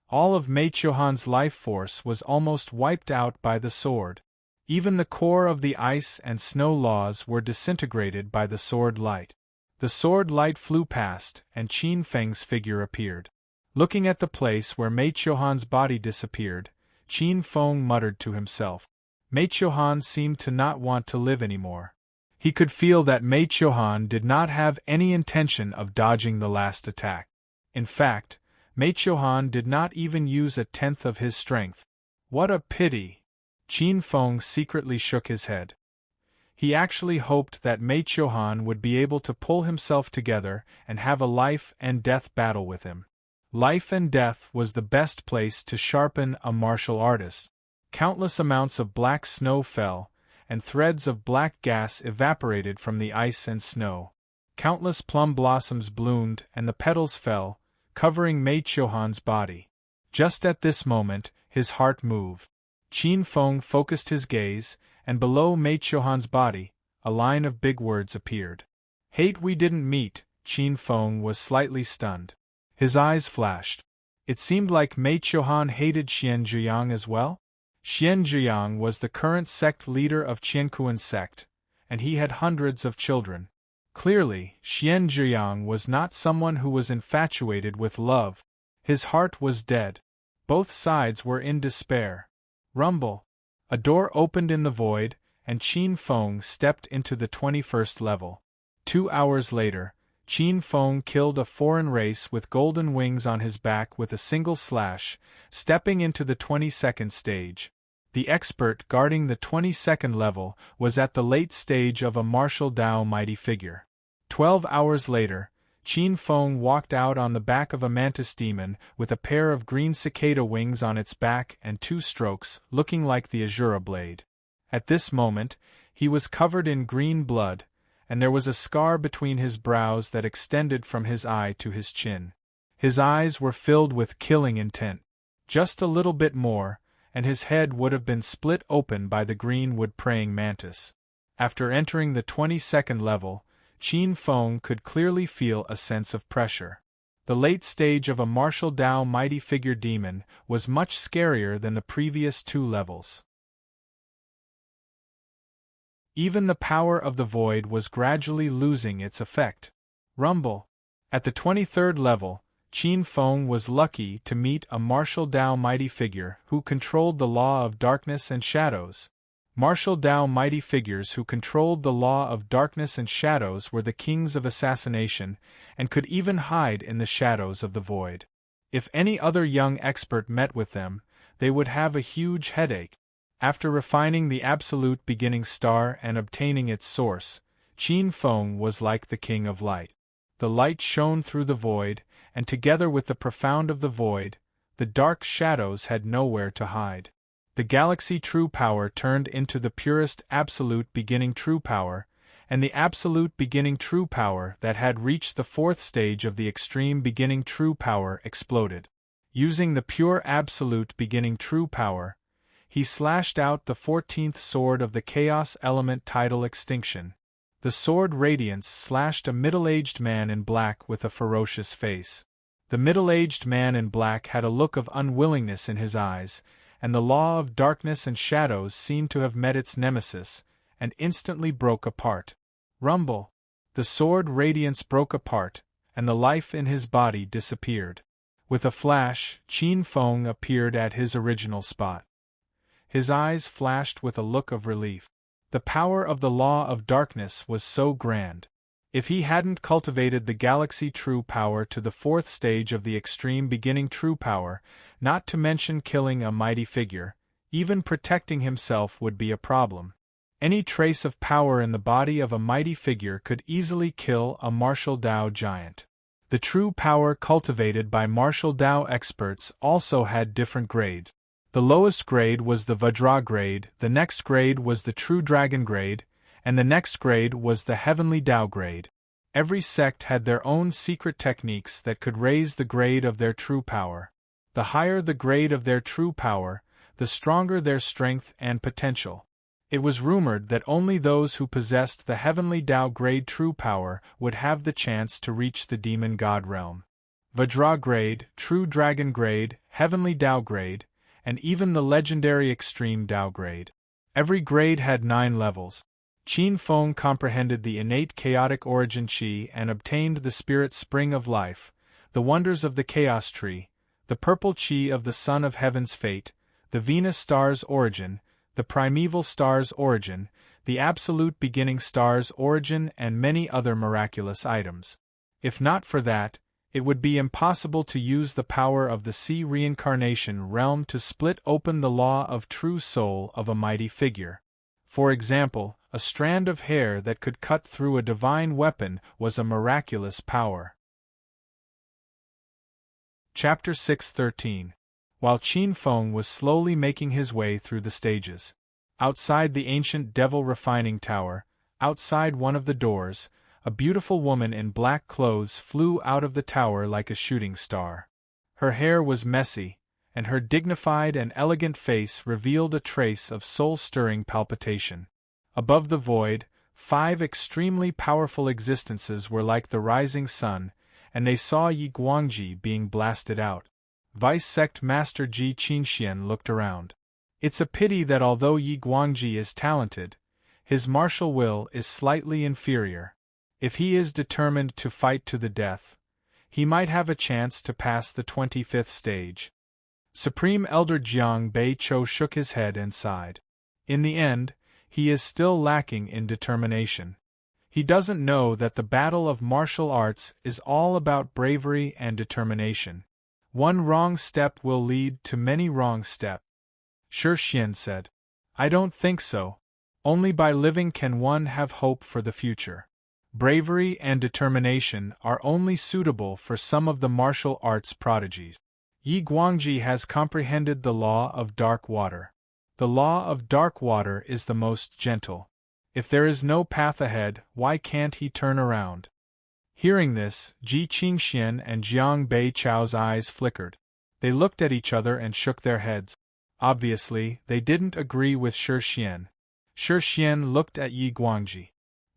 All of Mei Chiohan's life force was almost wiped out by the sword. Even the core of the ice and snow laws were disintegrated by the sword light. The sword light flew past, and Qin Feng's figure appeared. Looking at the place where Mei Chiohan's body disappeared, Qin Feng muttered to himself. Mei Chiohan seemed to not want to live anymore. He could feel that Mei Chiohan did not have any intention of dodging the last attack. In fact, Mei Chiohan did not even use a tenth of his strength. What a pity! Qin Feng secretly shook his head. He actually hoped that Mei Chiohan would be able to pull himself together and have a life and death battle with him. Life and death was the best place to sharpen a martial artist. Countless amounts of black snow fell, and threads of black gas evaporated from the ice and snow. Countless plum blossoms bloomed and the petals fell, covering Mei Chiohan's body. Just at this moment, his heart moved. Qin Feng focused his gaze, and below Mei Chiohan's body, a line of big words appeared. Hate we didn't meet. Qin Feng was slightly stunned. His eyes flashed. It seemed like Mei Chiohan hated Xian Zhiyang as well. Xian Zhiyang was the current sect leader of Qiankuan sect, and he had hundreds of children. Clearly, Xian Zhiyang was not someone who was infatuated with love. His heart was dead. Both sides were in despair. Rumble. A door opened in the void, and Qin Feng stepped into the 21st level. 2 hours later, Qin Feng killed a foreign race with golden wings on his back with a single slash, stepping into the 22nd stage. The expert guarding the 22nd level was at the late stage of a martial Dao mighty figure. 12 hours later, Qin Feng walked out on the back of a mantis demon with a pair of green cicada wings on its back and 2 strokes, looking like the Azura blade. At this moment, he was covered in green blood, and there was a scar between his brows that extended from his eye to his chin. His eyes were filled with killing intent. Just a little bit more, and his head would have been split open by the greenwood praying mantis. After entering the 22nd level, Qin Feng could clearly feel a sense of pressure. The late stage of a martial Dao mighty figure demon was much scarier than the previous 2 levels. Even the power of the void was gradually losing its effect. Rumble. At the 23rd level, Qin Feng was lucky to meet a martial Dao mighty figure who controlled the law of darkness and shadows. Martial Dao mighty figures who controlled the law of darkness and shadows were the kings of assassination, and could even hide in the shadows of the void. If any other young expert met with them, they would have a huge headache. After refining the absolute beginning star and obtaining its source, Qin Feng was like the king of light. The light shone through the void, and together with the profound of the void, the dark shadows had nowhere to hide. The galaxy true power turned into the purest absolute beginning true power, and the absolute beginning true power that had reached the 4th stage of the extreme beginning true power exploded. Using the pure absolute beginning true power, he slashed out the 14th sword of the Chaos Element tidal extinction. The sword radiance slashed a middle-aged man in black with a ferocious face. The middle-aged man in black had a look of unwillingness in his eyes, and the law of darkness and shadows seemed to have met its nemesis, and instantly broke apart. Rumble. The sword radiance broke apart, and the life in his body disappeared. With a flash, Qin Feng appeared at his original spot. His eyes flashed with a look of relief. The power of the law of darkness was so grand. If he hadn't cultivated the galaxy true power to the 4th stage of the extreme beginning true power, not to mention killing a mighty figure, even protecting himself would be a problem. Any trace of power in the body of a mighty figure could easily kill a martial Dao giant. The true power cultivated by martial Dao experts also had different grades. The lowest grade was the Vajra grade, the next grade was the True Dragon grade, and the next grade was the Heavenly Dao grade. Every sect had their own secret techniques that could raise the grade of their true power. The higher the grade of their true power, the stronger their strength and potential. It was rumored that only those who possessed the Heavenly Dao grade true power would have the chance to reach the Demon God realm. Vajra grade, True Dragon grade, Heavenly Dao grade, and even the legendary Extreme Dao grade. Every grade had 9 levels. Qin Feng comprehended the innate chaotic origin qi and obtained the spirit spring of life, the wonders of the chaos tree, the purple qi of the sun of heaven's fate, the Venus star's origin, the primeval star's origin, the absolute beginning star's origin, and many other miraculous items. If not for that, it would be impossible to use the power of the sea reincarnation realm to split open the law of true soul of a mighty figure. For example, a strand of hair that could cut through a divine weapon was a miraculous power. Chapter 6:13. While Qin Feng was slowly making his way through the stages. Outside the ancient devil refining tower, outside one of the doors, a beautiful woman in black clothes flew out of the tower like a shooting star. Her hair was messy, and her dignified and elegant face revealed a trace of soul-stirring palpitation. Above the void, 5 extremely powerful existences were like the rising sun, and they saw Yi Guangji being blasted out. Vice Sect Master Ji Qinxian looked around. It's a pity that although Yi Guangji is talented, his martial will is slightly inferior. If he is determined to fight to the death, he might have a chance to pass the 25th stage. Supreme Elder Jiang Bei-Cho shook his head and sighed. In the end, he is still lacking in determination. He doesn't know that the battle of martial arts is all about bravery and determination. One wrong step will lead to many wrong steps. Shi Xian said. I don't think so. Only by living can one have hope for the future. Bravery and determination are only suitable for some of the martial arts prodigies. Yi Guangji has comprehended the law of dark water. The law of dark water is the most gentle. If there is no path ahead, why can't he turn around? Hearing this, Ji Qingxian and Jiang Bei-Chao's eyes flickered. They looked at each other and shook their heads. Obviously, they didn't agree with Shi Xian. Shi Xian looked at Yi Guangji.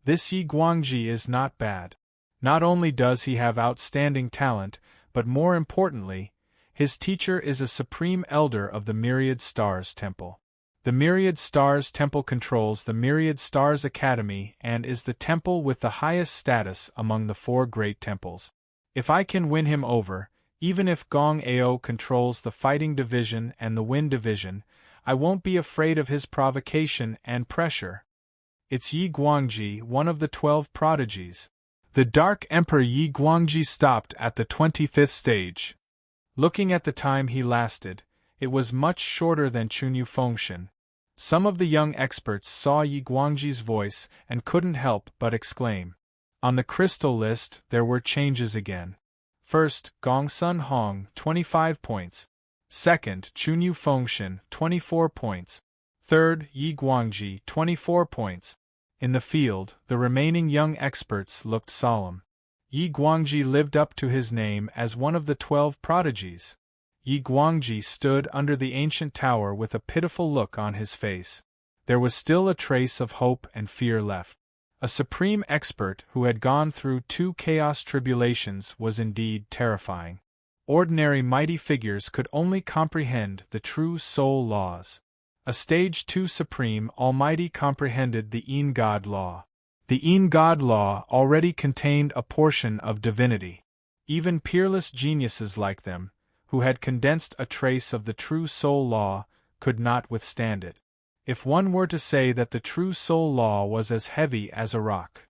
This Yi Guangji is not bad. Not only does he have outstanding talent, but more importantly, his teacher is a supreme elder of the Myriad Stars Temple. The Myriad Stars Temple controls the Myriad Stars Academy and is the temple with the highest status among the 4 great temples. If I can win him over, even if Gong Ao controls the fighting division and the wind division, I won't be afraid of his provocation and pressure. It's Yi Guangji, one of the 12 prodigies. The Dark Emperor Yi Guangji stopped at the 25th stage. Looking at the time he lasted, it was much shorter than Chunyu Fengshen. Some of the young experts saw Yi Guangji's voice and couldn't help but exclaim. On the crystal list, there were changes again. First, Gongsun Hong, 25 points. Second, Chunyu Fengshen, 24 points. Third, Yi Guangji, 24 points. In the field, the remaining young experts looked solemn. Yi Guangji lived up to his name as one of the 12 prodigies. Yi Guangji stood under the ancient tower with a pitiful look on his face. There was still a trace of hope and fear left. A supreme expert who had gone through 2 chaos tribulations was indeed terrifying. Ordinary mighty figures could only comprehend the true soul laws. A stage 2 supreme almighty comprehended the Een God law. The Een God law already contained a portion of divinity. Even peerless geniuses like them, who had condensed a trace of the true soul law, could not withstand it. If one were to say that the true soul law was as heavy as a rock,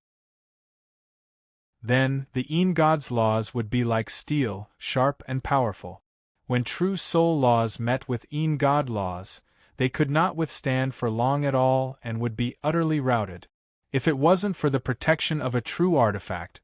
then the Een God's laws would be like steel, sharp and powerful. When true soul laws met with Een God laws, they could not withstand for long at all and would be utterly routed. If it wasn't for the protection of a true artifact,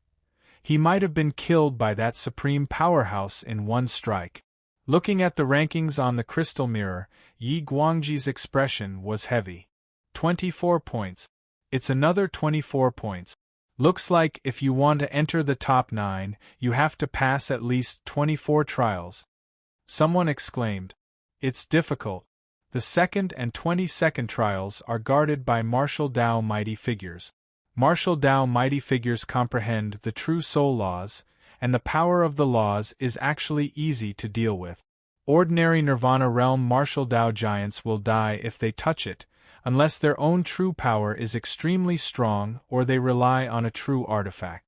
he might have been killed by that supreme powerhouse in one strike. Looking at the rankings on the crystal mirror, Yi Guangji's expression was heavy. 24 points. It's another 24 points. Looks like if you want to enter the top 9, you have to pass at least 24 trials. Someone exclaimed. It's difficult. The 2nd and 22nd trials are guarded by martial Dao mighty figures. Martial Dao mighty figures comprehend the true soul laws, and the power of the laws is actually easy to deal with. Ordinary Nirvana realm martial Dao giants will die if they touch it, unless their own true power is extremely strong or they rely on a true artifact.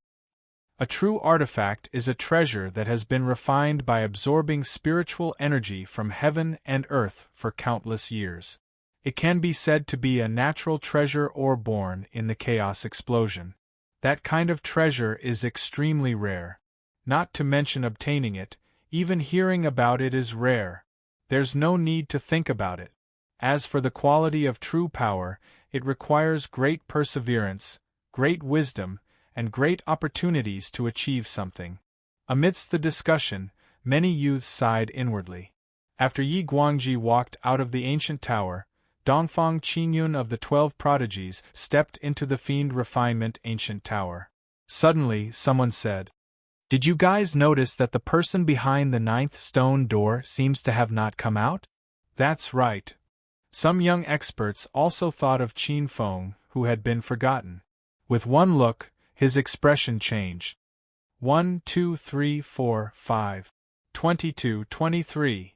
A true artifact is a treasure that has been refined by absorbing spiritual energy from heaven and earth for countless years. It can be said to be a natural treasure or born in the chaos explosion. That kind of treasure is extremely rare. Not to mention obtaining it, even hearing about it is rare. There's no need to think about it. As for the quality of true power, it requires great perseverance, great wisdom, and great opportunities to achieve something. Amidst the discussion, many youths sighed inwardly. After Yi Guangji walked out of the ancient tower, Dongfang Qinyun of the 12 prodigies stepped into the Fiend Refinement ancient tower. Suddenly, someone said, "Did you guys notice that the person behind the 9th stone door seems to have not come out?" That's right. Some young experts also thought of Qin Feng, who had been forgotten. With one look, his expression changed. 1, 2, 3, 4, 5. 22, 23.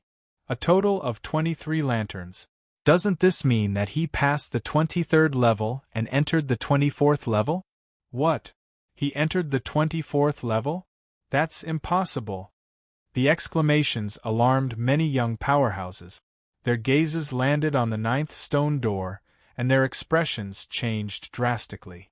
A total of 23 lanterns. Doesn't this mean that he passed the 23rd level and entered the 24th level? What? He entered the 24th level? That's impossible. The exclamations alarmed many young powerhouses. Their gazes landed on the 9th stone door, and their expressions changed drastically.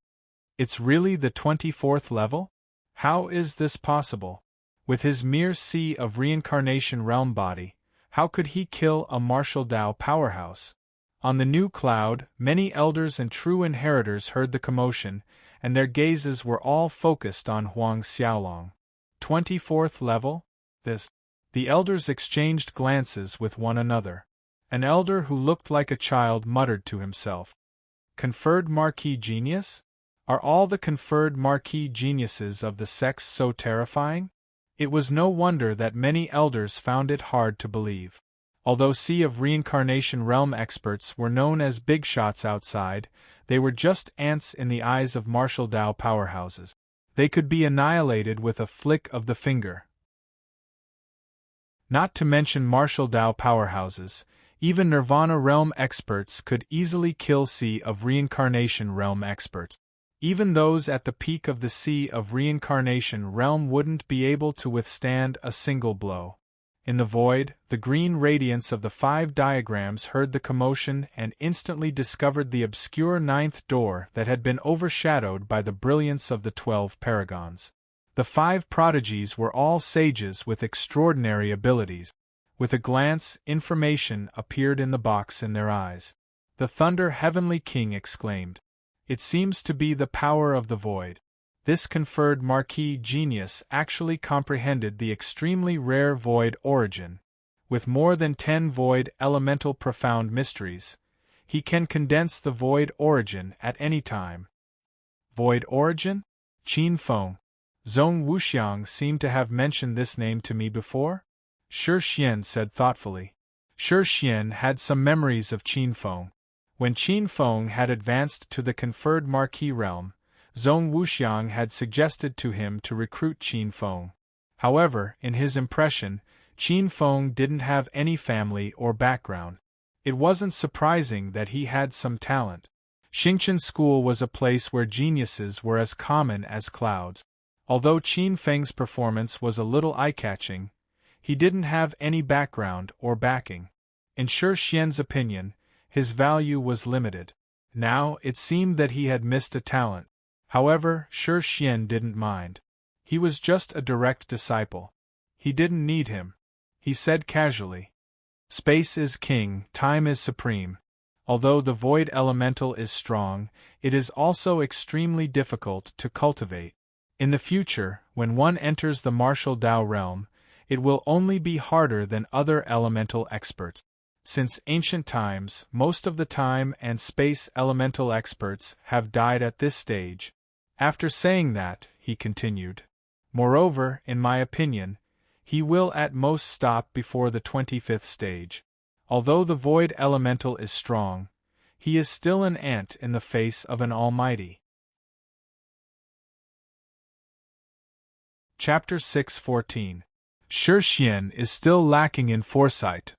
It's really the 24th level? How is this possible? With his mere sea of reincarnation realm body, how could he kill a martial Dao powerhouse? On the new cloud, many elders and true inheritors heard the commotion, and their gazes were all focused on Huang Xiaolong. 24th level? This. The elders exchanged glances with one another. An elder who looked like a child muttered to himself, "Conferred Marquis Genius? Are all the conferred Marquis Geniuses of the sex so terrifying?" It was no wonder that many elders found it hard to believe. Although Sea of Reincarnation realm experts were known as big shots outside, they were just ants in the eyes of martial Dao powerhouses. They could be annihilated with a flick of the finger. Not to mention martial Dao powerhouses, even Nirvana realm experts could easily kill Sea of Reincarnation realm experts. Even those at the peak of the Sea of Reincarnation realm wouldn't be able to withstand a single blow. In the void, the green radiance of the 5 diagrams heard the commotion and instantly discovered the obscure 9th door that had been overshadowed by the brilliance of the 12 paragons. The 5 prodigies were all sages with extraordinary abilities. With a glance, information appeared in the box in their eyes. The Thunder Heavenly King exclaimed, "It seems to be the power of the void." This conferred Marquis Genius actually comprehended the extremely rare void origin. With more than 10 void elemental profound mysteries, he can condense the void origin at any time. Void origin? Qin Feng. Zhong Wuxiang seemed to have mentioned this name to me before? Shi Xian said thoughtfully. Shi Xian had some memories of Qin Feng. When Qin Feng had advanced to the conferred Marquis realm, Zhong Wuxiang had suggested to him to recruit Qin Feng. However, in his impression, Qin Feng didn't have any family or background. It wasn't surprising that he had some talent. Xingqian School was a place where geniuses were as common as clouds. Although Qin Feng's performance was a little eye-catching, he didn't have any background or backing. In Shi Xian's opinion, his value was limited. Now, it seemed that he had missed a talent. However, Shi Xian didn't mind. He was just a direct disciple. He didn't need him. He said casually, "Space is king, time is supreme. Although the void elemental is strong, it is also extremely difficult to cultivate. In the future, when one enters the martial Dao realm, it will only be harder than other elemental experts. Since ancient times, most of the time and space elemental experts have died at this stage." After saying that, he continued, "Moreover, in my opinion, he will at most stop before the 25th stage. Although the void elemental is strong, he is still an ant in the face of an almighty." Chapter 6:14. Shi Xian is still lacking in foresight.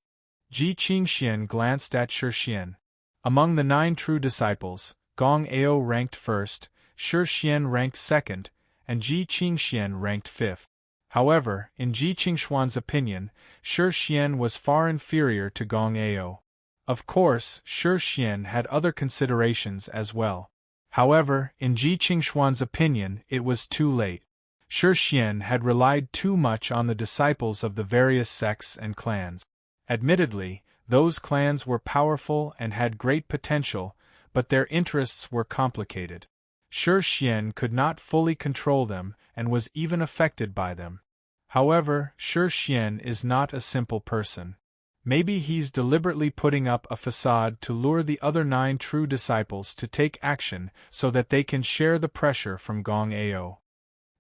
Ji Qingxian glanced at Shi Xian. Among the 9 true disciples, Gong Ao ranked first, Shi Xian ranked second, and Ji Qingxian ranked fifth. However, in Ji Qingshuan's opinion, Shi Xian was far inferior to Gong Ao. Of course, Shi Xian had other considerations as well. However, in Ji Qingshuan's opinion, it was too late. Shi Xian had relied too much on the disciples of the various sects and clans. Admittedly, those clans were powerful and had great potential, but their interests were complicated. Shi Xian could not fully control them and was even affected by them. However, Shi Xian is not a simple person. Maybe he's deliberately putting up a facade to lure the other 9 true disciples to take action so that they can share the pressure from Gong Ao.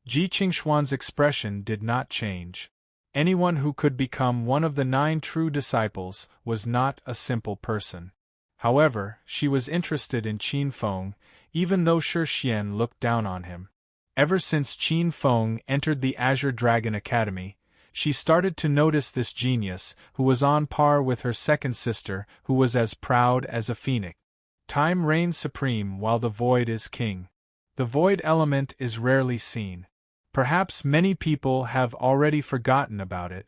Ji Qingshuan's expression did not change. Anyone who could become one of the 9 true disciples was not a simple person. However, she was interested in Qin Feng, even though Shi Xian looked down on him. Ever since Qin Feng entered the Azure Dragon Academy, she started to notice this genius, who was on par with her second sister, who was as proud as a phoenix. Time reigns supreme while the void is king. The void element is rarely seen. Perhaps many people have already forgotten about it.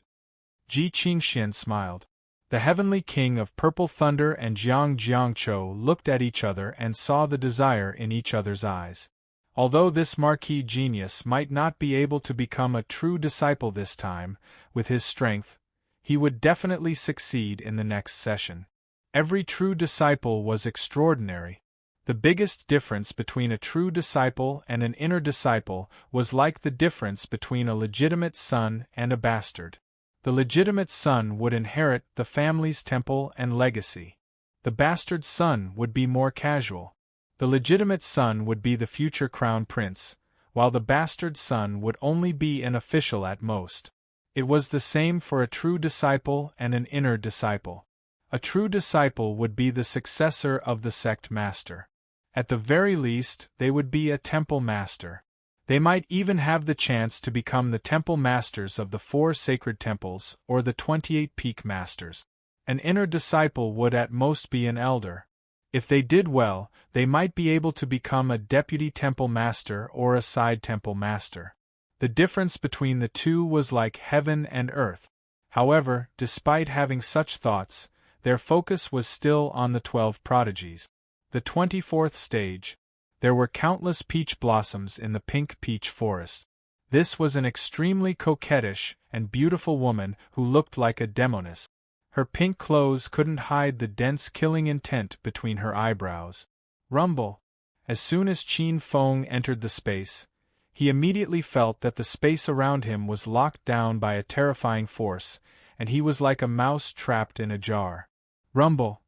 Ji Qingxian smiled. The heavenly king of Purple Thunder and Jiang Jiangqiu looked at each other and saw the desire in each other's eyes. Although this marquis genius might not be able to become a true disciple this time, with his strength, he would definitely succeed in the next session. Every true disciple was extraordinary. The biggest difference between a true disciple and an inner disciple was like the difference between a legitimate son and a bastard. The legitimate son would inherit the family's temple and legacy. The bastard son would be more casual. The legitimate son would be the future crown prince, while the bastard son would only be an official at most. It was the same for a true disciple and an inner disciple. A true disciple would be the successor of the sect master. At the very least, they would be a temple master. They might even have the chance to become the temple masters of the 4 sacred temples or the 28 peak masters. An inner disciple would at most be an elder. If they did well, they might be able to become a deputy temple master or a side temple master. The difference between the two was like heaven and earth. However, despite having such thoughts, their focus was still on the 12 prodigies. The 24th stage. There were countless peach blossoms in the pink peach forest. This was an extremely coquettish and beautiful woman who looked like a demoness. Her pink clothes couldn't hide the dense killing intent between her eyebrows. Rumble. As soon as Qin Feng entered the space, he immediately felt that the space around him was locked down by a terrifying force, and he was like a mouse trapped in a jar. Rumble.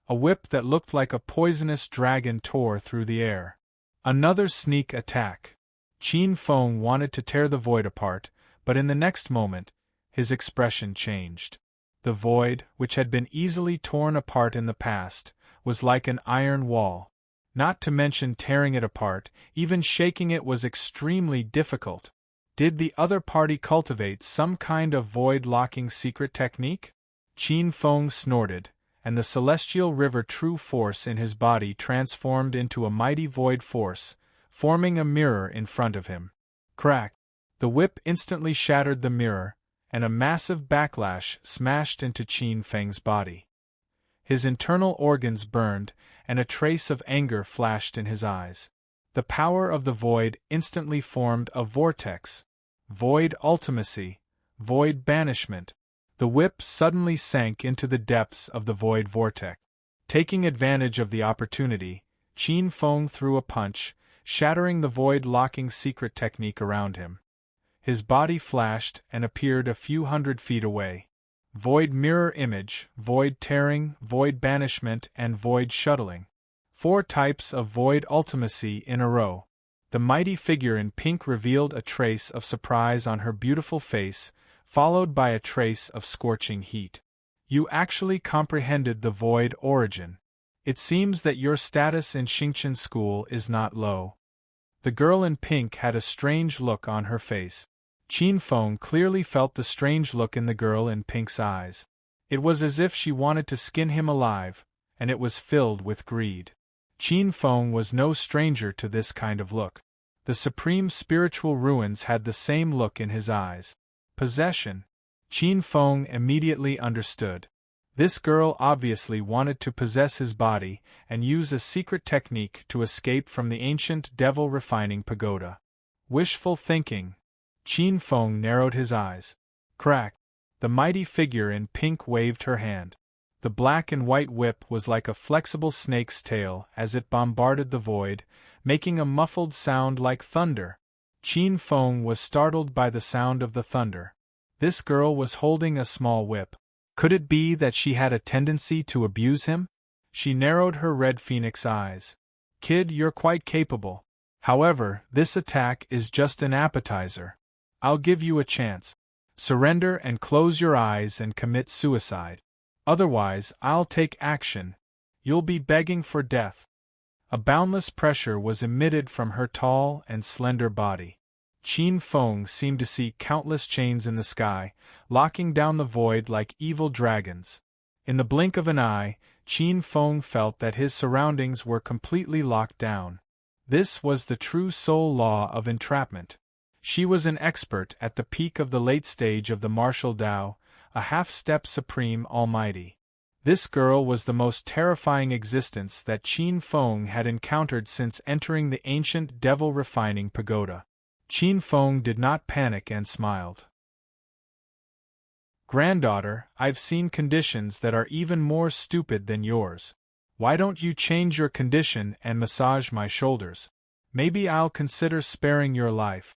A whip that looked like a poisonous dragon tore through the air. Another sneak attack. Qin Feng wanted to tear the void apart, but in the next moment, his expression changed. The void, which had been easily torn apart in the past, was like an iron wall. Not to mention tearing it apart, even shaking it was extremely difficult. Did the other party cultivate some kind of void-locking secret technique? Qin Feng snorted, and the celestial river true force in his body transformed into a mighty void force, forming a mirror in front of him. Crack! The whip instantly shattered the mirror, and a massive backlash smashed into Qin Feng's body. His internal organs burned, and a trace of anger flashed in his eyes. The power of the void instantly formed a vortex. Void ultimacy, void banishment. The whip suddenly sank into the depths of the void vortex. Taking advantage of the opportunity, Qin Feng threw a punch, shattering the void-locking secret technique around him. His body flashed and appeared a few hundred feet away. Void mirror image, void tearing, void banishment, and void shuttling. 4 types of void ultimacy in a row. The mighty figure in pink revealed a trace of surprise on her beautiful face, followed by a trace of scorching heat. You actually comprehended the void origin. It seems that your status in Xingqian school is not low. The girl in pink had a strange look on her face. Qin Feng clearly felt the strange look in the girl in pink's eyes. It was as if she wanted to skin him alive, and it was filled with greed. Qin Feng was no stranger to this kind of look. The supreme spiritual ruins had the same look in his eyes. Possession. Qin Feng immediately understood. This girl obviously wanted to possess his body and use a secret technique to escape from the ancient devil refining pagoda. Wishful thinking. Qin Feng narrowed his eyes. Crack. The mighty figure in pink waved her hand. The black and white whip was like a flexible snake's tail as it bombarded the void, making a muffled sound like thunder. Qin Feng was startled by the sound of the thunder. This girl was holding a small whip. Could it be that she had a tendency to abuse him? She narrowed her red phoenix eyes. Kid, you're quite capable. However, this attack is just an appetizer. I'll give you a chance. Surrender and close your eyes and commit suicide. Otherwise, I'll take action. You'll be begging for death. A boundless pressure was emitted from her tall and slender body. Qin Feng seemed to see countless chains in the sky, locking down the void like evil dragons. In the blink of an eye, Qin Feng felt that his surroundings were completely locked down. This was the true soul law of entrapment. She was an expert at the peak of the late stage of the martial Tao, a half-step supreme almighty. This girl was the most terrifying existence that Qin Feng had encountered since entering the ancient devil refining pagoda. Qin Feng did not panic and smiled. Granddaughter, I've seen conditions that are even more stupid than yours. Why don't you change your condition and massage my shoulders? Maybe I'll consider sparing your life.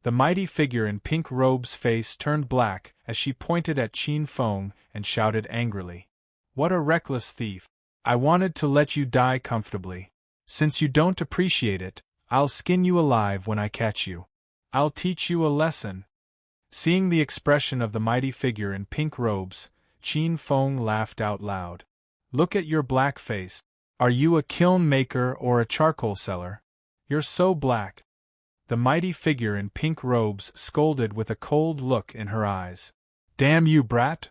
The mighty figure in pink robe's face turned black as she pointed at Qin Feng and shouted angrily. What a reckless thief! I wanted to let you die comfortably. Since you don't appreciate it, I'll skin you alive when I catch you. I'll teach you a lesson. Seeing the expression of the mighty figure in pink robes, Qin Feng laughed out loud. Look at your black face. Are you a kiln maker or a charcoal seller? You're so black. The mighty figure in pink robes scolded with a cold look in her eyes. Damn you, brat!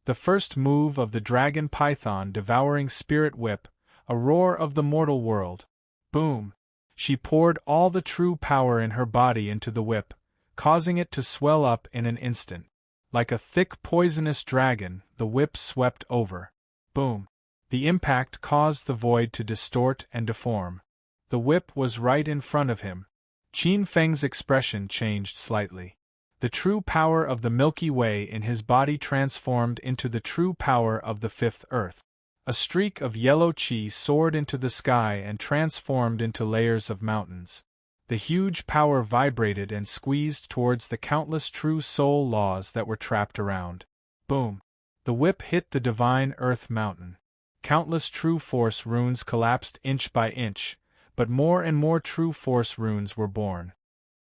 The first move of the dragon python devouring spirit whip, a roar of the mortal world. Boom! She poured all the true power in her body into the whip, causing it to swell up in an instant. Like a thick poisonous dragon, the whip swept over. Boom! The impact caused the void to distort and deform. The whip was right in front of him. Qin Feng's expression changed slightly. The true power of the Milky Way in his body transformed into the true power of the fifth earth. A streak of yellow qi soared into the sky and transformed into layers of mountains. The huge power vibrated and squeezed towards the countless true soul laws that were trapped around. Boom! The whip hit the divine earth mountain. Countless true force runes collapsed inch by inch, but more and more true force runes were born.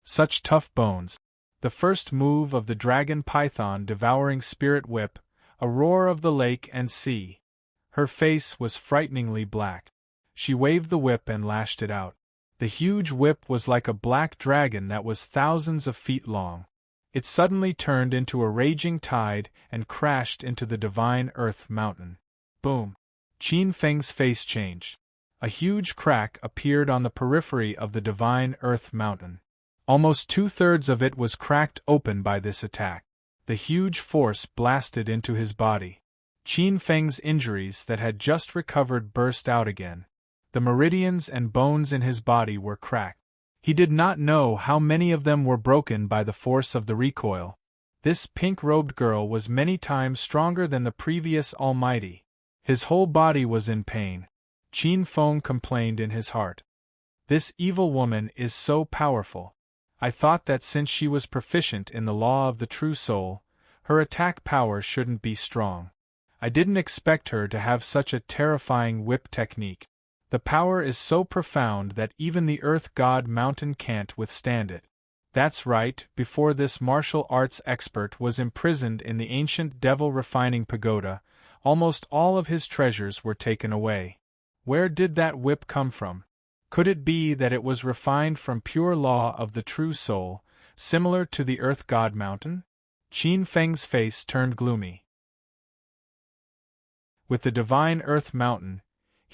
Such tough bones! The first move of the dragon python devouring spirit whip, a roar of the lake and sea. Her face was frighteningly black. She waved the whip and lashed it out. The huge whip was like a black dragon that was thousands of feet long. It suddenly turned into a raging tide and crashed into the divine earth mountain. Boom! Qin Feng's face changed. A huge crack appeared on the periphery of the divine earth mountain. Almost 2/3 of it was cracked open by this attack. The huge force blasted into his body. Qin Feng's injuries that had just recovered burst out again. The meridians and bones in his body were cracked. He did not know how many of them were broken by the force of the recoil. This pink-robed girl was many times stronger than the previous Almighty. His whole body was in pain. Qin Feng complained in his heart. This evil woman is so powerful. I thought that since she was proficient in the law of the true soul, her attack power shouldn't be strong. I didn't expect her to have such a terrifying whip technique. The power is so profound that even the Earth God Mountain can't withstand it. That's right, before this martial arts expert was imprisoned in the ancient devil refining pagoda, almost all of his treasures were taken away. Where did that whip come from? Could it be that it was refined from pure law of the true soul, similar to the Earth God Mountain? Qin Feng's face turned gloomy. With the divine Earth Mountain,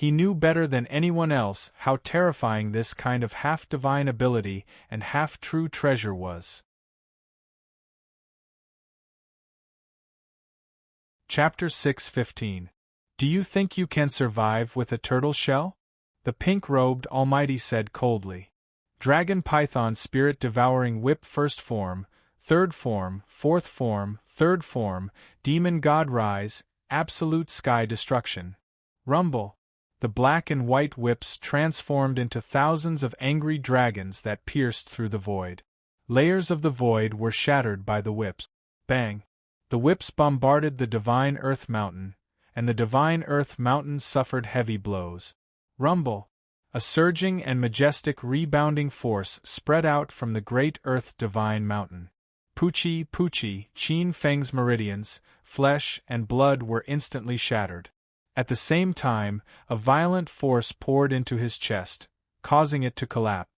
He knew better than anyone else how terrifying this kind of half-divine ability and half-true treasure was. Chapter 6:15. Do you think you can survive with a turtle shell? The pink-robed Almighty said coldly. Dragon Python Spirit Devouring Whip First Form, Third Form, Fourth Form, Third Form, Demon God Rise, Absolute Sky Destruction. Rumble. The black and white whips transformed into thousands of angry dragons that pierced through the void. Layers of the void were shattered by the whips. Bang! The whips bombarded the Divine Earth Mountain, and the Divine Earth Mountain suffered heavy blows. Rumble. A surging and majestic rebounding force spread out from the great Earth Divine Mountain. Poochie, Qin Feng's meridians, flesh and blood were instantly shattered. At the same time, a violent force poured into his chest, causing it to collapse.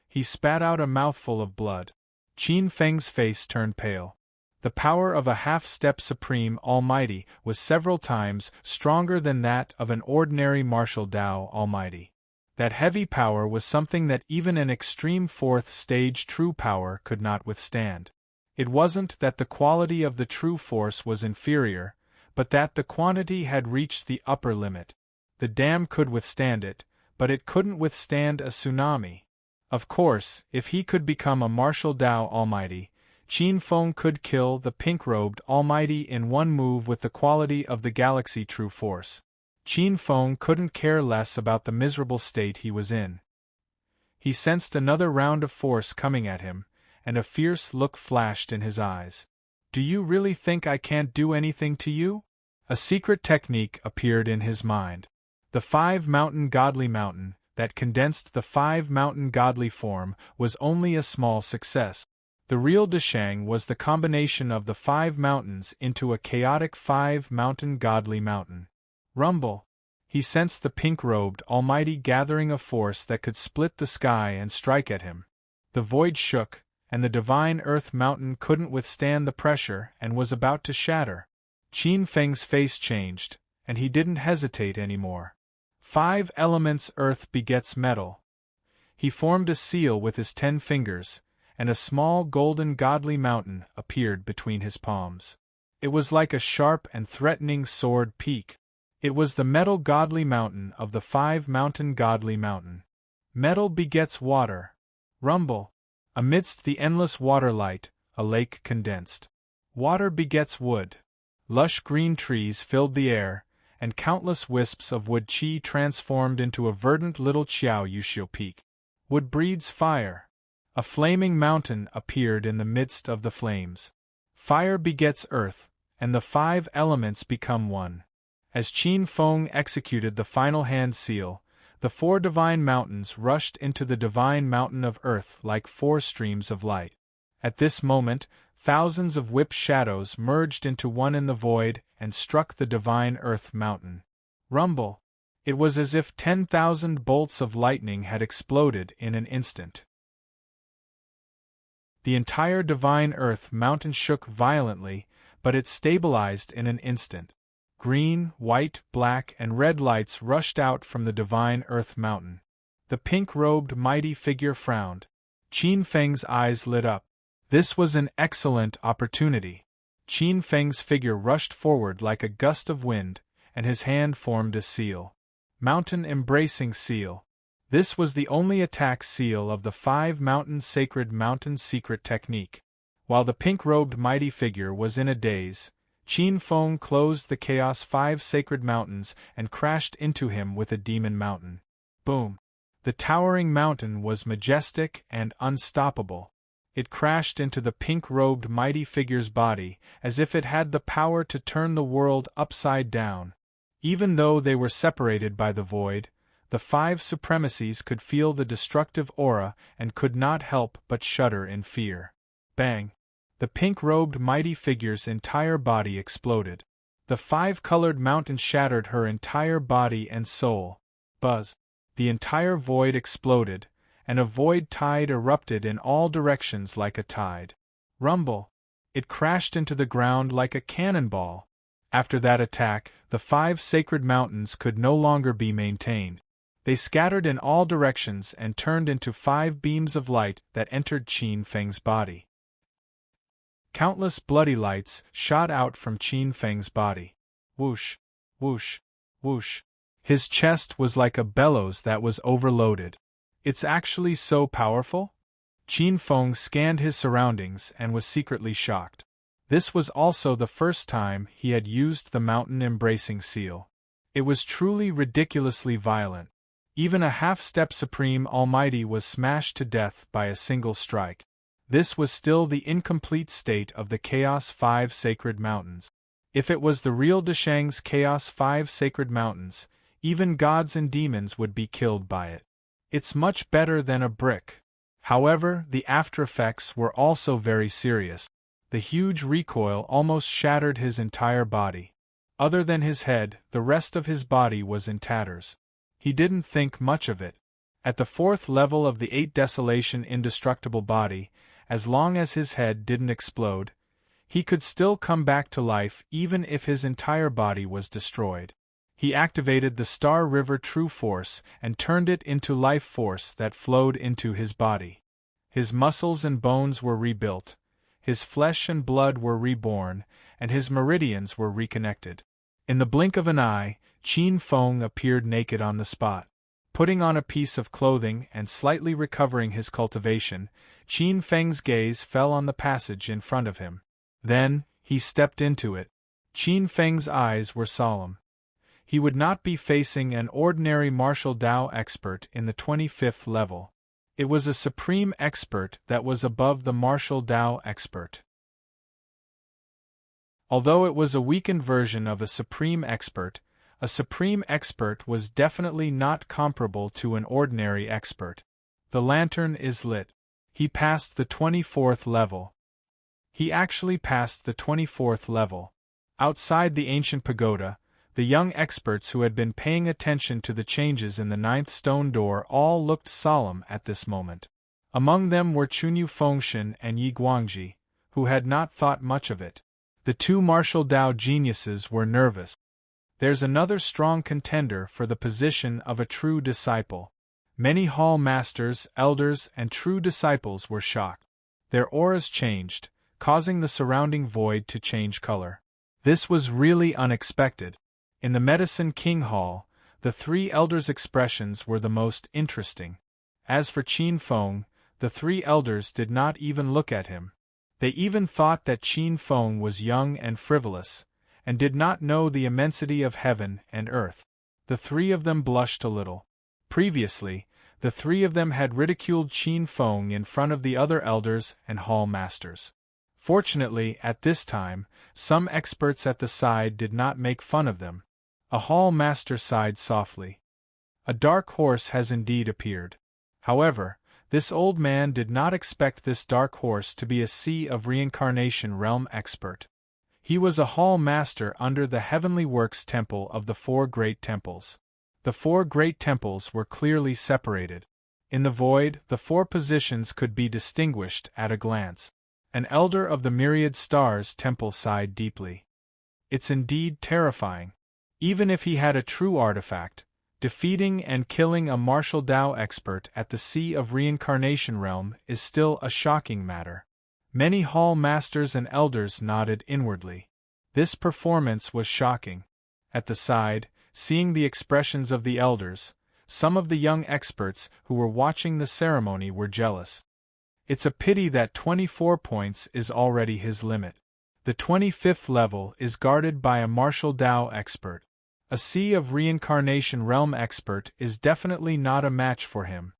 He spat out a mouthful of blood. Qin Feng's face turned pale. The power of a half-step Supreme Almighty was several times stronger than that of an ordinary Martial Dao Almighty. That heavy power was something that even an extreme fourth-stage true power could not withstand. It wasn't that the quality of the true force was inferior, but that the quantity had reached the upper limit. The dam could withstand it, but it couldn't withstand a tsunami. Of course, if he could become a Martial Dao Almighty, Qin Feng could kill the pink-robed Almighty in one move with the quality of the Galaxy True Force. Qin Feng couldn't care less about the miserable state he was in. He sensed another round of force coming at him, and a fierce look flashed in his eyes. Do you really think I can't do anything to you? A secret technique appeared in his mind. The five-mountain godly mountain, that condensed the five-mountain godly form, was only a small success. The real Deshang was the combination of the five mountains into a chaotic five-mountain godly mountain. Rumble. He sensed the pink-robed Almighty gathering a force that could split the sky and strike at him. The void shook, and the Divine Earth Mountain couldn't withstand the pressure and was about to shatter. Qin Feng's face changed, and he didn't hesitate anymore. 5 elements earth begets metal. He formed a seal with his 10 fingers, and a small golden godly mountain appeared between his palms. It was like a sharp and threatening sword peak. It was the metal godly mountain of the five-mountain godly mountain. Metal begets water. Rumble. Amidst the endless water light, a lake condensed. Water begets wood. Lush green trees filled the air, and countless wisps of wood qi transformed into a verdant little Qiao Yuxiu peak. Wood breeds fire. A flaming mountain appeared in the midst of the flames. Fire begets earth, and the 5 elements become one. As Qin Feng executed the final hand seal, the 4 divine mountains rushed into the divine mountain of earth like 4 streams of light. At this moment, thousands of whip shadows merged into one in the void and struck the divine earth mountain. Rumble. It was as if 10,000 bolts of lightning had exploded in an instant. The entire divine earth mountain shook violently, but it stabilized in an instant. Green, white, black, and red lights rushed out from the divine earth mountain. The pink-robed mighty figure frowned. Qin Feng's eyes lit up. This was an excellent opportunity. Qin Feng's figure rushed forward like a gust of wind, and his hand formed a seal. Mountain Embracing Seal. This was the only attack seal of the 5-mountain sacred mountain secret technique. While the pink-robed mighty figure was in a daze, Qin Feng closed the Chaos 5 sacred mountains and crashed into him with a demon mountain. Boom! The towering mountain was majestic and unstoppable. It crashed into the pink-robed mighty figure's body as if it had the power to turn the world upside down. Even though they were separated by the void, the 5 supremacies could feel the destructive aura and could not help but shudder in fear. Bang! The pink-robed mighty figure's entire body exploded. The 5-colored mountain shattered her entire body and soul. Buzz! The entire void exploded, and a void tide erupted in all directions like a tide. Rumble! It crashed into the ground like a cannonball. After that attack, the 5 sacred mountains could no longer be maintained. They scattered in all directions and turned into 5 beams of light that entered Qin Feng's body. Countless bloody lights shot out from Qin Feng's body. Whoosh, whoosh, whoosh. His chest was like a bellows that was overloaded. It's actually so powerful? Qin Feng scanned his surroundings and was secretly shocked. This was also the first time he had used the mountain-embracing seal. It was truly ridiculously violent. Even a half-step Supreme Almighty was smashed to death by a single strike. This was still the incomplete state of the Chaos 5 Sacred Mountains. If it was the real Deshang's Chaos 5 Sacred Mountains, even gods and demons would be killed by it. It's much better than a brick. However, the aftereffects were also very serious. The huge recoil almost shattered his entire body. Other than his head, the rest of his body was in tatters. He didn't think much of it. At the 4th level of the 8 Desolation Indestructible Body, as long as his head didn't explode, he could still come back to life even if his entire body was destroyed. He activated the Star River True Force and turned it into life force that flowed into his body. His muscles and bones were rebuilt, his flesh and blood were reborn, and his meridians were reconnected. In the blink of an eye, Qin Feng appeared naked on the spot. Putting on a piece of clothing and slightly recovering his cultivation, Qin Feng's gaze fell on the passage in front of him. Then, he stepped into it. Qin Feng's eyes were solemn. He would not be facing an ordinary martial Dao expert in the 25th level. It was a supreme expert that was above the martial Dao expert. Although it was a weakened version of a supreme expert was definitely not comparable to an ordinary expert. The lantern is lit. He passed the 24th level. He actually passed the 24th level. Outside the ancient pagoda, the young experts who had been paying attention to the changes in the 9th stone door all looked solemn at this moment. Among them were Chunyu Fengshen and Yi Guangji, who had not thought much of it. The 2 martial Dao geniuses were nervous. There's another strong contender for the position of a true disciple. Many hall masters, elders, and true disciples were shocked. Their auras changed, causing the surrounding void to change color. This was really unexpected. In the Medicine King Hall, the 3 elders' expressions were the most interesting. As for Qin Feng, the 3 elders did not even look at him. They even thought that Qin Feng was young and frivolous, and did not know the immensity of heaven and earth. The 3 of them blushed a little. Previously, the 3 of them had ridiculed Qin Feng in front of the other elders and hall masters. Fortunately, at this time, some experts at the side did not make fun of them. A hall master sighed softly. A dark horse has indeed appeared. However, this old man did not expect this dark horse to be a Sea of Reincarnation realm expert. He was a hall master under the Heavenly Works Temple of the 4 Great Temples. The 4 Great Temples were clearly separated. In the void, the 4 positions could be distinguished at a glance. An elder of the Myriad Stars Temple sighed deeply. It's indeed terrifying. Even if he had a true artifact, defeating and killing a martial Dao expert at the Sea of Reincarnation realm is still a shocking matter. Many hall masters and elders nodded inwardly. This performance was shocking. At the side, seeing the expressions of the elders, some of the young experts who were watching the ceremony were jealous. It's a pity that 24 points is already his limit. The 25th level is guarded by a martial Dao expert. A Sea of Reincarnation realm expert is definitely not a match for him.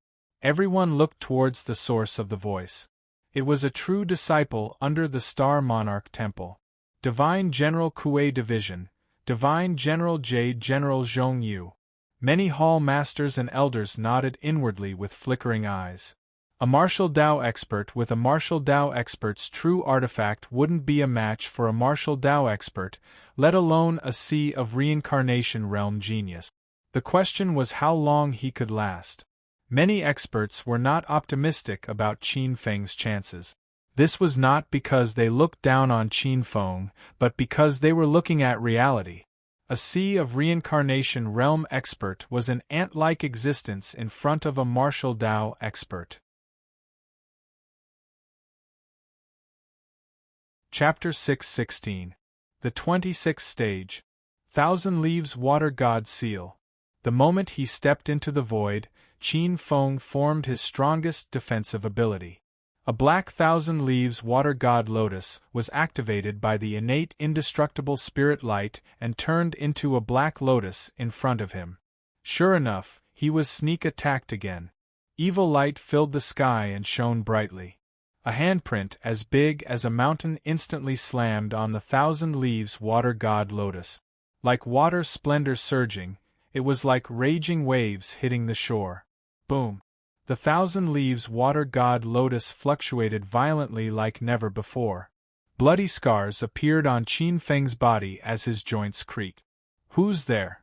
Everyone looked towards the source of the voice. It was a true disciple under the Star Monarch Temple. Divine General Kuei Division, Divine General Jade General Zhong Yu. Many hall masters and elders nodded inwardly with flickering eyes. A martial Dao expert with a martial Dao expert's true artifact wouldn't be a match for a martial Dao expert, let alone a Sea of Reincarnation realm genius. The question was how long he could last. Many experts were not optimistic about Qin Feng's chances. This was not because they looked down on Qin Feng, but because they were looking at reality. A sea of reincarnation realm expert was an ant-like existence in front of a martial Dao expert. Chapter 6:16. The 26th Stage. Thousand Leaves Water God Seal. The moment he stepped into the void, Qin Feng formed his strongest defensive ability. A black thousand leaves water god lotus was activated by the innate indestructible spirit light and turned into a black lotus in front of him. Sure enough, he was sneak attacked again. Evil light filled the sky and shone brightly. A handprint as big as a mountain instantly slammed on the thousand leaves water god lotus. Like water splendor surging, it was like raging waves hitting the shore. Boom! The thousand leaves water god lotus fluctuated violently like never before. Bloody scars appeared on Qin Feng's body as his joints creaked. Who's there?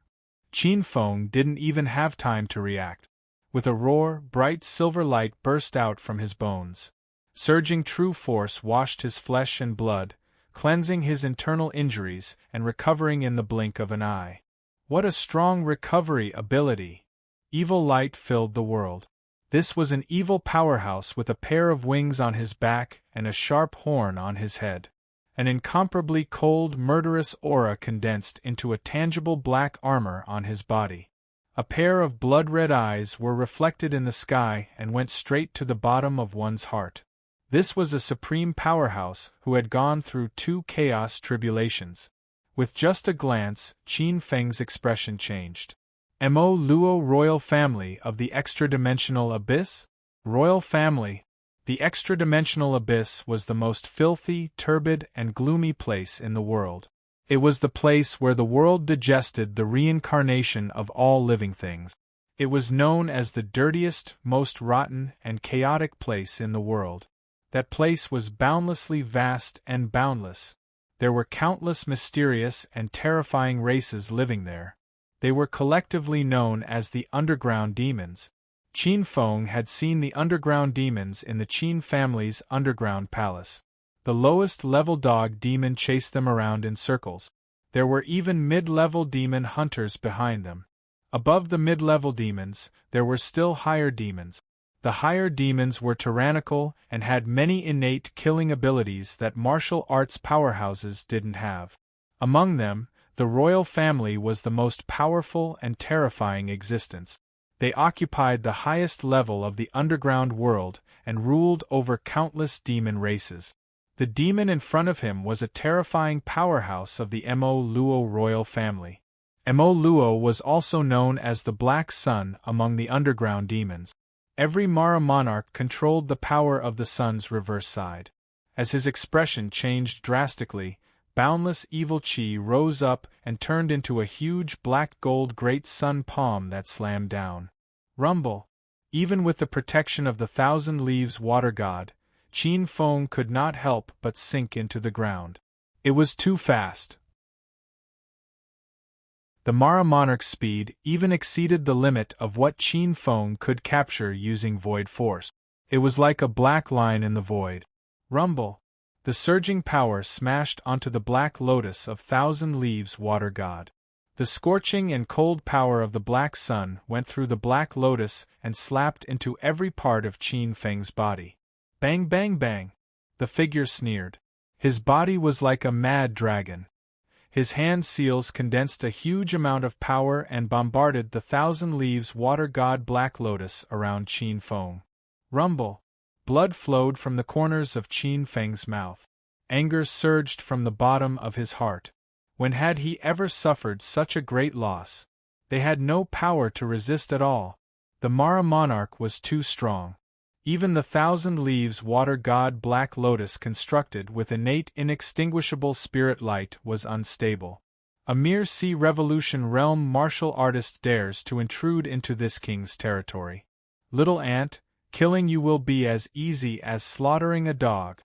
Qin Feng didn't even have time to react. With a roar, bright silver light burst out from his bones. Surging true force washed his flesh and blood, cleansing his internal injuries and recovering in the blink of an eye. What a strong recovery ability! Evil light filled the world. This was an evil powerhouse with a pair of wings on his back and a sharp horn on his head. An incomparably cold, murderous aura condensed into a tangible black armor on his body. A pair of blood-red eyes were reflected in the sky and went straight to the bottom of one's heart. This was a supreme powerhouse who had gone through 2 chaos tribulations. With just a glance, Qin Feng's expression changed. Mo Luo Royal Family of the Extra-Dimensional Abyss? Royal Family. The Extra-Dimensional Abyss was the most filthy, turbid, and gloomy place in the world. It was the place where the world digested the reincarnation of all living things. It was known as the dirtiest, most rotten, and chaotic place in the world. That place was boundlessly vast and boundless. There were countless mysterious and terrifying races living there. They were collectively known as the Underground Demons. Qin Feng had seen the Underground Demons in the Qin family's underground palace. The lowest level dog demon chased them around in circles. There were even mid-level demon hunters behind them. Above the mid-level demons, there were still higher demons. The higher demons were tyrannical and had many innate killing abilities that martial arts powerhouses didn't have. Among them, the royal family was the most powerful and terrifying existence. They occupied the highest level of the underground world and ruled over countless demon races. The demon in front of him was a terrifying powerhouse of the Mo Luo royal family. Mo Luo was also known as the Black Sun among the underground demons. Every Mara monarch controlled the power of the sun's reverse side. As his expression changed drastically, boundless evil chi rose up and turned into a huge black gold great sun palm that slammed down. Rumble! Even with the protection of the thousand leaves water god, Qin Feng could not help but sink into the ground. It was too fast. The Mara monarch's speed even exceeded the limit of what Qin Feng could capture using void force. It was like a black line in the void. Rumble! The surging power smashed onto the black lotus of thousand leaves water god. The scorching and cold power of the black sun went through the black lotus and slapped into every part of Qin Feng's body. Bang bang bang! The figure sneered. His body was like a mad dragon. His hand seals condensed a huge amount of power and bombarded the thousand leaves water god black lotus around Qin Feng. Rumble! Blood flowed from the corners of Qin Feng's mouth. Anger surged from the bottom of his heart. When had he ever suffered such a great loss? They had no power to resist at all. The Mara monarch was too strong. Even the thousand leaves water god black lotus constructed with innate inextinguishable spirit light was unstable. A mere sea revolution realm martial artist dares to intrude into this king's territory. Little ant, killing you will be as easy as slaughtering a dog.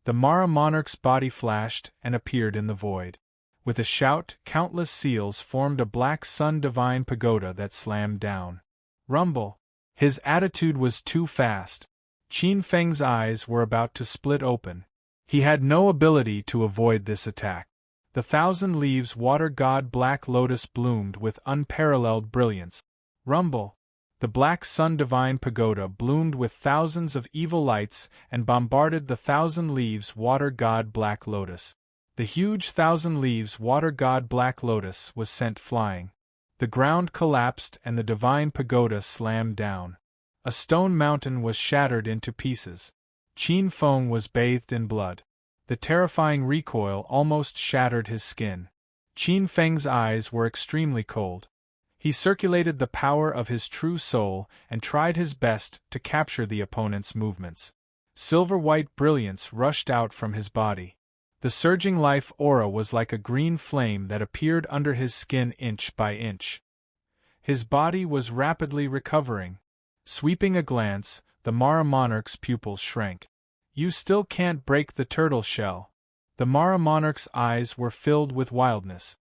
The Mara monarch's body flashed and appeared in the void. With a shout, countless seals formed a black sun divine pagoda that slammed down. Rumble! His attitude was too fast. Qin Feng's eyes were about to split open. He had no ability to avoid this attack. The thousand leaves water god Black Lotus bloomed with unparalleled brilliance. Rumble! The Black Sun Divine Pagoda bloomed with thousands of evil lights and bombarded the thousand leaves water god Black Lotus. The huge thousand leaves water god Black Lotus was sent flying. The ground collapsed and the divine pagoda slammed down. A stone mountain was shattered into pieces. Qin Feng was bathed in blood. The terrifying recoil almost shattered his skin. Qin Feng's eyes were extremely cold. He circulated the power of his true soul and tried his best to capture the opponent's movements. Silver-white brilliance rushed out from his body. The surging life aura was like a green flame that appeared under his skin inch by inch. His body was rapidly recovering. Sweeping a glance, the Mara Monarch's pupils shrank. "You still can't break the turtle shell." The Mara Monarch's eyes were filled with wildness.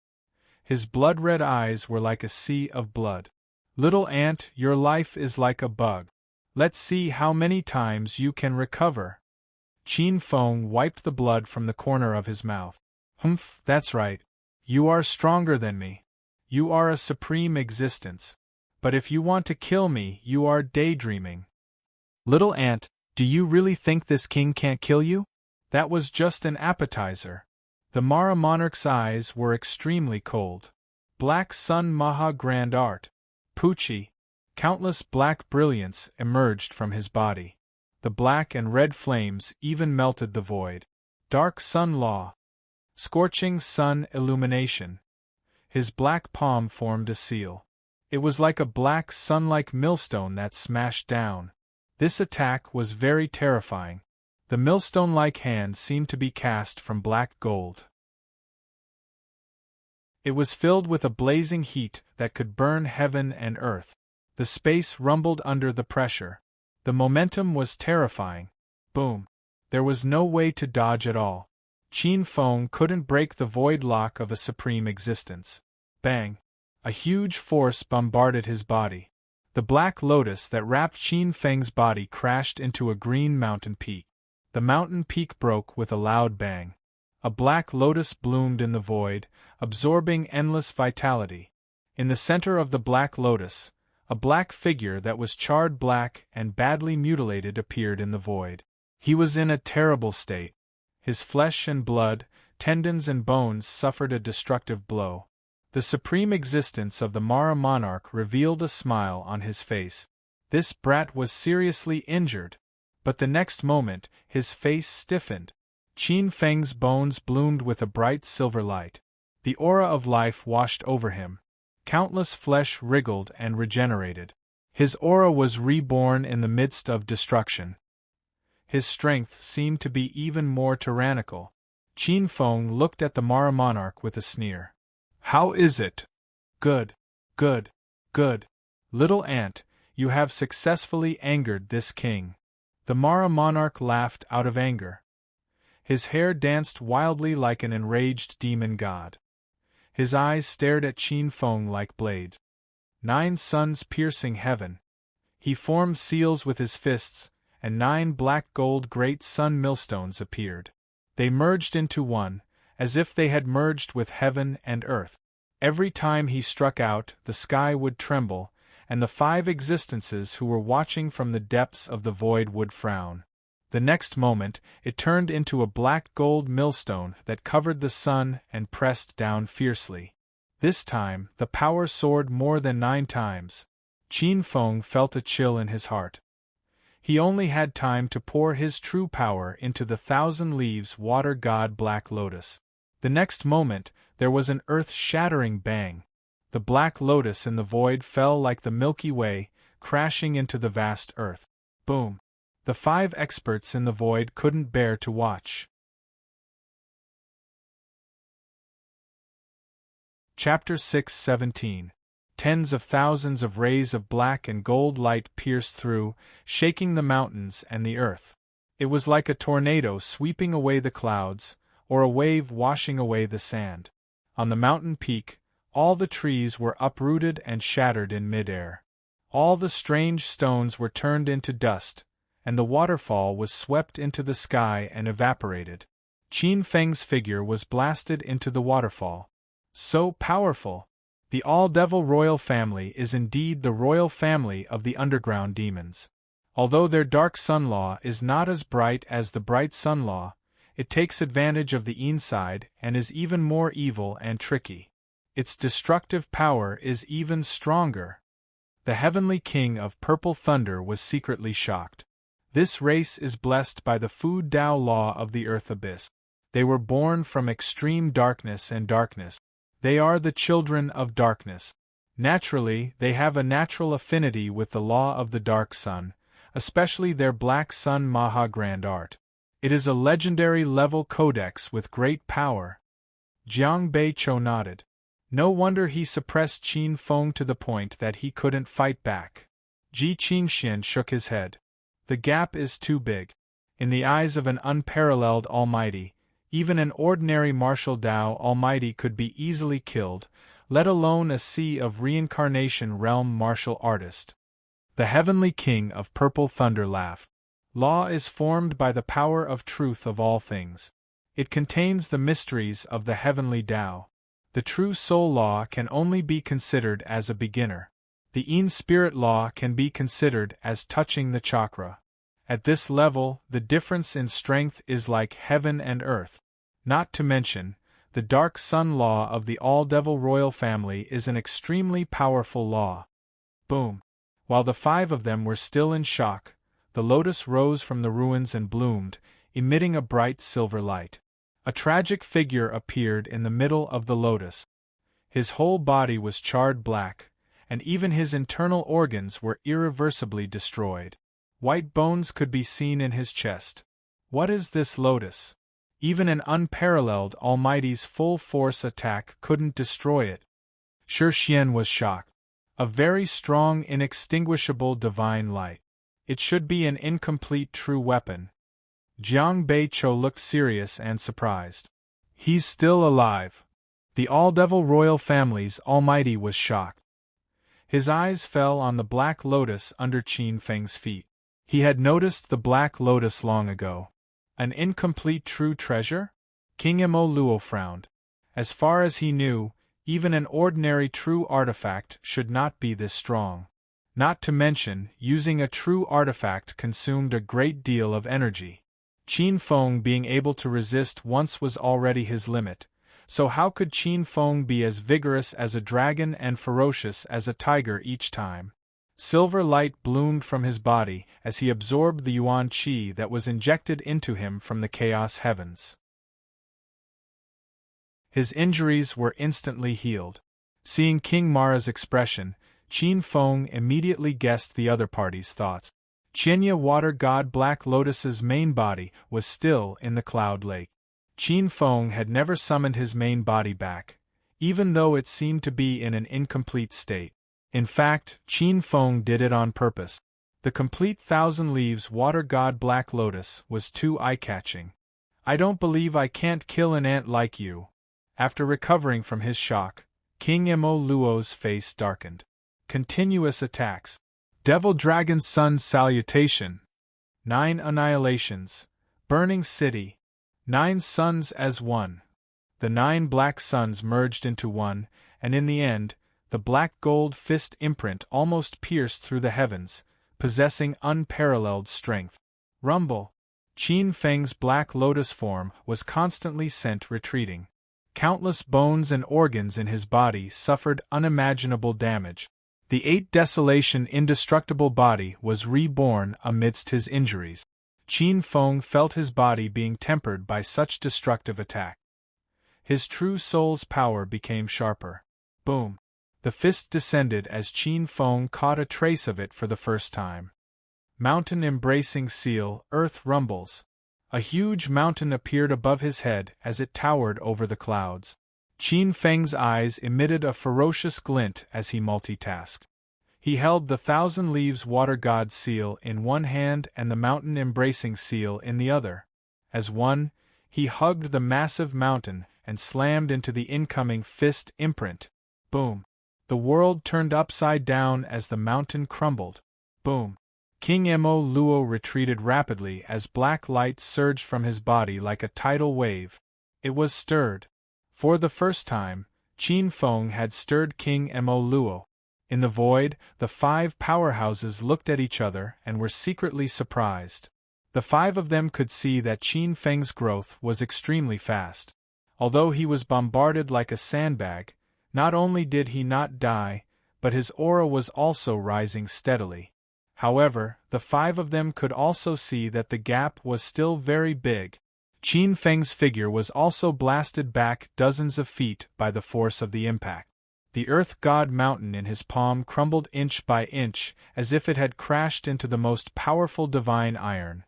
His blood-red eyes were like a sea of blood. "Little ant, your life is like a bug. Let's see how many times you can recover." Qin Feng wiped the blood from the corner of his mouth. "Humph, that's right. You are stronger than me. You are a supreme existence. But if you want to kill me, you are daydreaming. Little ant, do you really think this king can't kill you? That was just an appetizer." The Mara Monarch's eyes were extremely cold. Black Sun Maha Grand Art. Pucci. Countless black brilliance emerged from his body. The black and red flames even melted the void. Dark Sun Law. Scorching Sun Illumination. His black palm formed a seal. It was like a black sun-like millstone that smashed down. This attack was very terrifying. The millstone-like hand seemed to be cast from black gold. It was filled with a blazing heat that could burn heaven and earth. The space rumbled under the pressure. The momentum was terrifying. Boom! There was no way to dodge at all. Qin Feng couldn't break the void lock of a supreme existence. Bang! A huge force bombarded his body. The black lotus that wrapped Qin Feng's body crashed into a green mountain peak. The mountain peak broke with a loud bang. A black lotus bloomed in the void, absorbing endless vitality. In the center of the black lotus, a black figure that was charred black and badly mutilated appeared in the void. He was in a terrible state. His flesh and blood, tendons and bones suffered a destructive blow. The supreme existence of the Mara Monarch revealed a smile on his face. This brat was seriously injured. But the next moment, his face stiffened. Qin Feng's bones bloomed with a bright silver light. The aura of life washed over him. Countless flesh wriggled and regenerated. His aura was reborn in the midst of destruction. His strength seemed to be even more tyrannical. Qin Feng looked at the Mara Monarch with a sneer. "How is it? Good, good, good. Little ant, you have successfully angered this king." The Mara Monarch laughed out of anger. His hair danced wildly like an enraged demon god. His eyes stared at Qin Feng like blades. 9 suns piercing heaven. He formed seals with his fists, and 9 black gold great sun millstones appeared. They merged into one, as if they had merged with heaven and earth. Every time he struck out, the sky would tremble, and the 5 existences who were watching from the depths of the void would frown. The next moment, it turned into a black gold millstone that covered the sun and pressed down fiercely. This time, the power soared more than 9 times. Qin Feng felt a chill in his heart. He only had time to pour his true power into the 1,000 leaves water god Black Lotus. The next moment, there was an earth-shattering bang. The Black Lotus in the void fell like the Milky Way, crashing into the vast earth. Boom! The 5 experts in the void couldn't bear to watch. Chapter 6:17. Tens of thousands of rays of black and gold light pierced through, shaking the mountains and the earth. It was like a tornado sweeping away the clouds, or a wave washing away the sand. On the mountain peak, all the trees were uprooted and shattered in midair. All the strange stones were turned into dust, and the waterfall was swept into the sky and evaporated. Qin Feng's figure was blasted into the waterfall. So powerful! The All-Devil royal family is indeed the royal family of the underground demons. Although their dark sun law is not as bright as the bright sun law, it takes advantage of the inside and is even more evil and tricky. Its destructive power is even stronger. The heavenly king of purple thunder was secretly shocked. This race is blessed by the Fu Dao law of the earth abyss. They were born from extreme darkness and darkness. They are the children of darkness. Naturally, they have a natural affinity with the law of the dark sun, especially their black sun Maha Grand Art. It is a legendary level codex with great power. Jiang Beiqiu nodded. No wonder he suppressed Qin Feng to the point that he couldn't fight back. Ji Qingxian shook his head. The gap is too big. In the eyes of an unparalleled almighty, even an ordinary martial Dao almighty could be easily killed, let alone a sea of reincarnation realm martial artist. The heavenly king of purple thunder laughed. Law is formed by the power of truth of all things. It contains the mysteries of the heavenly Dao. The true soul law can only be considered as a beginner. The Yin spirit law can be considered as touching the chakra. At this level, the difference in strength is like heaven and earth. Not to mention, the dark sun law of the All-Devil royal family is an extremely powerful law. Boom! While the five of them were still in shock, the lotus rose from the ruins and bloomed, emitting a bright silver light. A tragic figure appeared in the middle of the lotus. His whole body was charred black, and even his internal organs were irreversibly destroyed. White bones could be seen in his chest. What is this lotus? Even an unparalleled Almighty's full-force attack couldn't destroy it. Shi Xian was shocked. A very strong, inextinguishable divine light. It should be an incomplete true weapon. Jiang Beiqiu looked serious and surprised. He's still alive. The All-Devil royal family's almighty was shocked. His eyes fell on the black lotus under Qin Feng's feet. He had noticed the black lotus long ago. An incomplete true treasure? King Mo Luo frowned. As far as he knew, even an ordinary true artifact should not be this strong. Not to mention, using a true artifact consumed a great deal of energy. Qin Feng being able to resist once was already his limit, so how could Qin Feng be as vigorous as a dragon and ferocious as a tiger each time? Silver light bloomed from his body as he absorbed the yuan qi that was injected into him from the chaos heavens. His injuries were instantly healed. Seeing King Mara's expression, Qin Feng immediately guessed the other party's thoughts. Qinya Water God Black Lotus's main body was still in the Cloud Lake. Qin Feng had never summoned his main body back, even though it seemed to be in an incomplete state. In fact, Qin Feng did it on purpose. The complete Thousand Leaves Water God Black Lotus was too eye-catching. I don't believe I can't kill an ant like you. After recovering from his shock, King Mo Luo's face darkened. Continuous attacks. Devil Dragon Sun Salutation. 9 annihilations. Burning City. 9 suns as one. The 9 black suns merged into one, and in the end, the black gold fist imprint almost pierced through the heavens, possessing unparalleled strength. Rumble. Qin Feng's black lotus form was constantly sent retreating. Countless bones and organs in his body suffered unimaginable damage. The 8 desolation indestructible body was reborn amidst his injuries. Qin Feng felt his body being tempered by such destructive attack. His true soul's power became sharper. Boom! The fist descended as Qin Feng caught a trace of it for the first time. Mountain embracing seal, earth rumbles. A huge mountain appeared above his head as it towered over the clouds. Qin Feng's eyes emitted a ferocious glint as he multitasked. He held the Thousand Leaves Water God seal in one hand and the mountain embracing seal in the other. As one, he hugged the massive mountain and slammed into the incoming fist imprint. Boom! The world turned upside down as the mountain crumbled. Boom! King Mo Luo retreated rapidly as black light surged from his body like a tidal wave. It was stirred. For the first time, Qin Feng had stirred King Mo Luo. In the void, the 5 powerhouses looked at each other and were secretly surprised. The 5 of them could see that Qin Feng's growth was extremely fast. Although he was bombarded like a sandbag, not only did he not die, but his aura was also rising steadily. However, the 5 of them could also see that the gap was still very big. Qin Feng's figure was also blasted back dozens of feet by the force of the impact. The Earth God Mountain in his palm crumbled inch by inch as if it had crashed into the most powerful divine iron.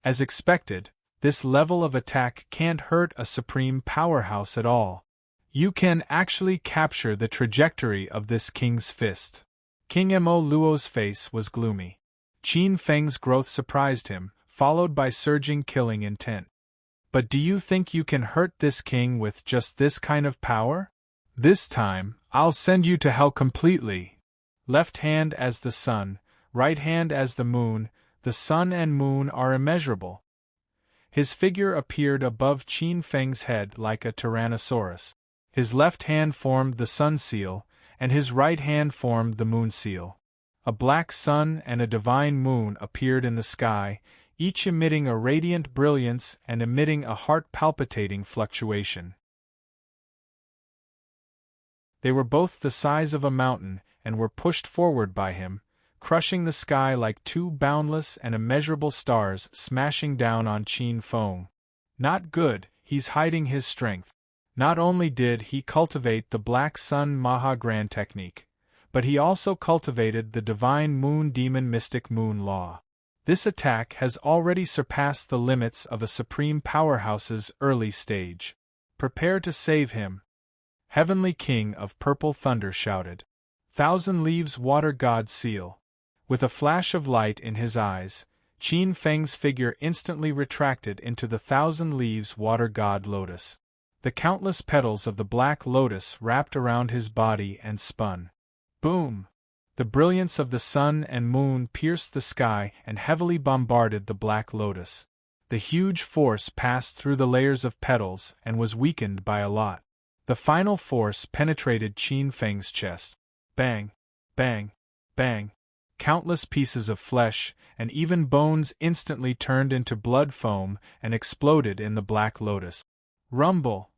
As expected, this level of attack can't hurt a supreme powerhouse at all. You can actually capture the trajectory of this king's fist. King Mo Luo's face was gloomy. Qin Feng's growth surprised him, followed by surging killing intent. But do you think you can hurt this king with just this kind of power? This time, I'll send you to hell completely. Left hand as the sun, right hand as the moon, the sun and moon are immeasurable. His figure appeared above Qin Feng's head like a tyrannosaurus. His left hand formed the sun seal, and his right hand formed the moon seal. A black sun and a divine moon appeared in the sky, each emitting a radiant brilliance and emitting a heart-palpitating fluctuation. They were both the size of a mountain and were pushed forward by him, crushing the sky like 2 boundless and immeasurable stars smashing down on Qin Feng. Not good, he's hiding his strength. Not only did he cultivate the Black Sun Mahagran technique, but he also cultivated the Divine Moon Demon Mystic Moon Law. This attack has already surpassed the limits of a Supreme Powerhouse's early stage. Prepare to save him. Heavenly King of Purple Thunder shouted. 1,000 Leaves Water God Seal. With a flash of light in his eyes, Qin Feng's figure instantly retracted into the 1,000 Leaves Water God Lotus. The countless petals of the Black Lotus wrapped around his body and spun. Boom! The brilliance of the sun and moon pierced the sky and heavily bombarded the Black Lotus. The huge force passed through the layers of petals and was weakened by a lot. The final force penetrated Qin Feng's chest. Bang! Bang! Bang! Countless pieces of flesh and even bones instantly turned into blood foam and exploded in the Black Lotus. Rumble!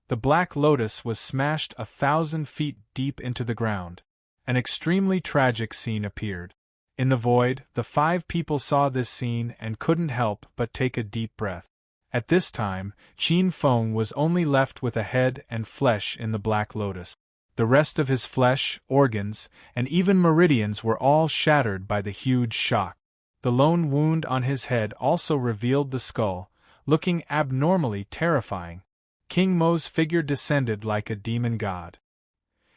The Black Lotus was smashed 1,000 feet deep into the ground. An extremely tragic scene appeared. In the void, the 5 people saw this scene and couldn't help but take a deep breath. At this time, Qin Feng was only left with a head and flesh in the Black Lotus. The rest of his flesh, organs, and even meridians were all shattered by the huge shock. The lone wound on his head also revealed the skull, looking abnormally terrifying. King Mo's figure descended like a demon god.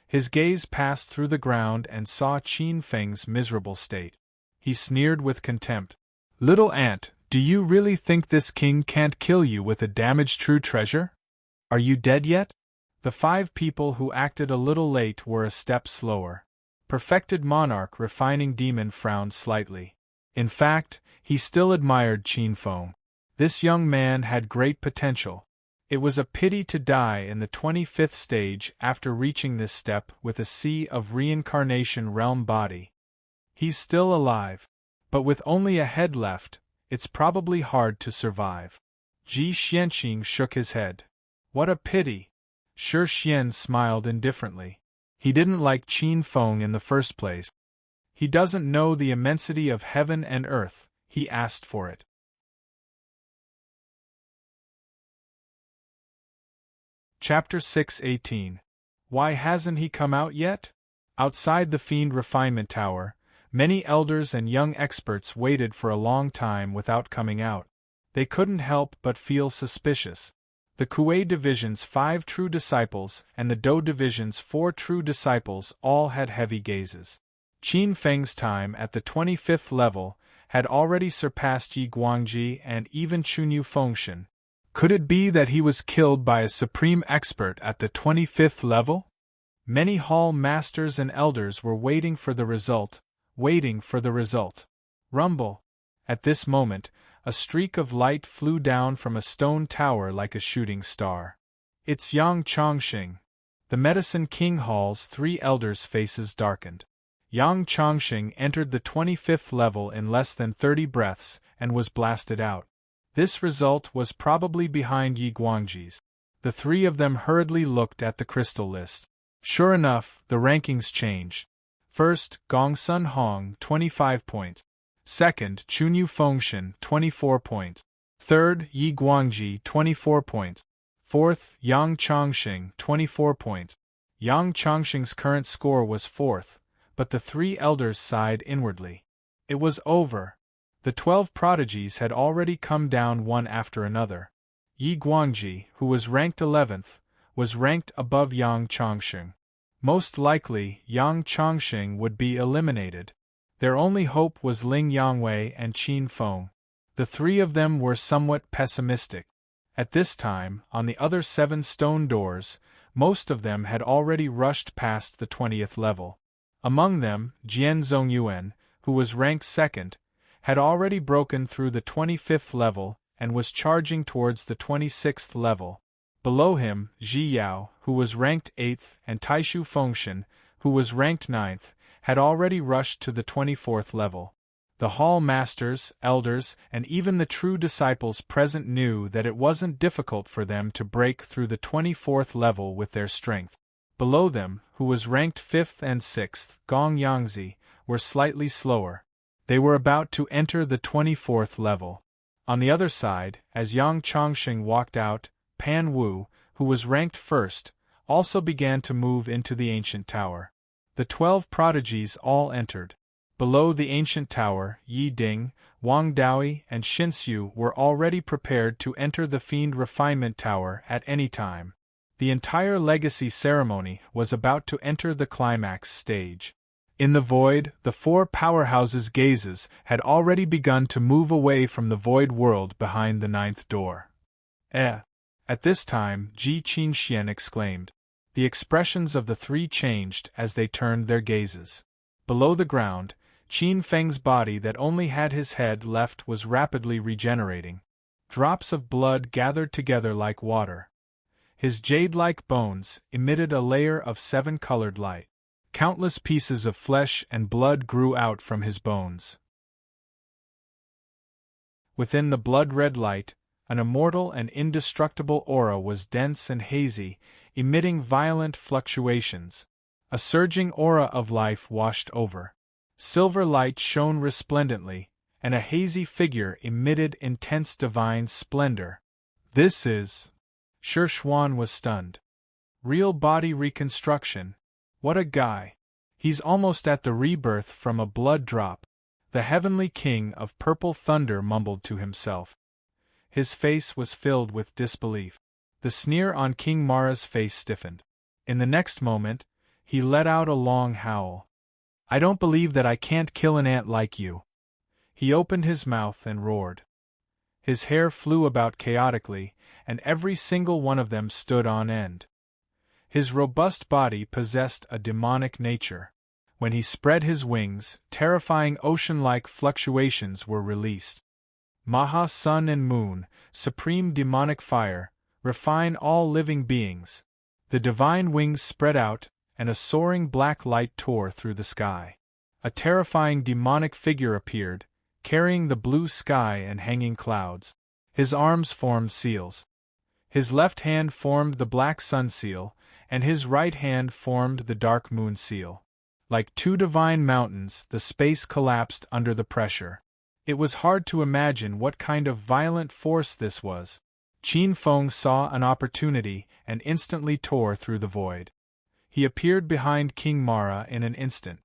His gaze passed through the ground and saw Qin Feng's miserable state. He sneered with contempt. Little ant, do you really think this king can't kill you with a damaged true treasure? Are you dead yet? The 5 people who acted a little late were a step slower. Perfected Monarch Refining Demon frowned slightly. In fact, he still admired Qin Feng. This young man had great potential. It was a pity to die in the 25th stage after reaching this step with a sea of reincarnation realm body. He's still alive. But with only a head left, it's probably hard to survive. Ji Xianqing shook his head. What a pity. Shi Xian smiled indifferently. He didn't like Qin Feng in the first place. He doesn't know the immensity of heaven and earth, he asked for it. Chapter 6:18. Why hasn't he come out yet? Outside the Fiend Refinement Tower, many elders and young experts waited for a long time without coming out. They couldn't help but feel suspicious. The Kuei Division's 5 true disciples and the Dou Division's 4 true disciples all had heavy gazes. Qin Feng's time at the 25th level had already surpassed Yi Guangji and even Chunyu Fengshen. Could it be that he was killed by a supreme expert at the 25th level? Many hall masters and elders were waiting for the result. Rumble! At this moment, a streak of light flew down from a stone tower like a shooting star. It's Yang Chongqing. The Medicine King Hall's 3 elders' faces darkened. Yang Chongqing entered the 25th level in less than 30 breaths and was blasted out. This result was probably behind Yi Guangji's. The 3 of them hurriedly looked at the crystal list. Sure enough, the rankings changed. First, Gongsun Hong, 25 points. Second, Chunyu Fengshan, 24 points. Third, Yi Guangji, 24 points. Fourth, Yang Chongqing, 24 points. Yang Chongqing's current score was 4th, but the 3 elders sighed inwardly. It was over. The 12 prodigies had already come down one after another. Yi Guangji, who was ranked 11th, was ranked above Yang Chongqing. Most likely, Yang Chongqing would be eliminated. Their only hope was Ling Yangwei and Qin Feng. The 3 of them were somewhat pessimistic. At this time, on the other 7 stone doors, most of them had already rushed past the 20th level. Among them, Jian Zongyuan, who was ranked 2nd, had already broken through the 25th level and was charging towards the 26th level. Below him, Zhi Yao, who was ranked 8th, and Taishu Fengshan, who was ranked 9th, had already rushed to the 24th level. The hall masters, elders, and even the true disciples present knew that it wasn't difficult for them to break through the 24th level with their strength. Below them, who was ranked 5th and 6th, Gong Yangzi, were slightly slower. They were about to enter the 24th level. On the other side, as Yang Chongqing walked out, Pan Wu, who was ranked 1st, also began to move into the ancient tower. The 12 prodigies all entered. Below the ancient tower, Yi Ding, Wang Daoi, and Xinxiu were already prepared to enter the Fiend Refinement Tower at any time. The entire legacy ceremony was about to enter the climax stage. In the void, the 4 powerhouses' gazes had already begun to move away from the void world behind the 9th door. At this time, Ji Qinxian exclaimed. The expressions of the 3 changed as they turned their gazes. Below the ground, Qin Feng's body that only had his head left was rapidly regenerating. Drops of blood gathered together like water. His jade-like bones emitted a layer of 7-colored light. Countless pieces of flesh and blood grew out from his bones. Within the blood-red light, an immortal and indestructible aura was dense and hazy, emitting violent fluctuations. A surging aura of life washed over. Silver light shone resplendently, and a hazy figure emitted intense divine splendor. This is... Shi Xuan was stunned. Real body reconstruction. What a guy. He's almost at the rebirth from a blood drop. The heavenly king of purple thunder mumbled to himself. His face was filled with disbelief. The sneer on King Mara's face stiffened. In the next moment, he let out a long howl. I don't believe that I can't kill an ant like you. He opened his mouth and roared. His hair flew about chaotically, and every single one of them stood on end. His robust body possessed a demonic nature. When he spread his wings, terrifying ocean-like fluctuations were released. Maha Sun and Moon, supreme demonic fire, refine all living beings. The divine wings spread out, and a soaring black light tore through the sky. A terrifying demonic figure appeared, carrying the blue sky and hanging clouds. His arms formed seals. His left hand formed the black sun seal, and his right hand formed the dark moon seal. Like 2 divine mountains, the space collapsed under the pressure. It was hard to imagine what kind of violent force this was. Qin Feng saw an opportunity and instantly tore through the void. He appeared behind King Mara in an instant.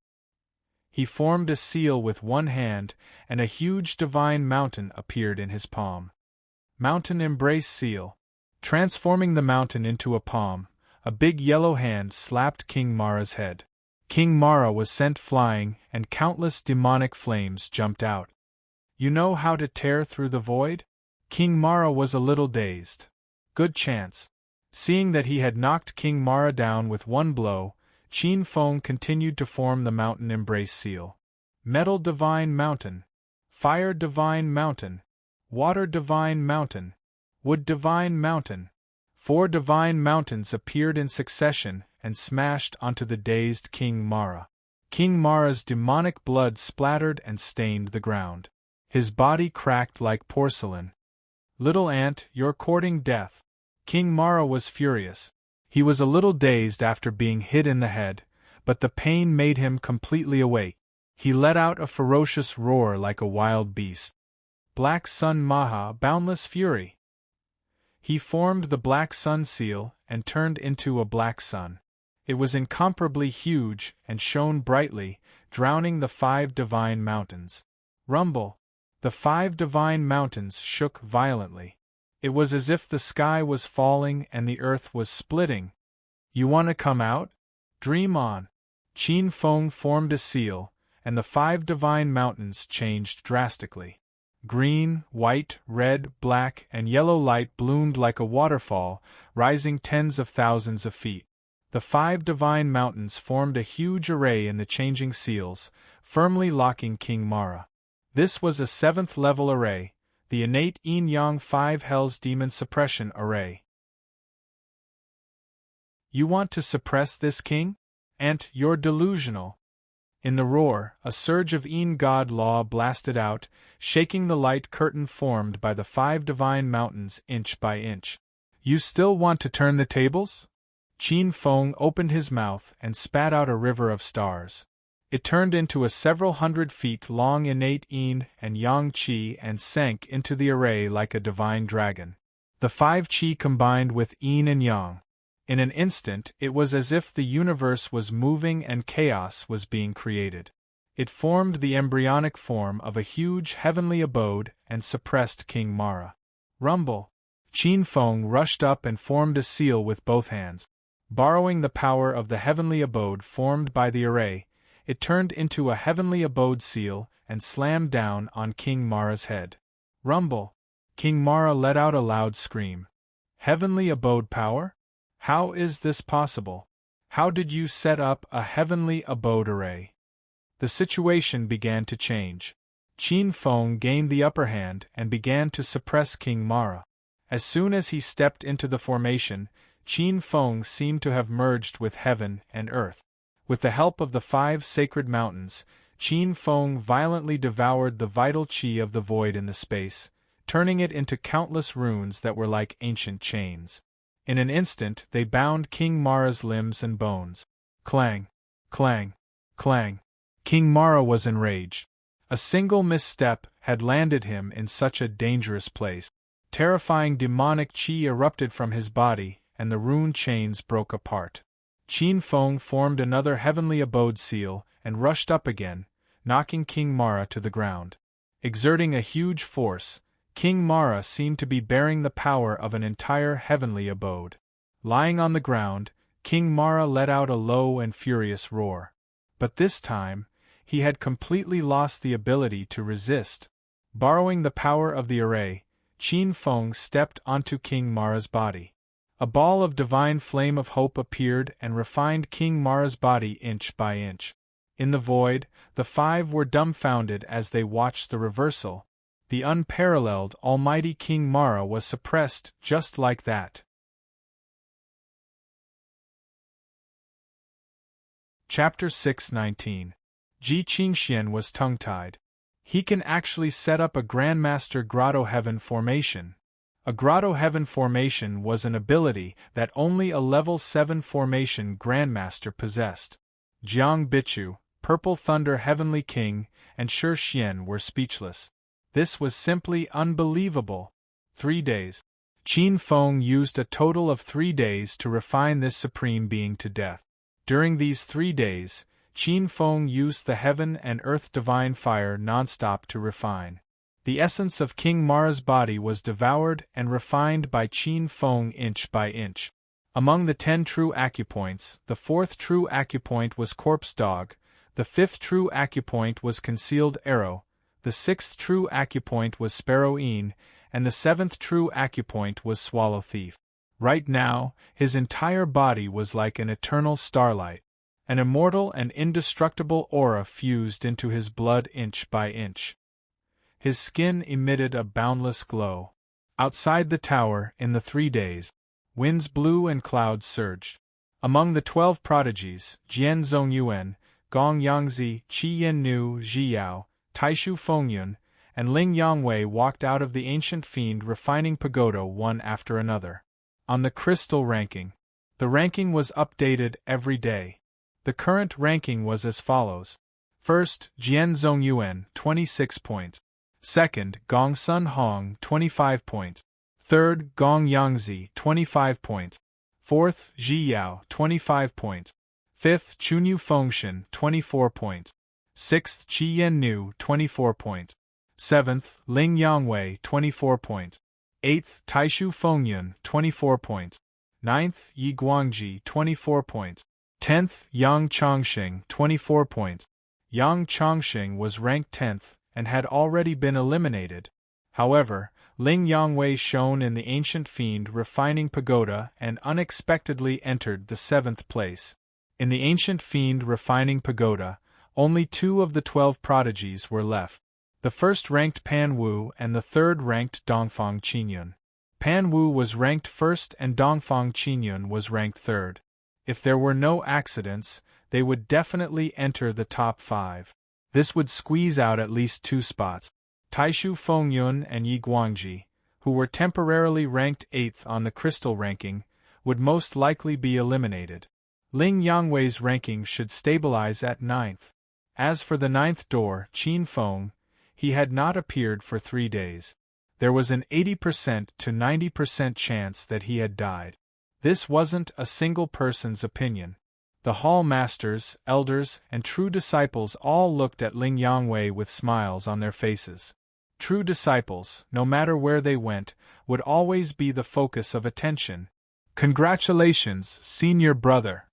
He formed a seal with one hand, and a huge divine mountain appeared in his palm. Mountain Embrace Seal. Transforming the mountain into a palm, a big yellow hand slapped King Mara's head. King Mara was sent flying, and countless demonic flames jumped out. You know how to tear through the void? King Mara was a little dazed. Good chance. Seeing that he had knocked King Mara down with one blow, Qin Feng continued to form the Mountain Embrace Seal. Metal Divine Mountain. Fire divine mountain. Water divine mountain. Wood divine mountain. 4 divine mountains appeared in succession and smashed onto the dazed King Mara. King Mara's demonic blood splattered and stained the ground. His body cracked like porcelain. Little ant, you're courting death. King Mara was furious. He was a little dazed after being hit in the head, but the pain made him completely awake. He let out a ferocious roar like a wild beast. Black Sun Maha, boundless fury. He formed the Black Sun seal and turned into a black sun. It was incomparably huge and shone brightly, drowning the 5 divine mountains. Rumble. The 5 divine mountains shook violently. It was as if the sky was falling and the earth was splitting. You want to come out? Dream on. Qin Feng formed a seal, and the 5 divine mountains changed drastically. Green, white, red, black, and yellow light bloomed like a waterfall, rising tens of thousands of feet. The 5 divine mountains formed a huge array in the changing seals, firmly locking King Mara. This was a 7th level array, the innate Yin-Yang 5 Hell's Demon Suppression Array. You want to suppress this king? Ant, you're delusional. In the roar, a surge of Yin God law blasted out, shaking the light curtain formed by the 5 divine mountains inch by inch. You still want to turn the tables? Qin Feng opened his mouth and spat out a river of stars. It turned into a several hundred feet long innate Yin and Yang Qi and sank into the array like a divine dragon. The 5 Qi combined with Yin and Yang. In an instant, it was as if the universe was moving and chaos was being created. It formed the embryonic form of a huge heavenly abode and suppressed King Mara. Rumble. Qin Feng rushed up and formed a seal with both hands. Borrowing the power of the heavenly abode formed by the array, it turned into a heavenly abode seal and slammed down on King Mara's head. Rumble. King Mara let out a loud scream. Heavenly abode power? How is this possible? How did you set up a heavenly abode array? The situation began to change. Qin Feng gained the upper hand and began to suppress King Mara. As soon as he stepped into the formation, Qin Feng seemed to have merged with heaven and earth. With the help of the 5 sacred mountains, Qin Feng violently devoured the vital qi of the void in the space, turning it into countless runes that were like ancient chains. In an instant they bound King Mara's limbs and bones. Clang! Clang! Clang! King Mara was enraged. A single misstep had landed him in such a dangerous place. Terrifying demonic qi erupted from his body, and the rune chains broke apart. Qin Feng formed another heavenly abode seal and rushed up again, knocking King Mara to the ground. Exerting a huge force, King Mara seemed to be bearing the power of an entire heavenly abode. Lying on the ground, King Mara let out a low and furious roar. But this time, he had completely lost the ability to resist. Borrowing the power of the array, Qin Feng stepped onto King Mara's body. A ball of divine flame of hope appeared and refined King Mara's body inch by inch. In the void, the 5 were dumbfounded as they watched the reversal. The unparalleled, almighty King Mara was suppressed just like that. Chapter 619. Ji Qingxian was tongue-tied. He can actually set up a Grandmaster Grotto Heaven formation. A Grotto Heaven formation was an ability that only a level 7 formation Grandmaster possessed. Jiang Bichu, Purple Thunder Heavenly King, and Shi Xian were speechless. This was simply unbelievable. 3 days. Qin Feng used a total of 3 days to refine this supreme being to death. During these 3 days, Qin Feng used the heaven and earth divine fire nonstop to refine. The essence of King Mara's body was devoured and refined by Qin Feng inch by inch. Among the 10 true acupoints, the 4th true acupoint was Corpse Dog, the 5th true acupoint was Concealed Arrow, the 6th true acupoint was Sparrow Een, and the 7th true acupoint was Swallow Thief. Right now, his entire body was like an eternal starlight. An immortal and indestructible aura fused into his blood inch by inch. His skin emitted a boundless glow. Outside the tower, in the 3 days, winds blew and clouds surged. Among the 12 prodigies, Jian Zongyuan, Gong Yangzi, Qi Yannu, Zhiyao, Taishu Fengyun, and Ling Yangwei walked out of the ancient fiend refining pagoda one after another. On the crystal ranking. The ranking was updated every day. The current ranking was as follows. First, Jian Zongyuan, 26 points. Second, Gong Sun Hong, 25 points. Third, Gong Yangzi, 25 points. Fourth, Zhiyao, 25 points. Fifth, Chunyu Fengshan, 24 points. Sixth, Qi Yannu, 24 points. Seventh, Ling Yangwei, 24 points. Eighth, Taishu Fengyun, 24 points. Ninth, Yi Guangji, 24 points. 10th, Yang Chongqing, 24 points. Yang Chongqing was ranked 10th, and had already been eliminated. However, Ling Yangwei shone in the ancient fiend refining pagoda and unexpectedly entered the 7th place. In the ancient fiend refining pagoda, only 2 of the 12 prodigies were left. The first ranked Pan Wu and the third ranked Dongfang Qinyun. Pan Wu was ranked first and Dongfang Qinyun was ranked third. If there were no accidents, they would definitely enter the top 5. This would squeeze out at least 2 spots. Taishu Fengyun and Yi Guangji, who were temporarily ranked 8th on the crystal ranking, would most likely be eliminated. Ling Yangwei's ranking should stabilize at 9th. As for the 9th door, Qin Feng, he had not appeared for 3 days. There was an 80% to 90% chance that he had died. This wasn't a single person's opinion. The hall masters, elders, and true disciples all looked at Ling Yangwei with smiles on their faces. True disciples, no matter where they went, would always be the focus of attention. Congratulations, senior brother!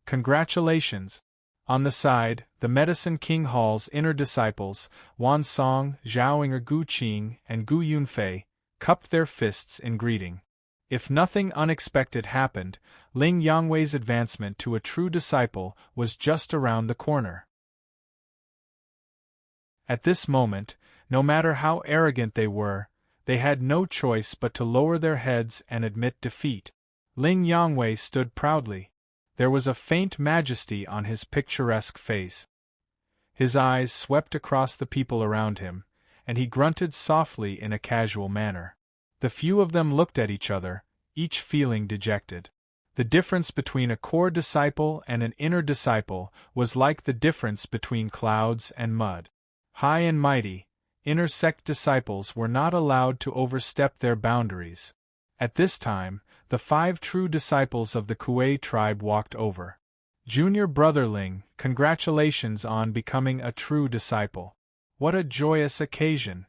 Congratulations! On the side, the Medicine King Hall's inner disciples, Wan Song, Zhao Gu Qing, and Gu Yunfei, cupped their fists in greeting. If nothing unexpected happened, Ling Yangwei's advancement to a true disciple was just around the corner. At this moment, no matter how arrogant they were, they had no choice but to lower their heads and admit defeat. Ling Yangwei stood proudly. There was a faint majesty on his picturesque face. His eyes swept across the people around him, and he grunted softly in a casual manner. The few of them looked at each other, each feeling dejected. The difference between a core disciple and an inner disciple was like the difference between clouds and mud. High and mighty, inner sect disciples were not allowed to overstep their boundaries. At this time, the 5 true disciples of the Kuei tribe walked over. Junior Brother Ling, congratulations on becoming a true disciple. What a joyous occasion!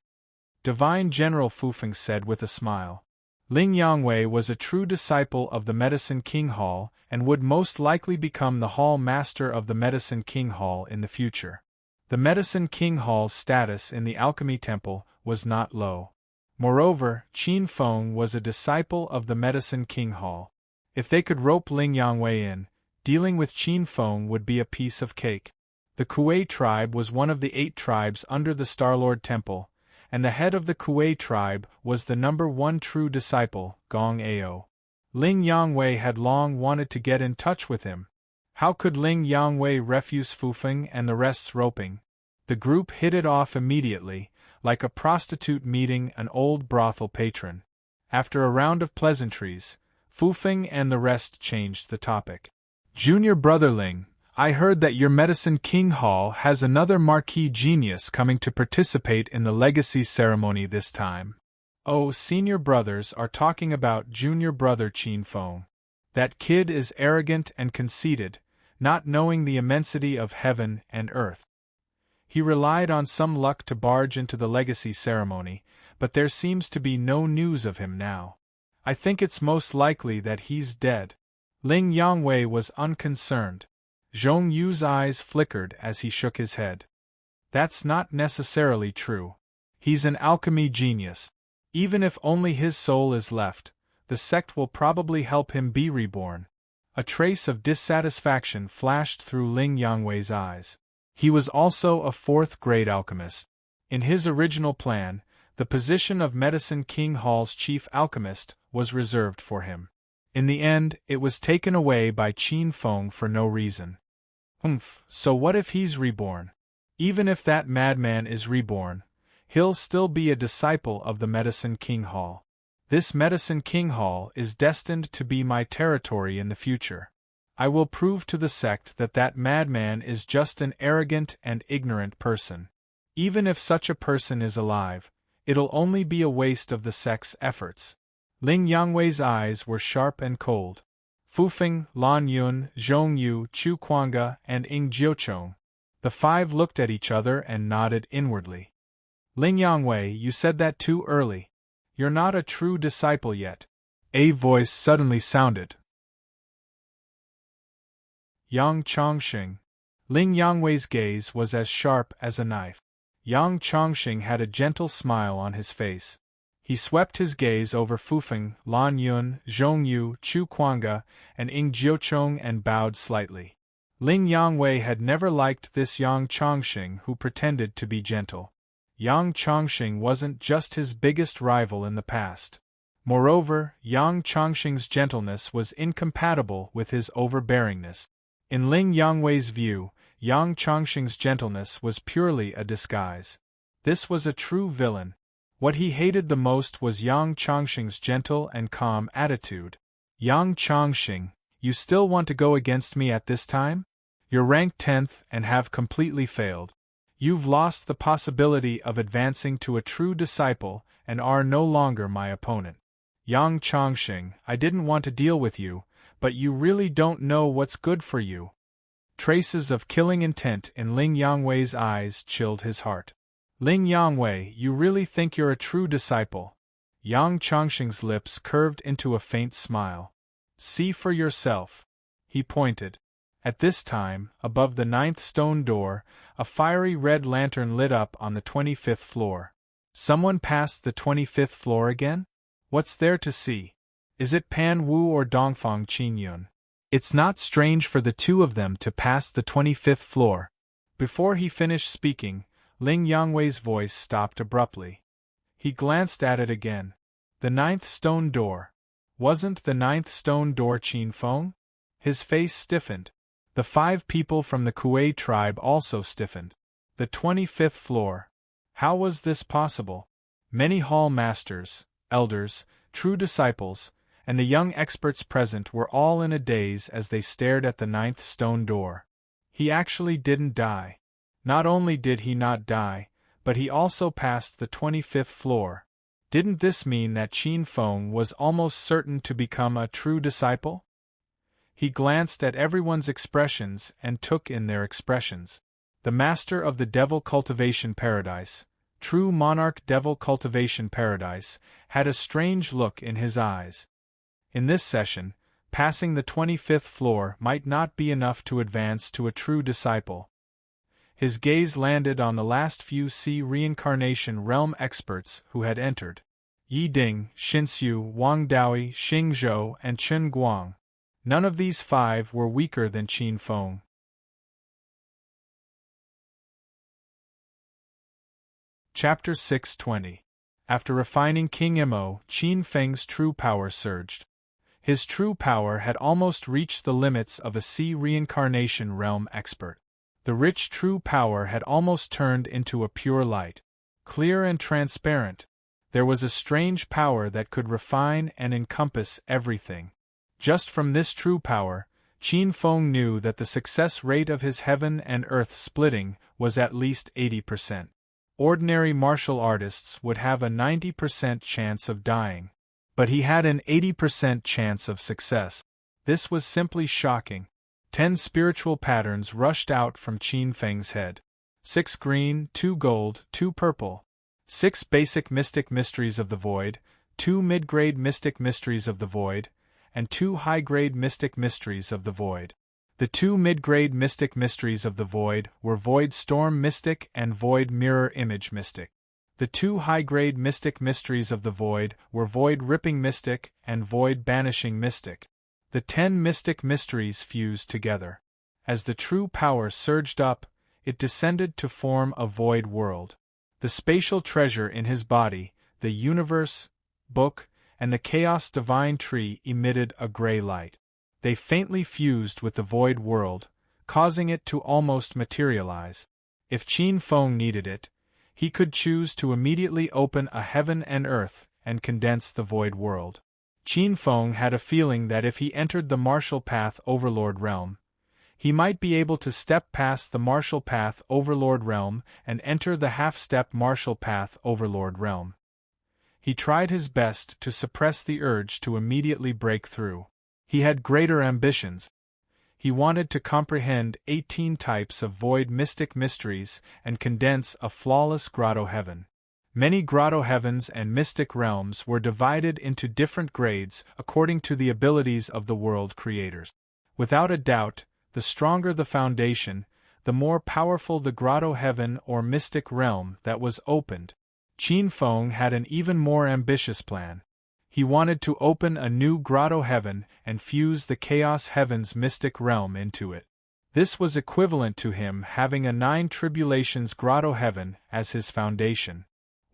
Divine General Fufeng said with a smile. Ling Yangwei was a true disciple of the Medicine King Hall and would most likely become the Hall Master of the Medicine King Hall in the future. The Medicine King Hall's status in the Alchemy Temple was not low. Moreover, Qin Feng was a disciple of the Medicine King Hall. If they could rope Ling Yangwei in, dealing with Qin Feng would be a piece of cake. The Kuei tribe was one of the 8 tribes under the Starlord Temple, and the head of the Kuei tribe was the number 1 true disciple, Gong Ao. Ling Yangwei had long wanted to get in touch with him. How could Ling Yangwei refuse Fufeng and the rest's roping? The group hit it off immediately, like a prostitute meeting an old brothel patron. After a round of pleasantries, Fufeng and the rest changed the topic. Junior Brother Ling, I heard that your Medicine King Hall has another marquee genius coming to participate in the legacy ceremony this time. Oh, senior brothers are talking about junior brother Qin Feng. That kid is arrogant and conceited, not knowing the immensity of heaven and earth. He relied on some luck to barge into the legacy ceremony, but there seems to be no news of him now. I think it's most likely that he's dead. Ling Yangwei was unconcerned. Zhong Yu's eyes flickered as he shook his head. That's not necessarily true. He's an alchemy genius. Even if only his soul is left, the sect will probably help him be reborn. A trace of dissatisfaction flashed through Ling Yangwei's eyes. He was also a 4th-grade alchemist. In his original plan, the position of Medicine King Hall's chief alchemist was reserved for him. In the end, it was taken away by Qin Feng for no reason. So what if he's reborn? Even if that madman is reborn, he'll still be a disciple of the Medicine King Hall. This Medicine King Hall is destined to be my territory in the future. I will prove to the sect that that madman is just an arrogant and ignorant person. Even if such a person is alive, it'll only be a waste of the sect's efforts. Ling Yangwei's eyes were sharp and cold. Fufeng, Lan Yun, Zhong Yu, Chu Kuanga, and Ing Jiuchong. The five looked at each other and nodded inwardly. Ling Yangwei, you said that too early. You're not a true disciple yet. A voice suddenly sounded. Yang Chongqing. Ling Yangwei's gaze was as sharp as a knife. Yang Chongqing had a gentle smile on his face. He swept his gaze over Fufeng, Lan Yun, Zhong Yu, Chu Kuanga, and Ing Jiuchong and bowed slightly. Ling Yangwei had never liked this Yang Chongqing who pretended to be gentle. Yang Chongqing wasn't just his biggest rival in the past. Moreover, Yang Chongqing's gentleness was incompatible with his overbearingness. In Ling Yangwei's view, Yang Chongqing's gentleness was purely a disguise. This was a true villain. What he hated the most was Yang Chongqing's gentle and calm attitude. Yang Chongqing, you still want to go against me at this time? You're ranked 10th and have completely failed. You've lost the possibility of advancing to a true disciple and are no longer my opponent. Yang Chongqing, I didn't want to deal with you, but you really don't know what's good for you. Traces of killing intent in Ling Yangwei's eyes chilled his heart. Ling Yangwei, you really think you're a true disciple? Yang Chongqing's lips curved into a faint smile. See for yourself. He pointed. At this time, above the 9th stone door, a fiery red lantern lit up on the 25th floor. Someone passed the 25th floor again? What's there to see? Is it Pan Wu or Dongfang Qinyun? It's not strange for the two of them to pass the 25th floor. Before he finished speaking, Ling Yangwei's voice stopped abruptly. He glanced at it again. The 9th stone door. Wasn't the 9th stone door Qin Feng? His face stiffened. The 5 people from the Kuei tribe also stiffened. The 25th floor. How was this possible? Many hall masters, elders, true disciples, and the young experts present were all in a daze as they stared at the 9th stone door. He actually didn't die. Not only did he not die, but he also passed the 25th floor. Didn't this mean that Qin Feng was almost certain to become a true disciple? He glanced at everyone's expressions and took in their expressions. The master of the Devil Cultivation Paradise, true monarch Devil Cultivation Paradise, had a strange look in his eyes. In this session, passing the 25th floor might not be enough to advance to a true disciple. His gaze landed on the last few Sea Reincarnation Realm experts who had entered. Yi Ding, Xinxiu, Wang Daoi, Xing Zhou, and Chen Guang. None of these 5 were weaker than Qin Feng. Chapter 620. After refining King Mo, Qin Feng's true power surged. His true power had almost reached the limits of a Sea Reincarnation Realm expert. The rich true power had almost turned into a pure light. Clear and transparent. There was a strange power that could refine and encompass everything. Just from this true power, Qin Feng knew that the success rate of his heaven and earth splitting was at least 80%. Ordinary martial artists would have a 90% chance of dying. But he had an 80% chance of success. This was simply shocking. 10 spiritual patterns rushed out from Qin Feng's head. 6 green, 2 gold, 2 purple. 6 basic mystic mysteries of the void, 2 mid-grade mystic mysteries of the void, and 2 high-grade mystic mysteries of the void. The 2 mid-grade mystic mysteries of the void were Void Storm Mystic and Void Mirror Image Mystic. The 2 high-grade mystic mysteries of the void were Void Ripping Mystic and Void Banishing Mystic. The 10 mystic mysteries fused together. As the true power surged up, it descended to form a void world. The spatial treasure in his body, the universe, book, and the chaos divine tree emitted a gray light. They faintly fused with the void world, causing it to almost materialize. If Qin Feng needed it, he could choose to immediately open a heaven and earth and condense the void world. Qin Feng had a feeling that if he entered the Martial Path Overlord realm, he might be able to step past the Martial Path Overlord realm and enter the half-step Martial Path Overlord realm. He tried his best to suppress the urge to immediately break through. He had greater ambitions. He wanted to comprehend 18 types of void mystic mysteries and condense a flawless grotto heaven. Many grotto heavens and mystic realms were divided into different grades according to the abilities of the world creators. Without a doubt, the stronger the foundation, the more powerful the grotto heaven or mystic realm that was opened. Qin Feng had an even more ambitious plan. He wanted to open a new grotto heaven and fuse the Chaos Heaven's mystic realm into it. This was equivalent to him having a 9 tribulations grotto heaven as his foundation.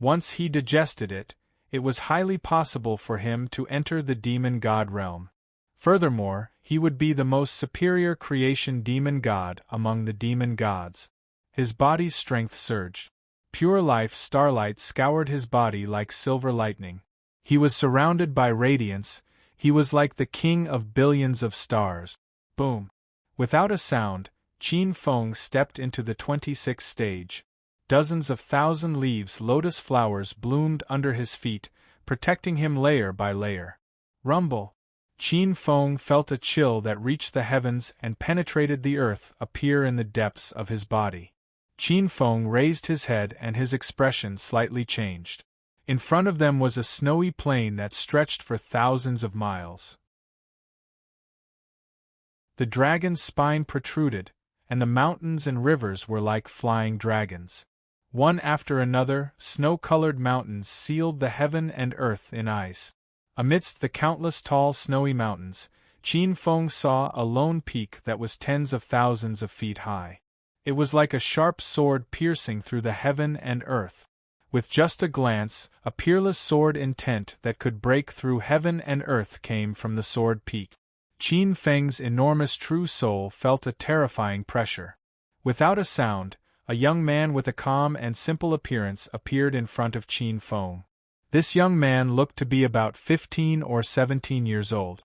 Once he digested it, it was highly possible for him to enter the demon god realm. Furthermore, he would be the most superior creation demon god among the demon gods. His body's strength surged. Pure life starlight scoured his body like silver lightning. He was surrounded by radiance, he was like the king of billions of stars. Boom! Without a sound, Qin Feng stepped into the 26th stage. Dozens of thousand leaves lotus flowers bloomed under his feet, protecting him layer by layer. Rumble! Qin Feng felt a chill that reached the heavens and penetrated the earth appear in the depths of his body. Qin Feng raised his head and his expression slightly changed. In front of them was a snowy plain that stretched for thousands of miles. The dragon's spine protruded, and the mountains and rivers were like flying dragons. One after another, snow-colored mountains sealed the heaven and earth in ice. Amidst the countless tall snowy mountains, Qin Feng saw a lone peak that was tens of thousands of feet high. It was like a sharp sword piercing through the heaven and earth. With just a glance, a peerless sword intent that could break through heaven and earth came from the sword peak. Qin Feng's enormous true soul felt a terrifying pressure. Without a sound, a young man with a calm and simple appearance appeared in front of Qin Feng. This young man looked to be about 15 or 17 years old.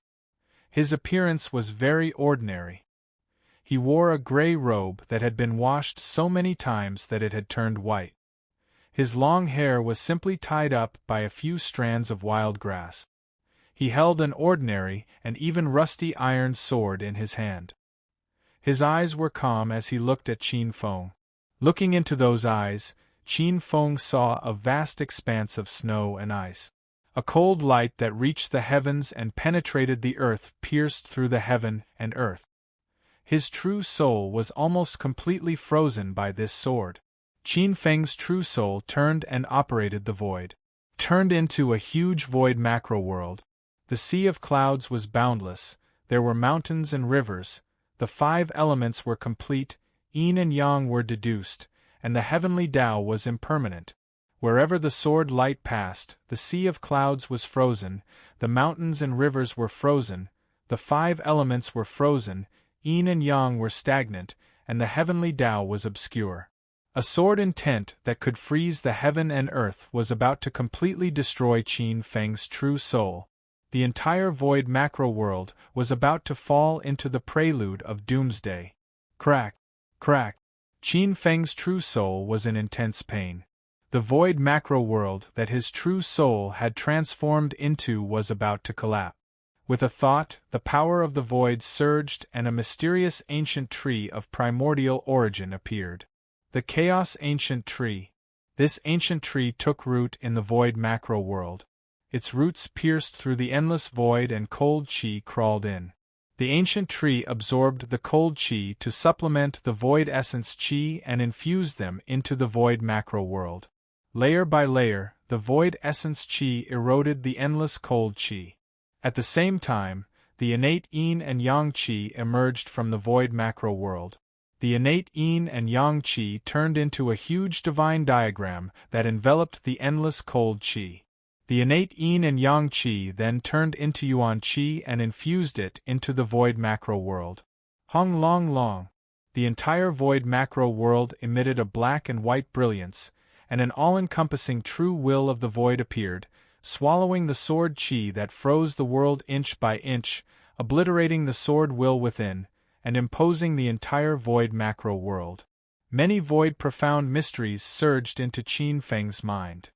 His appearance was very ordinary. He wore a gray robe that had been washed so many times that it had turned white. His long hair was simply tied up by a few strands of wild grass. He held an ordinary and even rusty iron sword in his hand. His eyes were calm as he looked at Qin Feng. Looking into those eyes, Qin Feng saw a vast expanse of snow and ice. A cold light that reached the heavens and penetrated the earth pierced through the heaven and earth. His true soul was almost completely frozen by this sword. Qin Feng's true soul turned and operated the void. Turned into a huge void macro world. The sea of clouds was boundless, there were mountains and rivers, the 5 elements were complete, yin and yang were deduced, and the heavenly Tao was impermanent. Wherever the sword light passed, the sea of clouds was frozen, the mountains and rivers were frozen, the 5 elements were frozen, yin and yang were stagnant, and the heavenly Tao was obscure. A sword intent that could freeze the heaven and earth was about to completely destroy Qin Feng's true soul. The entire void macro world was about to fall into the prelude of doomsday. Crack, crack. Qin Feng's true soul was in intense pain. The void macro world that his true soul had transformed into was about to collapse. With a thought, the power of the void surged and a mysterious ancient tree of primordial origin appeared. The Chaos Ancient Tree. This ancient tree took root in the void macro world. Its roots pierced through the endless void and cold chi crawled in. The ancient tree absorbed the cold chi to supplement the void essence chi and infused them into the void macro world. Layer by layer, the void essence chi eroded the endless cold chi. At the same time, the innate yin and yang chi emerged from the void macro world. The innate yin and yang qi turned into a huge divine diagram that enveloped the endless cold qi. The innate yin and yang qi then turned into yuan qi and infused it into the void macro world. Hong long long. The entire void macro world emitted a black and white brilliance, and an all-encompassing true will of the void appeared, swallowing the sword qi that froze the world inch by inch, obliterating the sword will within, and imposing the entire void macro world. Many void profound mysteries surged into Qin Feng's mind.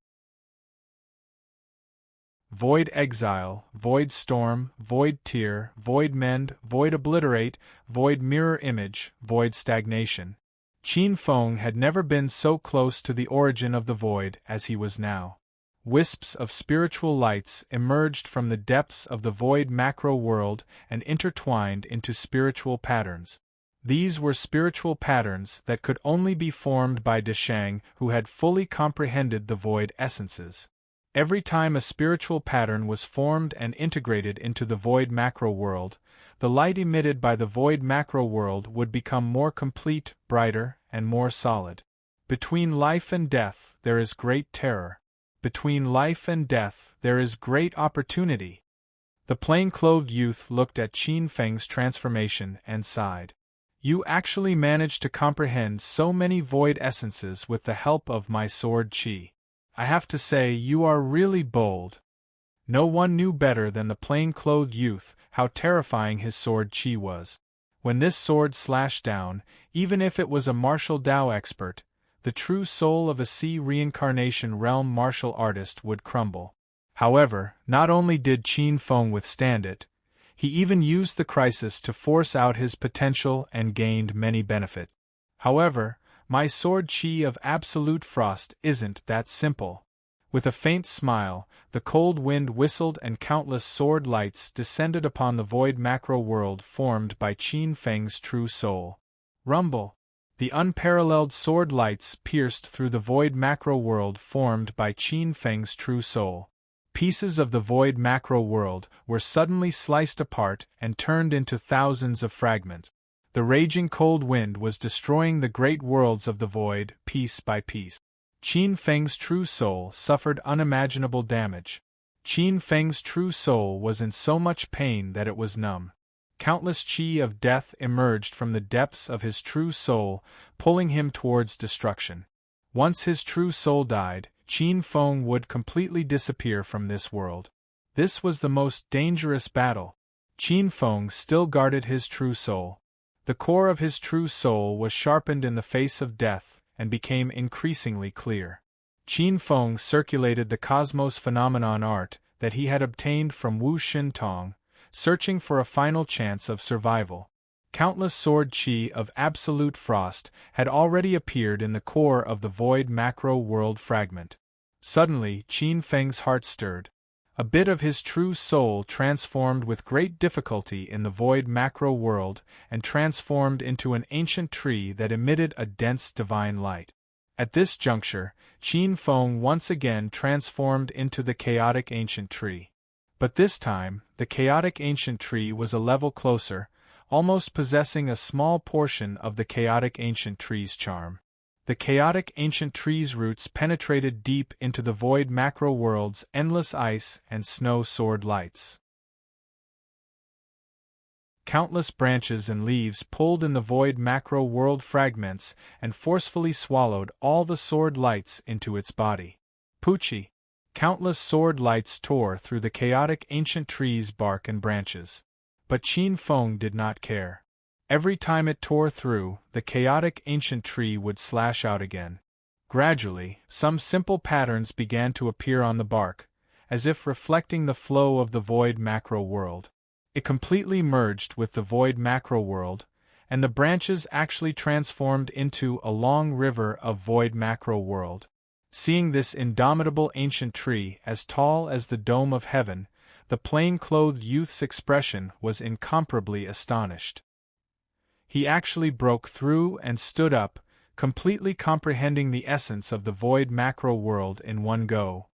Void exile, void storm, void tear, void mend, void obliterate, void mirror image, void stagnation. Qin Feng had never been so close to the origin of the void as he was now. Wisps of spiritual lights emerged from the depths of the void macro world and intertwined into spiritual patterns. These were spiritual patterns that could only be formed by Deshang, who had fully comprehended the void essences. Every time a spiritual pattern was formed and integrated into the void macro world, the light emitted by the void macro world would become more complete, brighter, and more solid. Between life and death, there is great terror. Between life and death, there is great opportunity. The plain-clothed youth looked at Qin Feng's transformation and sighed. You actually managed to comprehend so many void essences with the help of my sword qi. I have to say you are really bold. No one knew better than the plain-clothed youth how terrifying his sword qi was. When this sword slashed down, even if it was a martial Tao expert, the true soul of a sea reincarnation realm martial artist would crumble. However, not only did Qin Feng withstand it, he even used the crisis to force out his potential and gained many benefits. However, my sword qi of absolute frost isn't that simple. With a faint smile, the cold wind whistled and countless sword lights descended upon the void macro world formed by Qin Feng's true soul. Rumble! The unparalleled sword lights pierced through the void macro world formed by Qin Feng's true soul. Pieces of the void macro world were suddenly sliced apart and turned into thousands of fragments. The raging cold wind was destroying the great worlds of the void, piece by piece. Qin Feng's true soul suffered unimaginable damage. Qin Feng's true soul was in so much pain that it was numb. Countless qi of death emerged from the depths of his true soul, pulling him towards destruction. Once his true soul died, Qin Feng would completely disappear from this world. This was the most dangerous battle. Qin Feng still guarded his true soul. The core of his true soul was sharpened in the face of death and became increasingly clear. Qin Feng circulated the cosmos phenomenon art that he had obtained from Wu Shintong, searching for a final chance of survival. Countless sword qi of absolute frost had already appeared in the core of the void macro world fragment. Suddenly, Qin Feng's heart stirred. A bit of his true soul transformed with great difficulty in the void macro world and transformed into an ancient tree that emitted a dense divine light. At this juncture, Qin Feng once again transformed into the chaotic ancient tree. But this time, the chaotic ancient tree was a level closer, almost possessing a small portion of the chaotic ancient tree's charm. The chaotic ancient tree's roots penetrated deep into the void macro world's endless ice and snow sword lights. Countless branches and leaves pulled in the void macro world fragments and forcefully swallowed all the sword lights into its body. Pucci! Countless sword lights tore through the chaotic ancient tree's bark and branches. But Qin Feng did not care. Every time it tore through, the chaotic ancient tree would slash out again. Gradually, some simple patterns began to appear on the bark, as if reflecting the flow of the void macro world. It completely merged with the void macro world, and the branches actually transformed into a long river of void macro world. Seeing this indomitable ancient tree as tall as the dome of heaven, the plain-clothed youth's expression was incomparably astonished. He actually broke through and stood up, completely comprehending the essence of the void macro world in one go.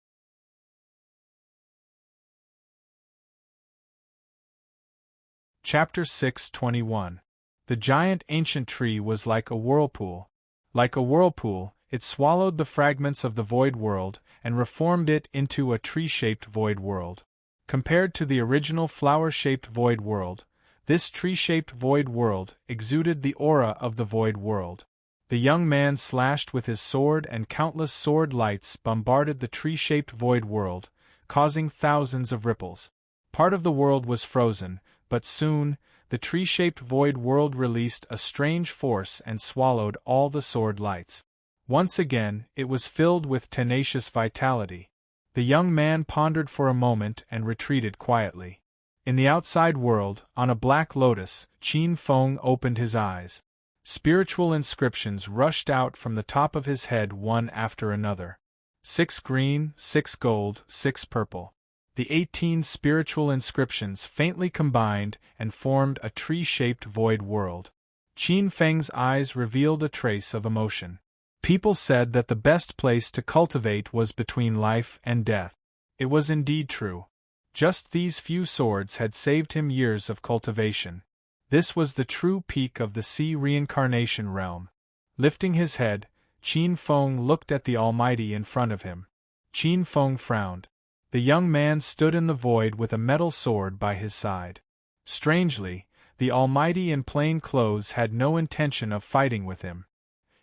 Chapter 6:21. The giant ancient tree was like a whirlpool. Like a whirlpool, it swallowed the fragments of the void world and reformed it into a tree-shaped void world. Compared to the original flower-shaped void world, this tree-shaped void world exuded the aura of the void world. The young man slashed with his sword and countless sword lights bombarded the tree-shaped void world, causing thousands of ripples. Part of the world was frozen, but soon, the tree-shaped void world released a strange force and swallowed all the sword lights. Once again, it was filled with tenacious vitality. The young man pondered for a moment and retreated quietly. In the outside world, on a black lotus, Qin Feng opened his eyes. Spiritual inscriptions rushed out from the top of his head one after another. 6 green, 6 gold, 6 purple. The 18 spiritual inscriptions faintly combined and formed a tree-shaped void world. Qin Feng's eyes revealed a trace of emotion. People said that the best place to cultivate was between life and death. It was indeed true. Just these few swords had saved him years of cultivation. This was the true peak of the sea reincarnation realm. Lifting his head, Qin Feng looked at the Almighty in front of him. Qin Feng frowned. The young man stood in the void with a metal sword by his side. Strangely, the Almighty in plain clothes had no intention of fighting with him.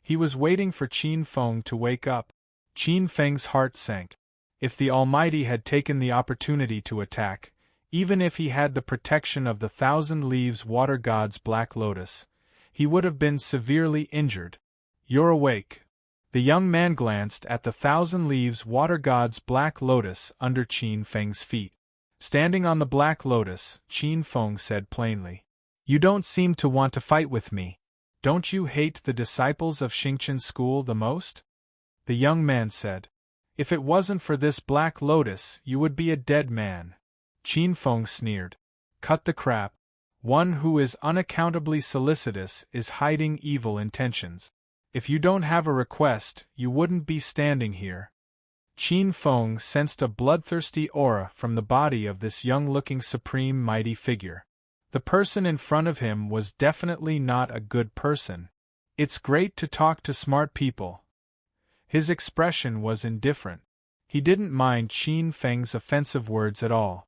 He was waiting for Qin Feng to wake up. Qin Feng's heart sank. If the Almighty had taken the opportunity to attack, even if he had the protection of the 1,000 Leaves Water God's Black Lotus, he would have been severely injured. "You're awake." The young man glanced at the 1,000 Leaves Water God's Black Lotus under Qin Feng's feet. Standing on the Black Lotus, Qin Feng said plainly, "You don't seem to want to fight with me. Don't you hate the disciples of Xingqian school the most?" The young man said, "If it wasn't for this Black Lotus, you would be a dead man." Qin Feng sneered. "Cut the crap. One who is unaccountably solicitous is hiding evil intentions. If you don't have a request, you wouldn't be standing here." Qin Feng sensed a bloodthirsty aura from the body of this young-looking supreme mighty figure. The person in front of him was definitely not a good person. "It's great to talk to smart people." His expression was indifferent. He didn't mind Qin Feng's offensive words at all.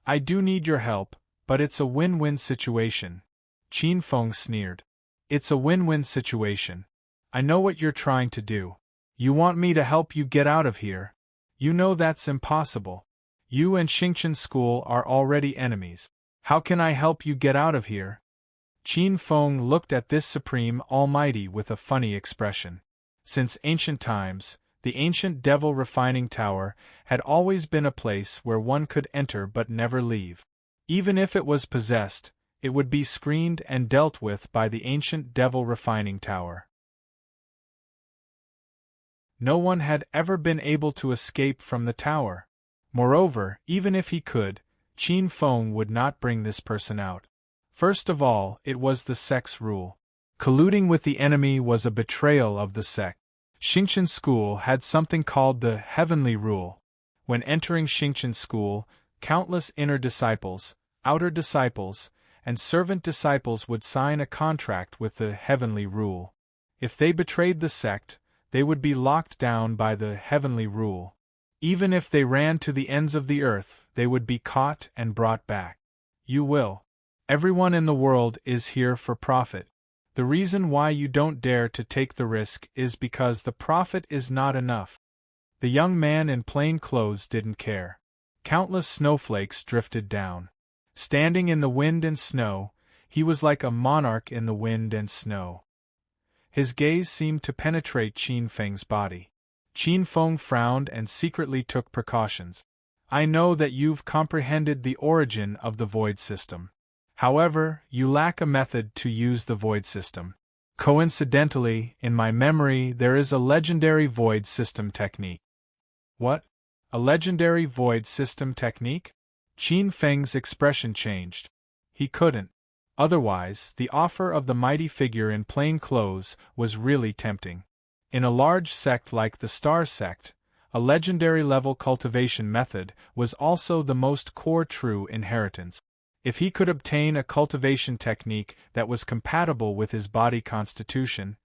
"I do need your help, but it's a win-win situation." Qin Feng sneered. "It's a win-win situation. I know what you're trying to do. You want me to help you get out of here. You know that's impossible. You and Xingqian school are already enemies. How can I help you get out of here?" Qin Feng looked at this supreme Almighty with a funny expression. Since ancient times, the ancient Devil Refining Tower had always been a place where one could enter but never leave. Even if it was possessed, it would be screened and dealt with by the ancient Devil Refining Tower. No one had ever been able to escape from the tower. Moreover, even if he could, Qin Feng would not bring this person out. First of all, it was the sect's rule. Colluding with the enemy was a betrayal of the sect. Xingqian school had something called the Heavenly Rule. When entering Xingqian school, countless inner disciples, outer disciples, and servant disciples would sign a contract with the Heavenly Rule. If they betrayed the sect, they would be locked down by the Heavenly Rule. Even if they ran to the ends of the earth, they would be caught and brought back. You will. Everyone in the world is here for profit. The reason why you don't dare to take the risk is because the profit is not enough. The young man in plain clothes didn't care. Countless snowflakes drifted down. Standing in the wind and snow, he was like a monarch in the wind and snow. His gaze seemed to penetrate Qin Feng's body. Qin Feng frowned and secretly took precautions. "I know that you've comprehended the origin of the void system. However, you lack a method to use the void system. Coincidentally, in my memory there is a legendary void system technique." "What? A legendary void system technique?" Qin Feng's expression changed. He couldn't. Otherwise, the offer of the mighty figure in plain clothes was really tempting. In a large sect like the Star Sect, a legendary level cultivation method was also the most core true inheritance. If he could obtain a cultivation technique that was compatible with his body constitution,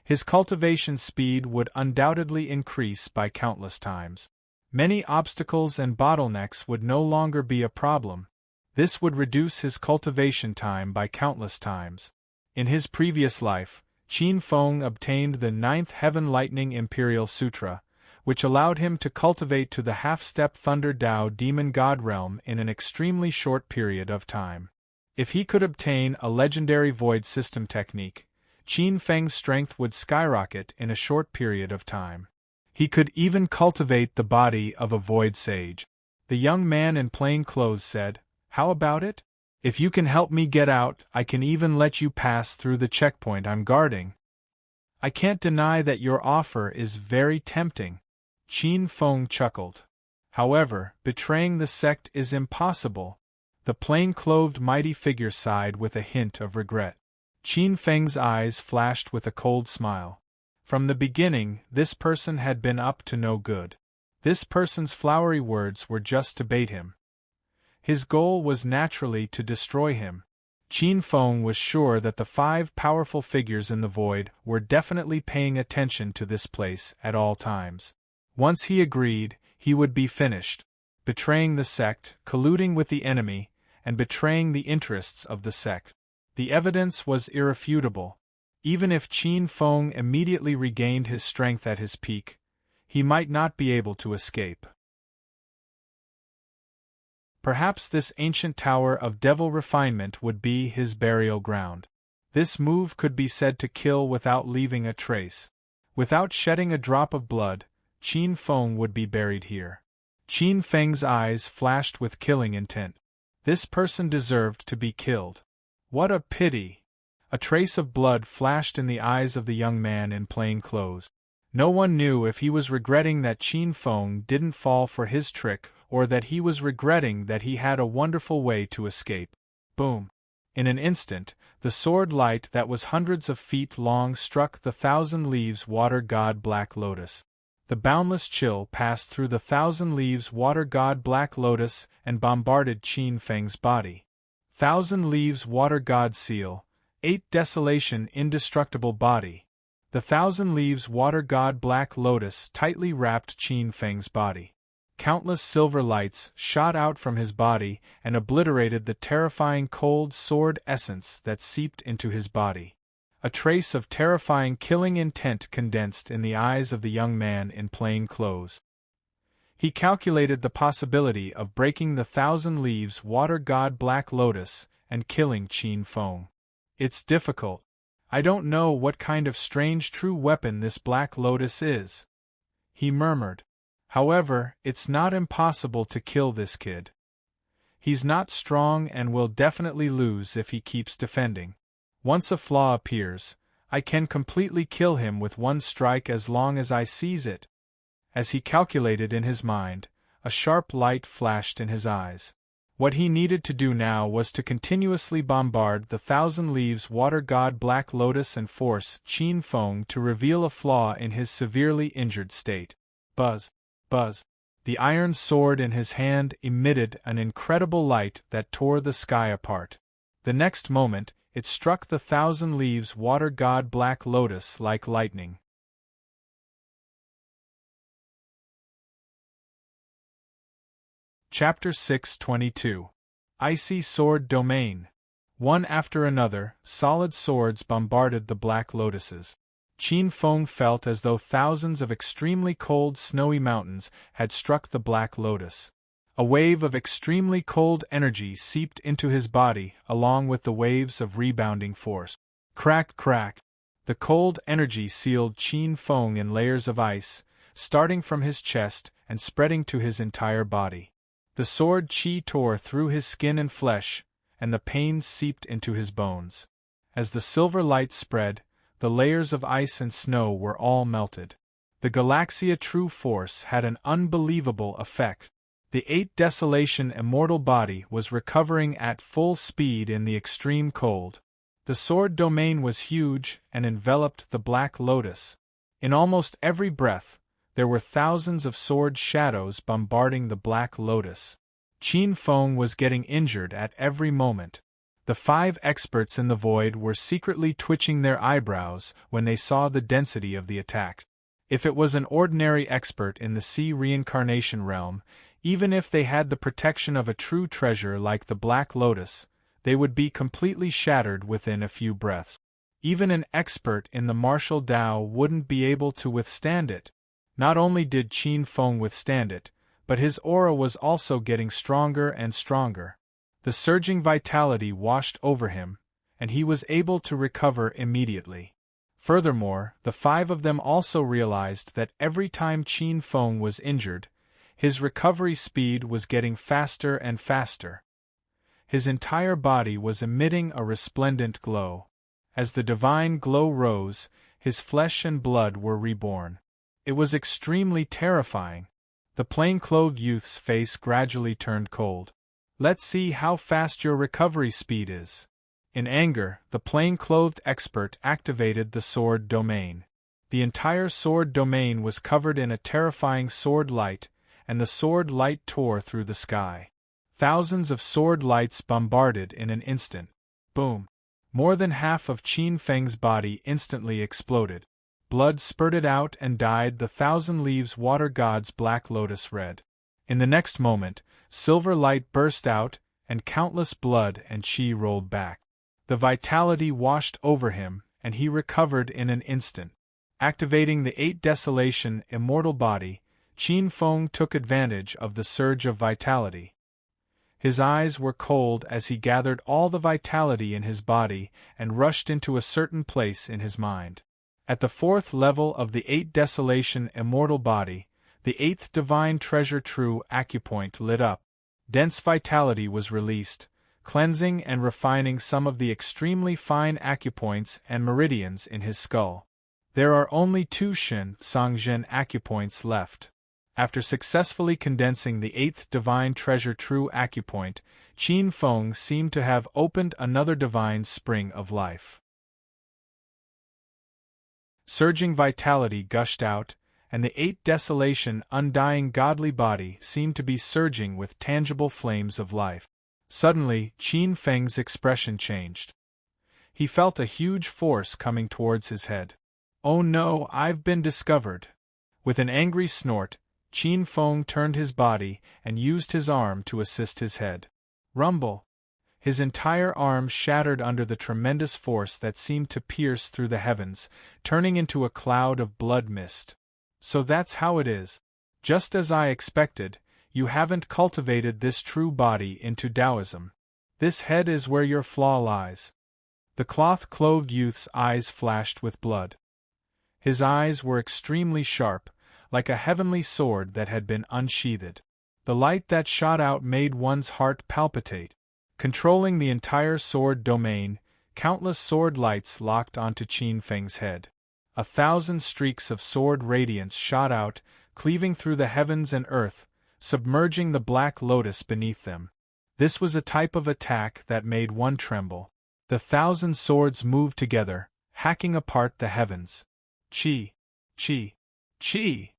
his cultivation speed would undoubtedly increase by countless times. Many obstacles and bottlenecks would no longer be a problem. This would reduce his cultivation time by countless times. In his previous life, Qin Feng obtained the 9th Heaven Lightning Imperial Sutra, which allowed him to cultivate to the half-step Thunder Dao Demon God realm in an extremely short period of time. If he could obtain a legendary Void System technique, Qin Feng's strength would skyrocket in a short period of time. He could even cultivate the body of a Void Sage. The young man in plain clothes said, "How about it? If you can help me get out, I can even let you pass through the checkpoint I'm guarding." "I can't deny that your offer is very tempting," Qin Feng chuckled. "However, betraying the sect is impossible." The plain-clothed mighty figure sighed with a hint of regret. Qin Feng's eyes flashed with a cold smile. From the beginning, this person had been up to no good. This person's flowery words were just to bait him. His goal was naturally to destroy him. Qin Feng was sure that the 5 powerful figures in the void were definitely paying attention to this place at all times. Once he agreed, he would be finished. Betraying the sect, colluding with the enemy, and betraying the interests of the sect. The evidence was irrefutable. Even if Qin Feng immediately regained his strength at his peak, he might not be able to escape. Perhaps this ancient tower of devil refinement would be his burial ground. This move could be said to kill without leaving a trace. Without shedding a drop of blood, Qin Feng would be buried here. Qin Feng's eyes flashed with killing intent. This person deserved to be killed. What a pity! A trace of blood flashed in the eyes of the young man in plain clothes. No one knew if he was regretting that Qin Feng didn't fall for his trick, or that he was regretting that he had a wonderful way to escape. Boom! In an instant, the sword light that was hundreds of feet long struck the 1,000 Leaves Water God Black Lotus. The boundless chill passed through the 1,000 Leaves Water God Black Lotus and bombarded Qin Feng's body. 1,000 Leaves Water God Seal, 8 Desolation Indestructible Body. The 1,000 Leaves Water God Black Lotus tightly wrapped Qin Feng's body. Countless silver lights shot out from his body and obliterated the terrifying cold sword essence that seeped into his body. A trace of terrifying killing intent condensed in the eyes of the young man in plain clothes. He calculated the possibility of breaking the 1,000 Leaves Water God Black Lotus and killing Qin Feng. "It's difficult. I don't know what kind of strange true weapon this Black Lotus is," he murmured. "However, it's not impossible to kill this kid. He's not strong and will definitely lose if he keeps defending. Once a flaw appears, I can completely kill him with one strike as long as I seize it." As he calculated in his mind, a sharp light flashed in his eyes. What he needed to do now was to continuously bombard the 1,000 Leaves Water God Black Lotus and force Qin Feng to reveal a flaw in his severely injured state. Buzz! Buzz! The iron sword in his hand emitted an incredible light that tore the sky apart. The next moment, it struck the 1,000 Leaves Water God Black Lotus like lightning. Chapter 622. Icy Sword Domain. One after another, solid swords bombarded the Black Lotuses. Qin Feng felt as though thousands of extremely cold snowy mountains had struck the Black Lotus. A wave of extremely cold energy seeped into his body along with the waves of rebounding force. Crack, crack! The cold energy sealed Qin Feng in layers of ice, starting from his chest and spreading to his entire body. The sword qi tore through his skin and flesh, and the pain seeped into his bones. As the silver light spread, the layers of ice and snow were all melted. The Galaxia True Force had an unbelievable effect. The 8 Desolation Immortal Body was recovering at full speed in the extreme cold. The sword domain was huge and enveloped the Black Lotus. In almost every breath, there were thousands of sword shadows bombarding the Black Lotus. Qin Feng was getting injured at every moment. The 5 experts in the void were secretly twitching their eyebrows when they saw the density of the attack. If it was an ordinary expert in the sea reincarnation realm, even if they had the protection of a true treasure like the Black Lotus, they would be completely shattered within a few breaths. Even an expert in the martial Tao wouldn't be able to withstand it. Not only did Qin Feng withstand it, but his aura was also getting stronger and stronger. The surging vitality washed over him, and he was able to recover immediately. Furthermore, the 5 of them also realized that every time Qin Feng was injured, his recovery speed was getting faster and faster. His entire body was emitting a resplendent glow. As the divine glow rose, his flesh and blood were reborn. It was extremely terrifying. The plain-clothed youth's face gradually turned cold. "Let's see how fast your recovery speed is." In anger, the plain-clothed expert activated the sword domain. The entire sword domain was covered in a terrifying sword light, and the sword light tore through the sky. Thousands of sword lights bombarded in an instant. Boom! More than half of Qin Feng's body instantly exploded. Blood spurted out and dyed the 1,000 Leaves Water God's Black Lotus red. In the next moment, silver light burst out, and countless blood and qi rolled back. The vitality washed over him, and he recovered in an instant. Activating the 8 Desolation immortal body, Qin Feng took advantage of the surge of vitality. His eyes were cold as he gathered all the vitality in his body and rushed into a certain place in his mind. At the 4th level of the 8 Desolation immortal body, the 8th divine treasure true acupoint lit up. Dense vitality was released, cleansing and refining some of the extremely fine acupoints and meridians in his skull. There are only 2 Shin Sangzhen acupoints left. After successfully condensing the 8th divine treasure true acupoint, Qin Feng seemed to have opened another divine spring of life. Surging vitality gushed out, and the 8 Desolation undying godly body seemed to be surging with tangible flames of life. Suddenly, Qin Feng's expression changed. He felt a huge force coming towards his head. "Oh no, I've been discovered!" With an angry snort, Qin Feng turned his body and used his arm to assist his head. Rumble! His entire arm shattered under the tremendous force that seemed to pierce through the heavens, turning into a cloud of blood mist. "So that's how it is. Just as I expected, you haven't cultivated this true body into Taoism. This head is where your flaw lies." The cloth-clothed youth's eyes flashed with blood. His eyes were extremely sharp, like a heavenly sword that had been unsheathed. The light that shot out made one's heart palpitate. Controlling the entire sword domain, countless sword lights locked onto Qin Feng's head. 1,000 streaks of sword radiance shot out, cleaving through the heavens and earth, submerging the Black Lotus beneath them. This was a type of attack that made one tremble. The 1,000 swords moved together, hacking apart the heavens. Qi! Qi! Qi!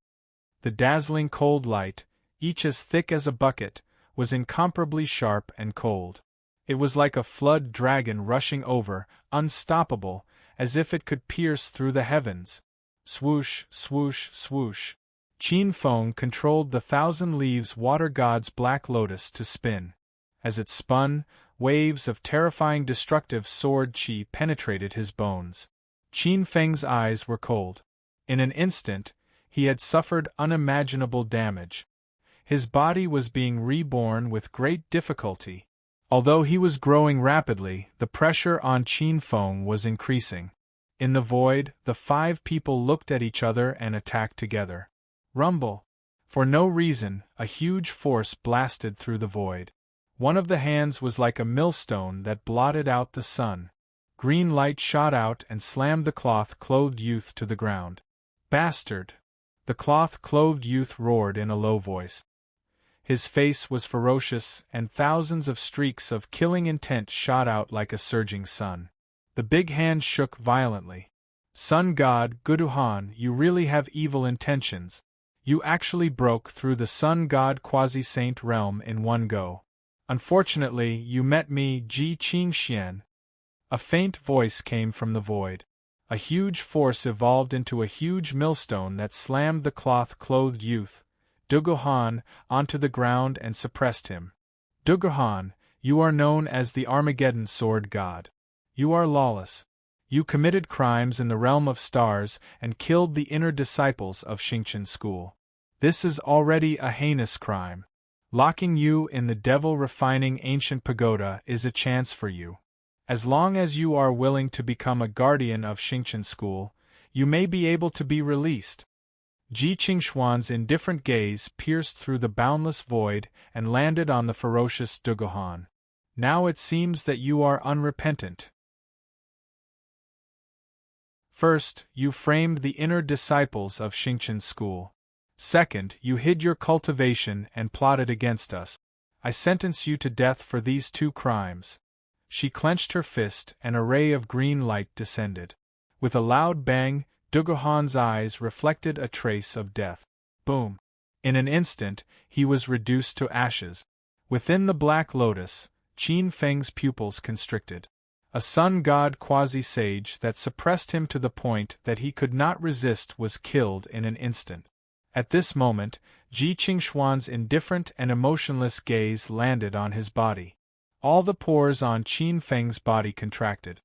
The dazzling cold light, each as thick as a bucket, was incomparably sharp and cold. It was like a flood dragon rushing over, unstoppable, as if it could pierce through the heavens. Swoosh, swoosh, swoosh. Qin Feng controlled the 1,000 Leaves Water God's Black Lotus to spin. As it spun, waves of terrifying destructive sword qi penetrated his bones. Qin Feng's eyes were cold. In an instant, he had suffered unimaginable damage. His body was being reborn with great difficulty. Although he was growing rapidly, the pressure on Qin Feng was increasing. In the void, the 5 people looked at each other and attacked together. Rumble! For no reason, a huge force blasted through the void. One of the hands was like a millstone that blotted out the sun. Green light shot out and slammed the cloth-clothed youth to the ground. "Bastard!" The cloth-clothed youth roared in a low voice. His face was ferocious, and thousands of streaks of killing intent shot out like a surging sun. The big hand shook violently. "Sun God, Guduhan, you really have evil intentions. You actually broke through the sun god quasi-saint realm in one go. Unfortunately, you met me, Ji Qingxian. A faint voice came from the void. A huge force evolved into a huge millstone that slammed the cloth-clothed youth, Dugohan, onto the ground and suppressed him. Dugohan, you are known as the Armageddon sword god. You are lawless. You committed crimes in the realm of stars and killed the inner disciples of Xingqian school. This is already a heinous crime. Locking you in the devil-refining ancient pagoda is a chance for you. As long as you are willing to become a guardian of Xingqian school, you may be able to be released. Ji Qingxuan's indifferent gaze pierced through the boundless void and landed on the ferocious Dugohan. Now it seems that you are unrepentant. First, you framed the inner disciples of Xingqian school. Second, you hid your cultivation and plotted against us. I sentence you to death for these two crimes. She clenched her fist, and a ray of green light descended. With a loud bang, Dugohan's eyes reflected a trace of death. Boom! In an instant, he was reduced to ashes. Within the Black Lotus, Qin Feng's pupils constricted. A sun god quasi-sage that suppressed him to the point that he could not resist was killed in an instant. At this moment, Ji Qingxuan's indifferent and emotionless gaze landed on his body. All the pores on Qin Feng's body contracted.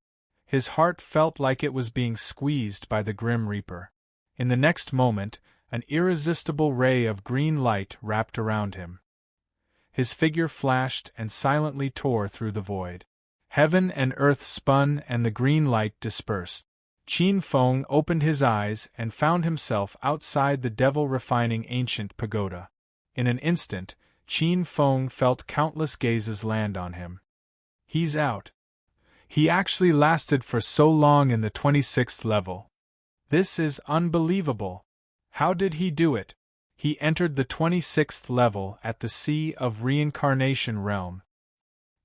His heart felt like it was being squeezed by the Grim Reaper. In the next moment, an irresistible ray of green light wrapped around him. His figure flashed and silently tore through the void. Heaven and earth spun and the green light dispersed. Qin Feng opened his eyes and found himself outside the devil-refining ancient pagoda. In an instant, Qin Feng felt countless gazes land on him. He's out. He actually lasted for so long in the 26th level. This is unbelievable. How did he do it? He entered the 26th level at the Sea of Reincarnation realm.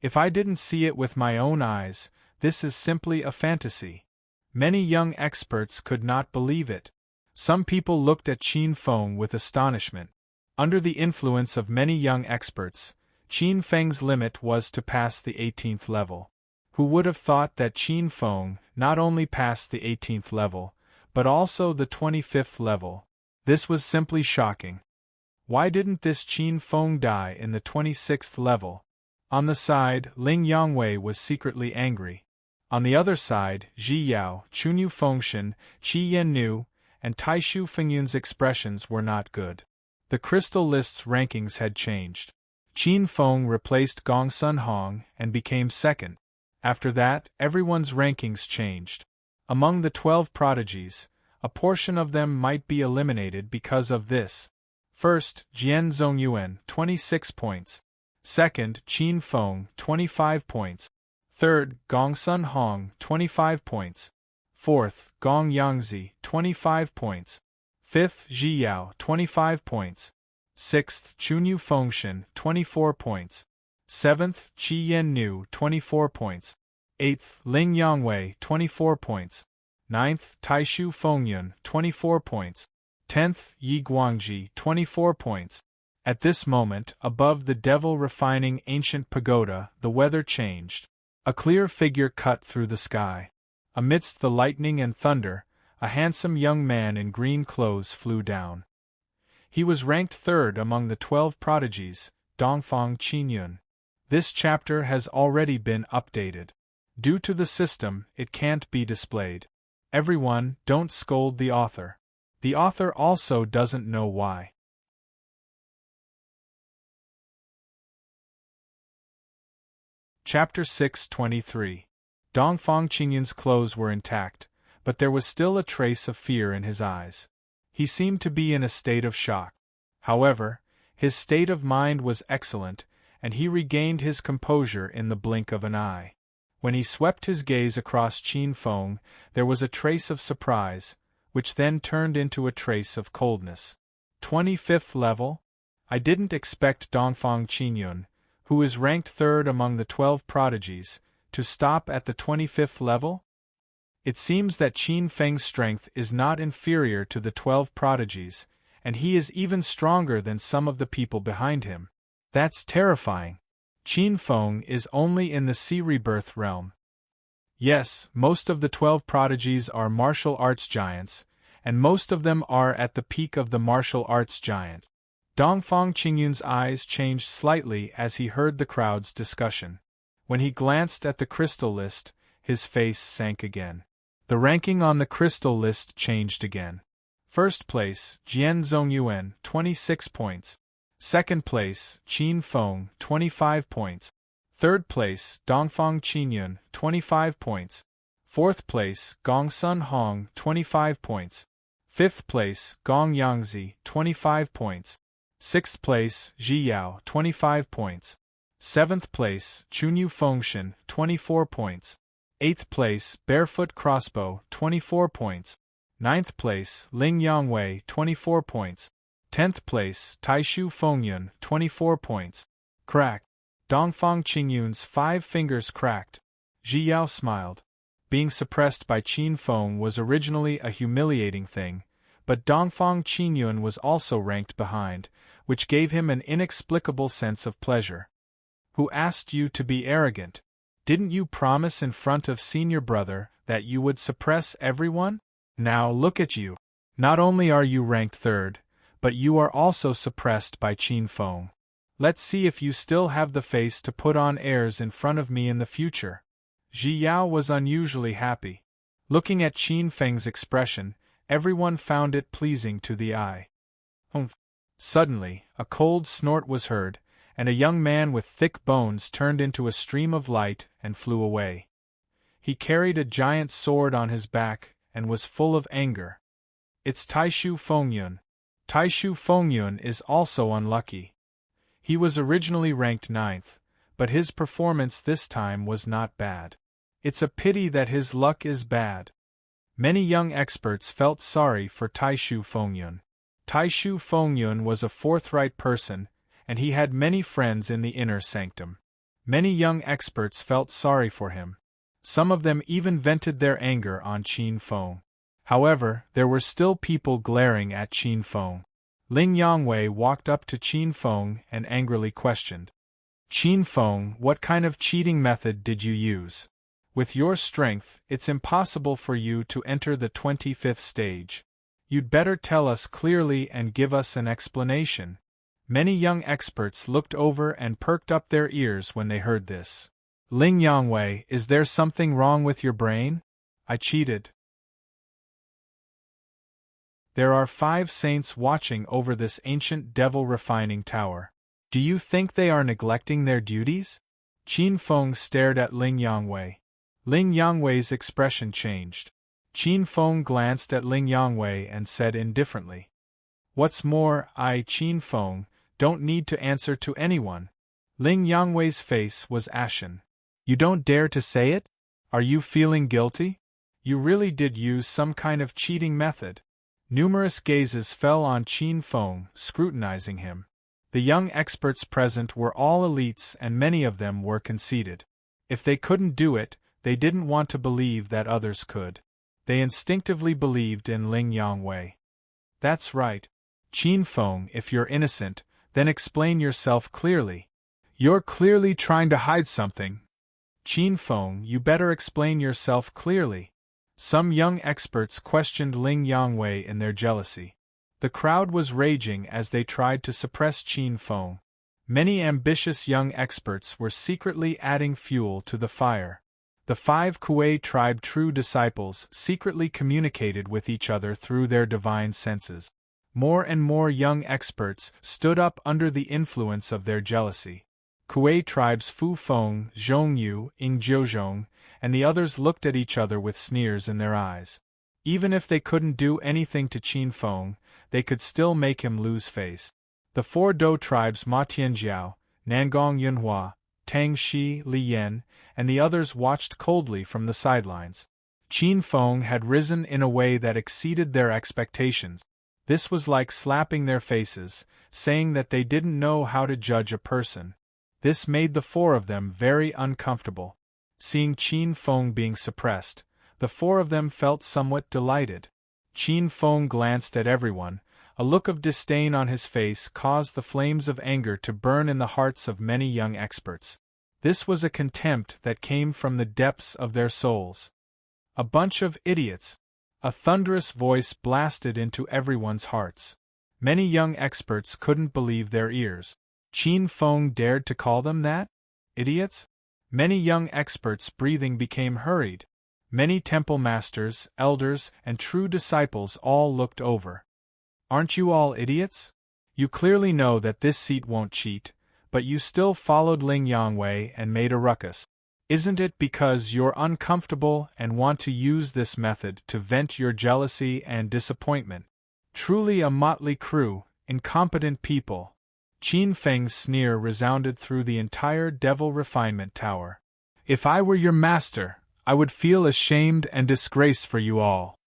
If I didn't see it with my own eyes, this is simply a fantasy. Many young experts could not believe it. Some people looked at Qin Feng with astonishment. Under the influence of many young experts, Qin Feng's limit was to pass the 18th level. Who would have thought that Qin Feng not only passed the 18th level, but also the 25th level? This was simply shocking. Why didn't this Qin Feng die in the 26th level? On the side, Ling Yongwei was secretly angry. On the other side, Ji Yao, Chunyu Fengshan, Qi Yannu, and Taishu Fengyun's expressions were not good. The crystal list's rankings had changed. Qin Feng replaced Gong Sun Hong and became second. After that, everyone's rankings changed. Among the 12 prodigies, a portion of them might be eliminated because of this. First, Jian Zongyuan, 26 points. Second, Qin Feng, 25 points. Third, Gong Sun Hong, 25 points. Fourth, Gong Yangzi, 25 points. Fifth, Ji Yao, 25 points. Sixth, Chunyu Fengshan, 24 points. Seventh, Qi Yannu, 24 points. Eighth, Ling Yongwei, 24 points. Ninth, Taishu Fengyun, 24 points. 10th, Yi Guangji, 24 points. At this moment, above the devil-refining ancient pagoda, the weather changed. A clear figure cut through the sky. Amidst the lightning and thunder, a handsome young man in green clothes flew down. He was ranked third among the 12 prodigies, Dongfang Qinyun. This chapter has already been updated. Due to the system, it can't be displayed. Everyone, don't scold the author. The author also doesn't know why. Chapter 623. Dongfang Qingyun's clothes were intact, but there was still a trace of fear in his eyes. He seemed to be in a state of shock. However, his state of mind was excellent, and he regained his composure in the blink of an eye. When he swept his gaze across Qin Feng, there was a trace of surprise, which then turned into a trace of coldness. 25th level? I didn't expect Dongfang Qinyun, who is ranked third among the 12 prodigies, to stop at the 25th level? It seems that Qin Feng's strength is not inferior to the 12 prodigies, and he is even stronger than some of the people behind him. That's terrifying. Qin Feng is only in the sea rebirth realm. Yes, most of the 12 prodigies are martial arts giants, and most of them are at the peak of the martial arts giant. Dongfang Qingyun's eyes changed slightly as he heard the crowd's discussion. When he glanced at the crystal list, his face sank again. The ranking on the crystal list changed again. First place, Jian Zongyuan, 26 points. Second place, Qin Feng, 25 points. Third place, Dongfang Qingyun, 25 points. Fourth place, Gongsun Hong, 25 points. Fifth place, Gong Yangzi, 25 points. Sixth place, Ji Yao, 25 points. Seventh place, Chunyu Fengshan, 24 points. Eighth place, Barefoot Crossbow, 24 points. Ninth place, Ling Yangwei, 24 points. 10th place, Taishu Fengyun, 24 points. Crack. Dongfang Qingyun's 5 fingers cracked. Ji Yao smiled. Being suppressed by Qin Feng was originally a humiliating thing, but Dongfang Qingyun was also ranked behind, which gave him an inexplicable sense of pleasure. Who asked you to be arrogant? Didn't you promise in front of senior brother that you would suppress everyone? Now look at you. Not only are you ranked third, but you are also suppressed by Qin Feng. Let's see if you still have the face to put on airs in front of me in the future. Ji Yao was unusually happy. Looking at Qin Feng's expression, everyone found it pleasing to the eye. Humph. Suddenly, a cold snort was heard, and a young man with thick bones turned into a stream of light and flew away. He carried a giant sword on his back and was full of anger. It's Taishu Fengyun. Taishu Fengyun is also unlucky. He was originally ranked 9th, but his performance this time was not bad. It's a pity that his luck is bad. Many young experts felt sorry for Taishu Fengyun. Taishu Fengyun was a forthright person, and he had many friends in the inner sanctum. Many young experts felt sorry for him. Some of them even vented their anger on Qin Feng. However, there were still people glaring at Qin Feng. Ling Yangwei walked up to Qin Feng and angrily questioned. Qin Feng, what kind of cheating method did you use? With your strength, it's impossible for you to enter the 25th stage. You'd better tell us clearly and give us an explanation. Many young experts looked over and perked up their ears when they heard this. Ling Yangwei, is there something wrong with your brain? I cheated. There are 5 saints watching over this ancient devil refining tower. Do you think they are neglecting their duties? Qin Feng stared at Ling Yangwei. Ling Yangwei's expression changed. Qin Feng glanced at Ling Yangwei and said indifferently. What's more, I, Qin Feng, don't need to answer to anyone. Ling Yangwei's face was ashen. You don't dare to say it? Are you feeling guilty? You really did use some kind of cheating method. Numerous gazes fell on Qin Feng, scrutinizing him. The young experts present were all elites and many of them were conceited. If they couldn't do it, they didn't want to believe that others could. They instinctively believed in Ling Yangwei. That's right. Qin Feng, if you're innocent, then explain yourself clearly. You're clearly trying to hide something. Qin Feng, you better explain yourself clearly. Some young experts questioned Ling Yangwei in their jealousy. The crowd was raging as they tried to suppress Qin Feng. Many ambitious young experts were secretly adding fuel to the fire. The 5 Kuei tribe true disciples secretly communicated with each other through their divine senses. More and more young experts stood up under the influence of their jealousy. Kuei tribes Fu Feng, Zhongyu, Ing Jiuzhong, and the others looked at each other with sneers in their eyes. Even if they couldn't do anything to Qin Feng, they could still make him lose face. The 4 Dou tribes Ma Tianjiao, Nangong Yunhua, Tang Shi, Li Yan, and the others watched coldly from the sidelines. Qin Feng had risen in a way that exceeded their expectations. This was like slapping their faces, saying that they didn't know how to judge a person. This made the 4 of them very uncomfortable. Seeing Qin Feng being suppressed, the 4 of them felt somewhat delighted. Qin Feng glanced at everyone, A look of disdain on his face caused the flames of anger to burn in the hearts of many young experts. This was a contempt that came from the depths of their souls. "A bunch of idiots!" A thunderous voice blasted into everyone's hearts. Many young experts couldn't believe their ears. Qin Feng dared to call them that? Idiots? Many young experts' breathing became hurried. Many temple masters, elders, and true disciples all looked over. "Aren't you all idiots? You clearly know that this seat won't cheat, but you still followed Ling Yangwei and made a ruckus. Isn't it because you're uncomfortable and want to use this method to vent your jealousy and disappointment? Truly a motley crew, incompetent people." Qin Feng's sneer resounded through the entire Devil Refinement Tower. "If I were your master, I would feel ashamed and disgrace for you all.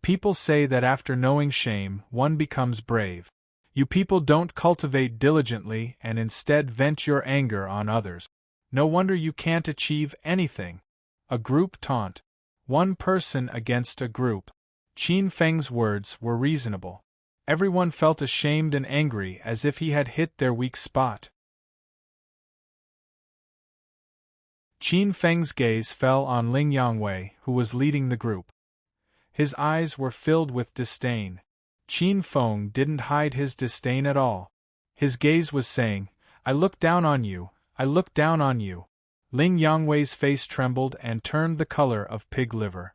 People say that after knowing shame, one becomes brave. You people don't cultivate diligently and instead vent your anger on others. No wonder you can't achieve anything." A group taunt. One person against a group. Qin Feng's words were reasonable. Everyone felt ashamed and angry as if he had hit their weak spot. Qin Feng's gaze fell on Ling Yangwei, who was leading the group. His eyes were filled with disdain. Qin Feng didn't hide his disdain at all. His gaze was saying, "I look down on you, I look down on you." Ling Yangwei's face trembled and turned the color of pig liver.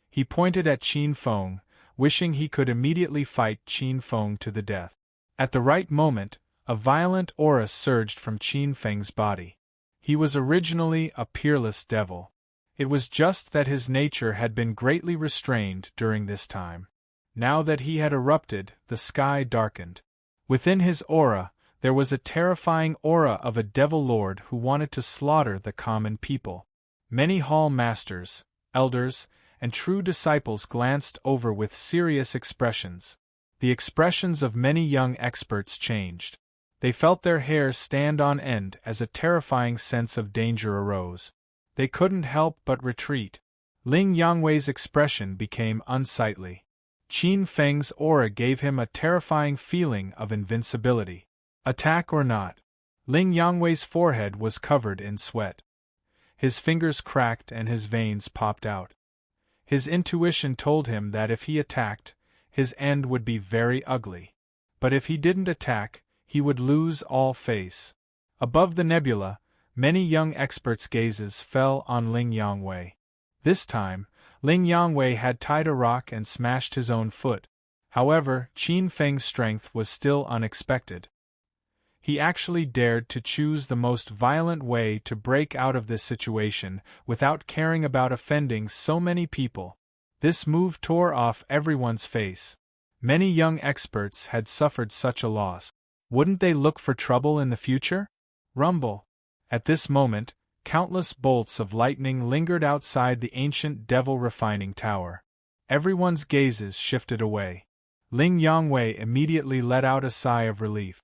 He pointed at Qin Feng, wishing he could immediately fight Qin Feng to the death. At the right moment, a violent aura surged from Qin Feng's body. He was originally a peerless devil. It was just that his nature had been greatly restrained during this time. Now that he had erupted, the sky darkened. Within his aura, there was a terrifying aura of a devil lord who wanted to slaughter the common people. Many hall masters, elders, and true disciples glanced over with serious expressions. The expressions of many young experts changed. They felt their hair stand on end as a terrifying sense of danger arose. They couldn't help but retreat. Ling Yangwei's expression became unsightly. Qin Feng's aura gave him a terrifying feeling of invincibility. Attack or not? Ling Yangwei's forehead was covered in sweat. His fingers cracked and his veins popped out. His intuition told him that if he attacked, his end would be very ugly. But if he didn't attack, he would lose all face. Above the nebula, many young experts' gazes fell on Ling Yangwei. This time, Ling Yangwei had tied a rock and smashed his own foot. However, Qin Feng's strength was still unexpected. He actually dared to choose the most violent way to break out of this situation without caring about offending so many people. This move tore off everyone's face. Many young experts had suffered such a loss. Wouldn't they look for trouble in the future? Rumble. At this moment, countless bolts of lightning lingered outside the ancient Devil Refining Tower. Everyone's gazes shifted away. Ling Yangwei immediately let out a sigh of relief.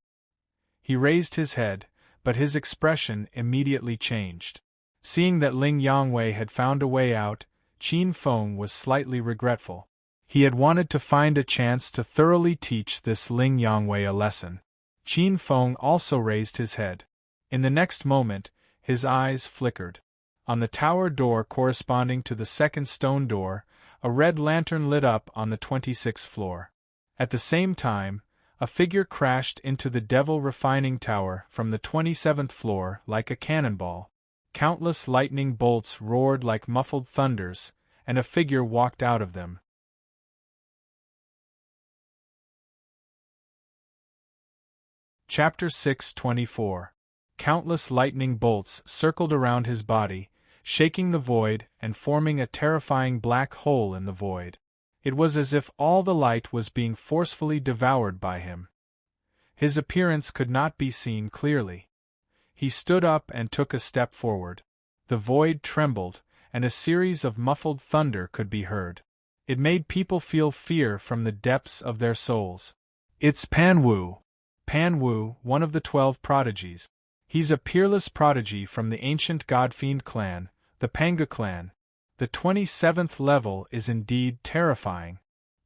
He raised his head, but his expression immediately changed. Seeing that Ling Yangwei had found a way out, Qin Feng was slightly regretful. He had wanted to find a chance to thoroughly teach this Ling Yangwei a lesson. Qin Feng also raised his head. In the next moment, his eyes flickered. On the tower door corresponding to the second stone door, a red lantern lit up on the 26th floor. At the same time, a figure crashed into the Devil Refining Tower from the 27th floor like a cannonball. Countless lightning bolts roared like muffled thunders, and a figure walked out of them. Chapter 624. Countless lightning bolts circled around his body, shaking the void and forming a terrifying black hole in the void. It was as if all the light was being forcefully devoured by him. His appearance could not be seen clearly. He stood up and took a step forward. The void trembled, and a series of muffled thunder could be heard. It made people feel fear from the depths of their souls. It's Pan Wu. Pan Wu, one of the 12 prodigies. He's a peerless prodigy from the ancient God-fiend clan, the Panga clan. The 27th level is indeed terrifying.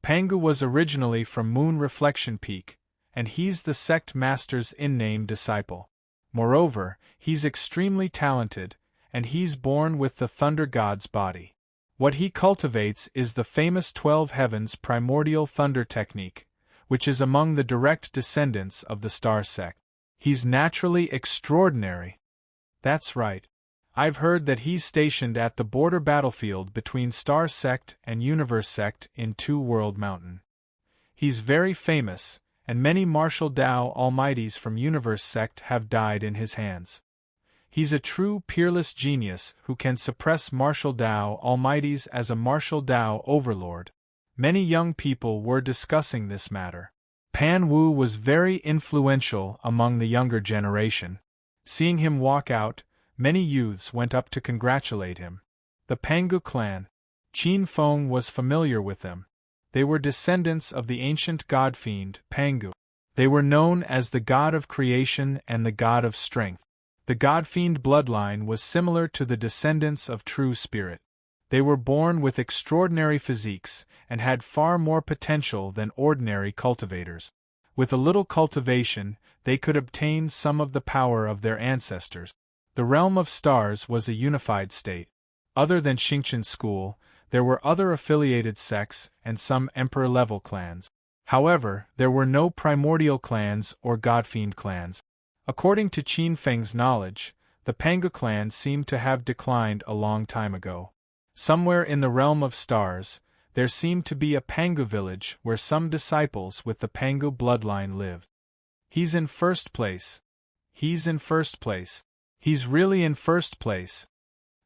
Pangu was originally from Moon Reflection Peak, and he's the sect master's in-name disciple. Moreover, he's extremely talented, and he's born with the Thunder God's body. What he cultivates is the famous 12 Heavens primordial thunder technique, which is among the direct descendants of the Star sect. He's naturally extraordinary. That's right. I've heard that he's stationed at the border battlefield between Star sect and Universe sect in Two World Mountain. He's very famous, and many martial Tao almighties from Universe sect have died in his hands. He's a true peerless genius who can suppress martial Tao almighties as a martial Tao overlord. Many young people were discussing this matter. Pan Wu was very influential among the younger generation. Seeing him walk out, many youths went up to congratulate him. The Pangu clan. Qin Feng was familiar with them. They were descendants of the ancient god-fiend, Pangu. They were known as the god of creation and the god of strength. The god-fiend bloodline was similar to the descendants of true spirit. They were born with extraordinary physiques and had far more potential than ordinary cultivators. With a little cultivation, they could obtain some of the power of their ancestors. The realm of stars was a unified state. Other than Xingqian school, there were other affiliated sects and some emperor-level clans. However, there were no primordial clans or godfiend clans. According to Qin Feng's knowledge, the Pangu clan seemed to have declined a long time ago. Somewhere in the realm of stars, there seemed to be a Pangu village where some disciples with the Pangu bloodline lived. He's in first place. He's in first place. He's really in first place.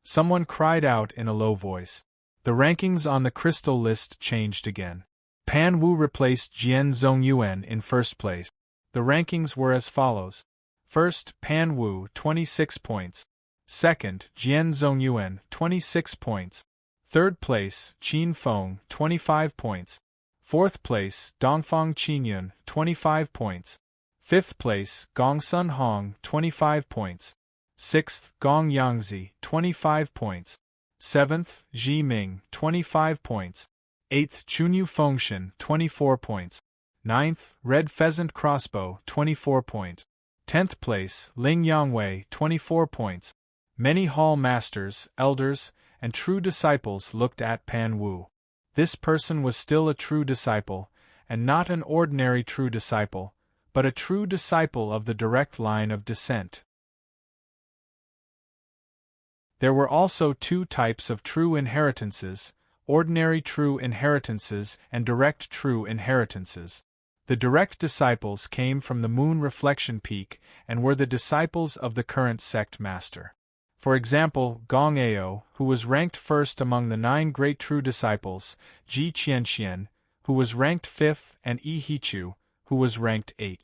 Someone cried out in a low voice. The rankings on the crystal list changed again. Pan Wu replaced Jian Zongyuan in first place. The rankings were as follows. First, Pan Wu, 26 points. Second, Jian Zongyuan, 26 points. Third place, Qin Feng, 25 points. Fourth place, Dongfang Qinyun, 25 points. Fifth place, Gongsun Hong, 25 points. Sixth, Gong Yangzi, 25 points. Seventh, Ji Ming, 25 points. Eighth, Chunyu Fengshan, 24 points. Ninth, Red Pheasant Crossbow, 24 points. 10th place, Ling Yangwei, 24 points. Many hall masters, elders, and true disciples looked at Pan Wu. This person was still a true disciple, and not an ordinary true disciple, but a true disciple of the direct line of descent. There were also two types of true inheritances, ordinary true inheritances and direct true inheritances. The direct disciples came from the Moon Reflection Peak and were the disciples of the current sect master. For example, Gong Ao, who was ranked first among the 9 great true disciples, Ji Qianxian, who was ranked 5th, and Yi Hichu, who was ranked 8th.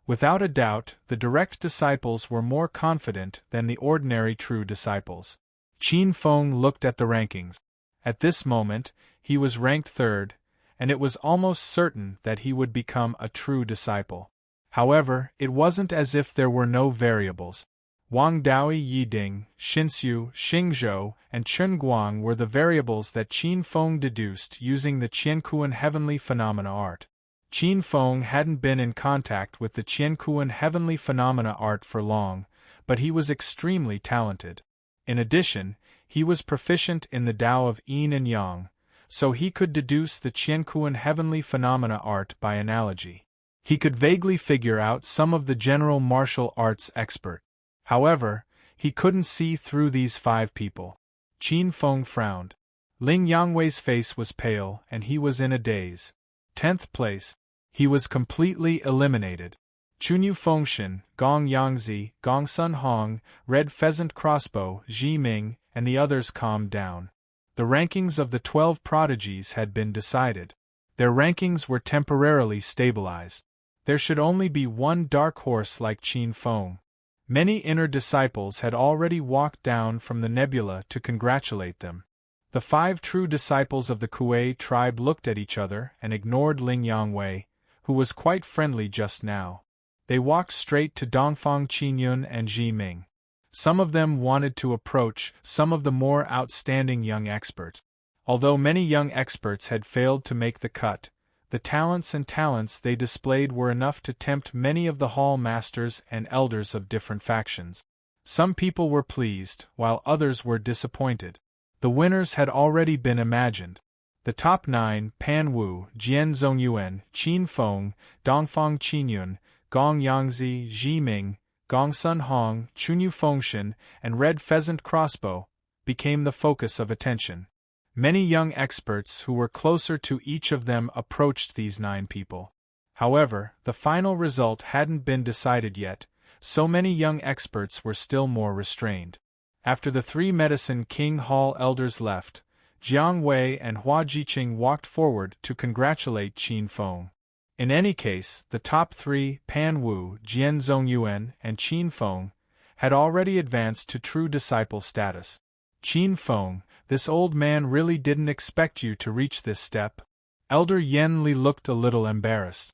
Without a doubt, the direct disciples were more confident than the ordinary true disciples. Qin Feng looked at the rankings. At this moment, he was ranked 3rd, and it was almost certain that he would become a true disciple. However, it wasn't as if there were no variables. Wang Daoi Yiding, Xinxiu, Xingzhou, and Chen Guang were the variables that Qin Feng deduced using the Qiankuan heavenly phenomena art. Qin Feng hadn't been in contact with the Qiankuan heavenly phenomena art for long, but he was extremely talented. In addition, he was proficient in the Tao of Yin and Yang, so he could deduce the Qiankuan heavenly phenomena art by analogy. He could vaguely figure out some of the general martial arts expert. However, he couldn't see through these 5 people. Qin Feng frowned. Ling Yangwei's face was pale and he was in a daze. 10th place. He was completely eliminated. Chunyu Fengshan, Gong Yangzi, Gongsun Hong, Red Pheasant Crossbow, Ji Ming, and the others calmed down. The rankings of the 12 prodigies had been decided. Their rankings were temporarily stabilized. There should only be one dark horse like Qin Feng. Many inner disciples had already walked down from the nebula to congratulate them. The 5 true disciples of the Kuei tribe looked at each other and ignored Ling Yangwei, who was quite friendly just now. They walked straight to Dongfang Qinyun and Ji Ming. Some of them wanted to approach some of the more outstanding young experts. Although many young experts had failed to make the cut, The talents they displayed were enough to tempt many of the hall masters and elders of different factions. Some people were pleased, while others were disappointed. The winners had already been imagined. The top 9, Pan Wu, Jian Zongyuan, Qin Feng, Dongfang Qinyun, Gong Yangzi, Ji Ming, Gong Sun Hong, Chunyu Fengshan, and Red Pheasant Crossbow, became the focus of attention. Many young experts who were closer to each of them approached these 9 people. However, the final result hadn't been decided yet, so many young experts were still more restrained. After the 3 Medicine King Hall elders left, Jiang Wei and Hua Jiqing walked forward to congratulate Qin Feng. In any case, the top 3, Pan Wu, Jian Zongyuan, and Qin Feng, had already advanced to true disciple status. Qin Feng, this old man really didn't expect you to reach this step. Elder Yen Li looked a little embarrassed.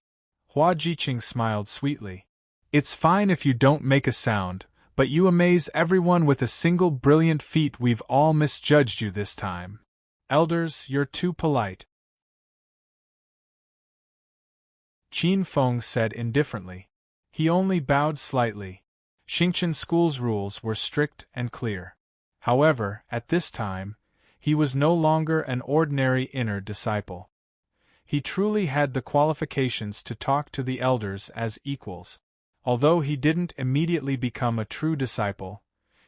Hua Jiqing smiled sweetly. It's fine if you don't make a sound, but you amaze everyone with a single brilliant feat. We've all misjudged you this time. Elders, you're too polite. Qin Feng said indifferently. He only bowed slightly. Xingqian School's rules were strict and clear. However, at this time, he was no longer an ordinary inner disciple. He truly had the qualifications to talk to the elders as equals. Although he didn't immediately become a true disciple,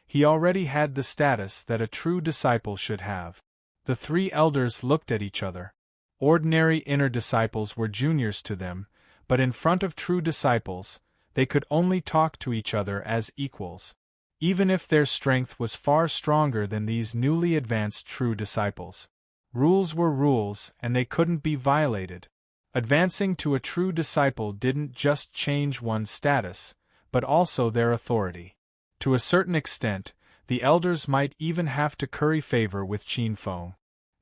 he already had the status that a true disciple should have. The 3 elders looked at each other. Ordinary inner disciples were juniors to them, but in front of true disciples, they could only talk to each other as equals. Even if their strength was far stronger than these newly advanced true disciples. Rules were rules, and they couldn't be violated. Advancing to a true disciple didn't just change one's status, but also their authority. To a certain extent, the elders might even have to curry favor with Qin Feng.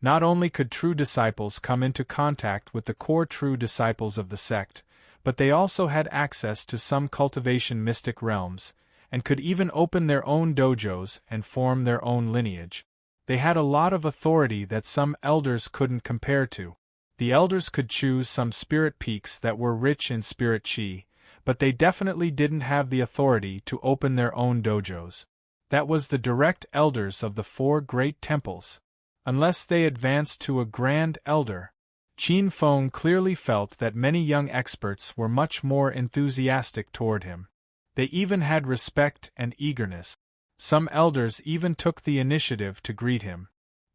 Not only could true disciples come into contact with the core true disciples of the sect, but they also had access to some cultivation mystic realms, and could even open their own dojos and form their own lineage. They had a lot of authority that some elders couldn't compare to. The elders could choose some spirit peaks that were rich in spirit chi, but they definitely didn't have the authority to open their own dojos. That was the direct elders of the 4 great temples. Unless they advanced to a grand elder. Qin Feng clearly felt that many young experts were much more enthusiastic toward him. They even had respect and eagerness. Some elders even took the initiative to greet him.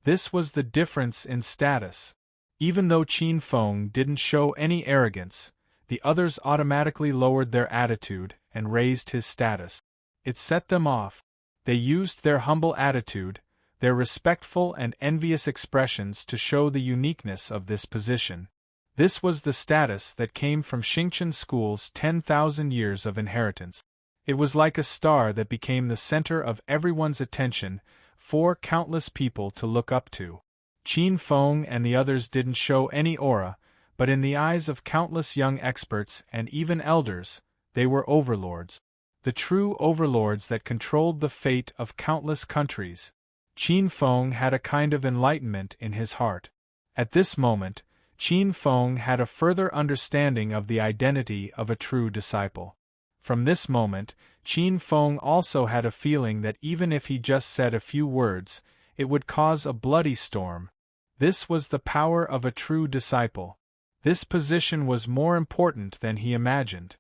This was the difference in status. Even though Qin Feng didn't show any arrogance, the others automatically lowered their attitude and raised his status. It set them off. They used their humble attitude, their respectful and envious expressions to show the uniqueness of this position. This was the status that came from Xingqian School's 10,000 years of inheritance. It was like a star that became the center of everyone's attention, for countless people to look up to. Qin Feng and the others didn't show any aura, but in the eyes of countless young experts and even elders, they were overlords. The true overlords that controlled the fate of countless countries. Qin Feng had a kind of enlightenment in his heart. At this moment, Qin Feng had a further understanding of the identity of a true disciple. From this moment, Qin Feng also had a feeling that even if he just said a few words, it would cause a bloody storm. This was the power of a true disciple. This position was more important than he imagined.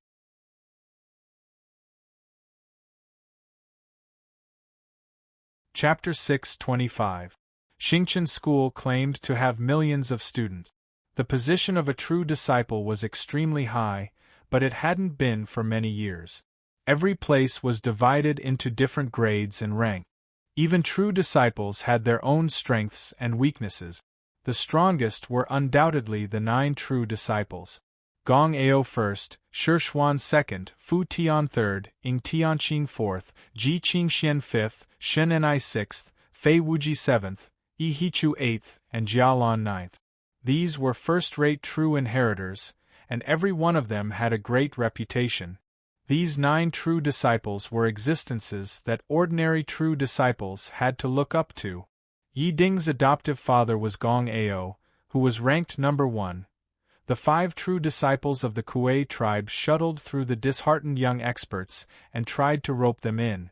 Chapter 625. Xingqian School claimed to have millions of students. The position of a true disciple was extremely high, but it hadn't been for many years. Every place was divided into different grades and rank. Even true disciples had their own strengths and weaknesses. The strongest were undoubtedly the 9 true disciples. Gong Ao first, Shi Xuan second, Fu Tian third, Ying Tianqing fourth, Ji Qingxian fifth, Shen Enai sixth, Fei Wuji seventh, Yi Hichu eighth, and Jialan ninth. These were first-rate true inheritors, and every one of them had a great reputation. These 9 true disciples were existences that ordinary true disciples had to look up to. Yi Ding's adoptive father was Gong Ao, who was ranked number 1. The 5 true disciples of the Kuei tribe shuttled through the disheartened young experts and tried to rope them in.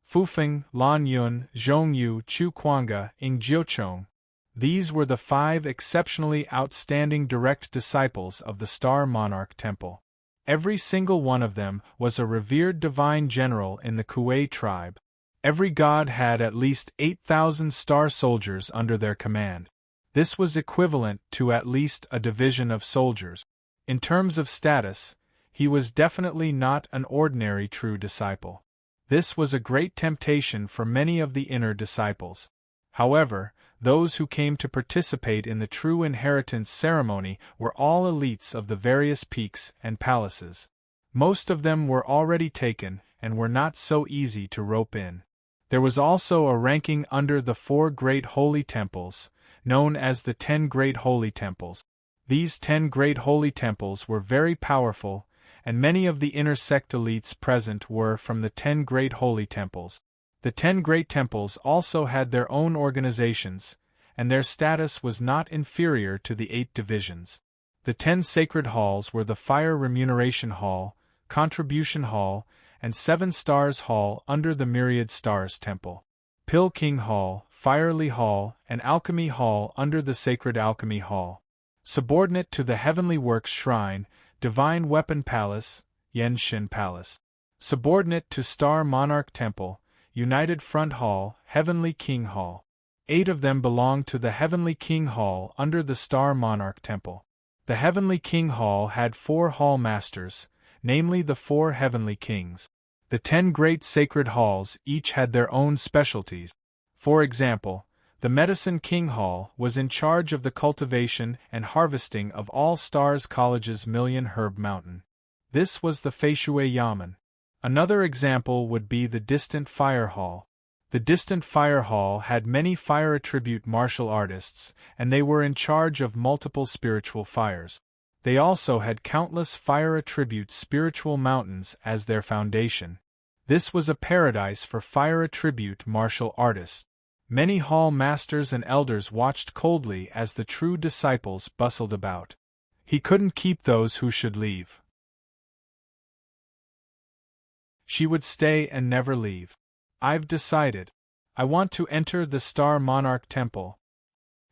Fufeng, Lan Yun, Zhongyu, Chu Kuanga, Ing Jiuchong. These were the 5 exceptionally outstanding direct disciples of the Star Monarch Temple. Every single one of them was a revered divine general in the Kuei tribe. Every god had at least 8,000 star soldiers under their command. This was equivalent to at least a division of soldiers. In terms of status, he was definitely not an ordinary true disciple. This was a great temptation for many of the inner disciples. However, those who came to participate in the true inheritance ceremony were all elites of the various peaks and palaces. Most of them were already taken and were not so easy to rope in. There was also a ranking under the 4 great holy temples, known as the 10 Great Holy Temples. These 10 Great Holy Temples were very powerful, and many of the inner sect elites present were from the 10 Great Holy Temples. The 10 Great Temples also had their own organizations, and their status was not inferior to the 8 divisions. The 10 Sacred Halls were the Fire Remuneration Hall, Contribution Hall, and 7 Stars Hall under the Myriad Stars Temple. Pill King Hall, Firely Hall, and Alchemy Hall under the Sacred Alchemy Hall. Subordinate to the Heavenly Works Shrine, Divine Weapon Palace, Yenshin Palace. Subordinate to Star Monarch Temple, United Front Hall, Heavenly King Hall. 8 of them belonged to the Heavenly King Hall under the Star Monarch Temple. The Heavenly King Hall had 4 Hall Masters, namely the 4 Heavenly Kings. The 10 Great Sacred Halls each had their own specialties. For example, the Medicine King Hall was in charge of the cultivation and harvesting of all Stars College's Million Herb Mountain. This was the Feishui Yamen. Another example would be the Distant Fire Hall. The Distant Fire Hall had many fire attribute martial artists, and they were in charge of multiple spiritual fires. They also had countless fire attribute spiritual mountains as their foundation. This was a paradise for fire attribute martial artists. Many hall masters and elders watched coldly as the true disciples bustled about. He couldn't keep those who should leave. She would stay and never leave. I've decided. I want to enter the Star Monarch Temple.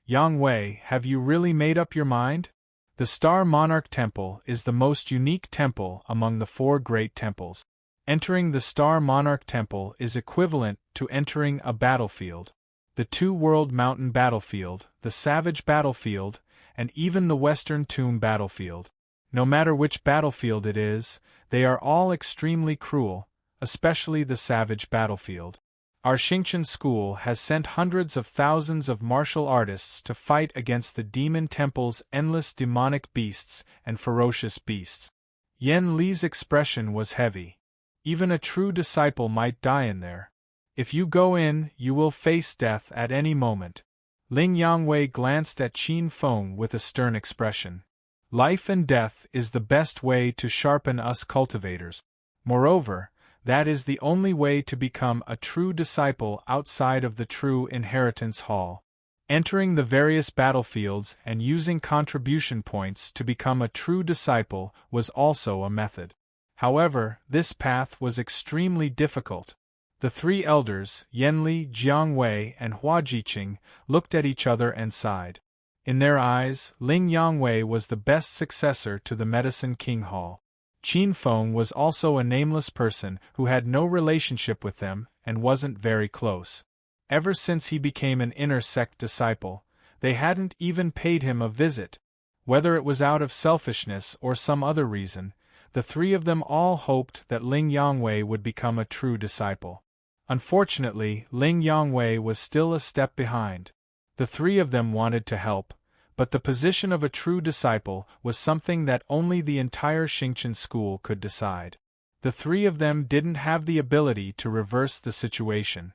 Yang Wei, have you really made up your mind? The Star Monarch Temple is the most unique temple among the 4 great temples. Entering the Star Monarch Temple is equivalent to entering a battlefield. The 2-world mountain battlefield, the Savage battlefield, and even the Western Tomb battlefield. No matter which battlefield it is, they are all extremely cruel, especially the Savage battlefield. Our Xingqian school has sent hundreds of thousands of martial artists to fight against the Demon Temple's endless demonic beasts and ferocious beasts. Yen Li's expression was heavy. Even a true disciple might die in there. If you go in, you will face death at any moment. Ling Yangwei glanced at Qin Feng with a stern expression. Life and death is the best way to sharpen us cultivators. Moreover, that is the only way to become a true disciple outside of the true inheritance hall. Entering the various battlefields and using contribution points to become a true disciple was also a method. However, this path was extremely difficult. The 3 elders, Yanli, Jiangwei, and Hua Jiqing, looked at each other and sighed. In their eyes, Ling Yangwei was the best successor to the Medicine King Hall. Qin Feng was also a nameless person who had no relationship with them and wasn't very close. Ever since he became an inner sect disciple, they hadn't even paid him a visit. Whether it was out of selfishness or some other reason, the 3 of them all hoped that Ling Yangwei would become a true disciple. Unfortunately, Ling Yangwei was still a step behind. The 3 of them wanted to help, but the position of a true disciple was something that only the entire Xingqian school could decide. The 3 of them didn't have the ability to reverse the situation.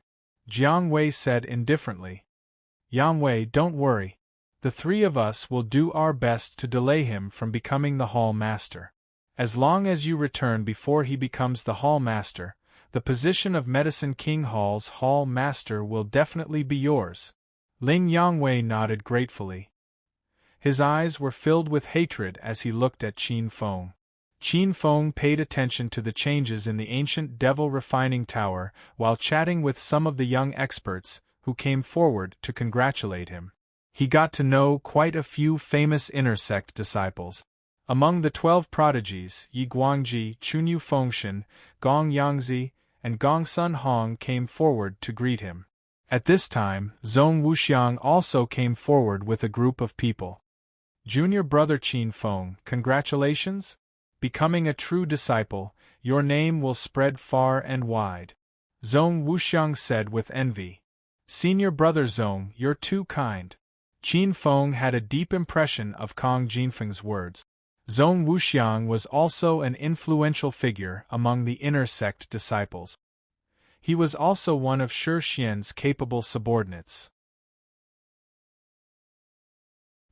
Jiang Wei said indifferently. Yang Wei, don't worry. The 3 of us will do our best to delay him from becoming the Hall Master. As long as you return before he becomes the Hall Master, the position of Medicine King Hall's Hall Master will definitely be yours. Ling Yangwei nodded gratefully. His eyes were filled with hatred as he looked at Qin Feng. Qin Feng paid attention to the changes in the ancient devil refining tower while chatting with some of the young experts, who came forward to congratulate him. He got to know quite a few famous inner sect disciples. Among the 12 prodigies, Yi Guangji, Chunyu Fengshan, Gong Yangzi, and Gong Sun Hong came forward to greet him. At this time, Zhong Wuxiang also came forward with a group of people. Junior brother Qin Feng, congratulations? Becoming a true disciple, your name will spread far and wide. Zhong Wuxiang said with envy. Senior brother Zhong, you're too kind. Qin Feng had a deep impression of Kong Jinfeng's words. Zhong Wuxiang was also an influential figure among the inner sect disciples. He was also one of Shi Xian's capable subordinates.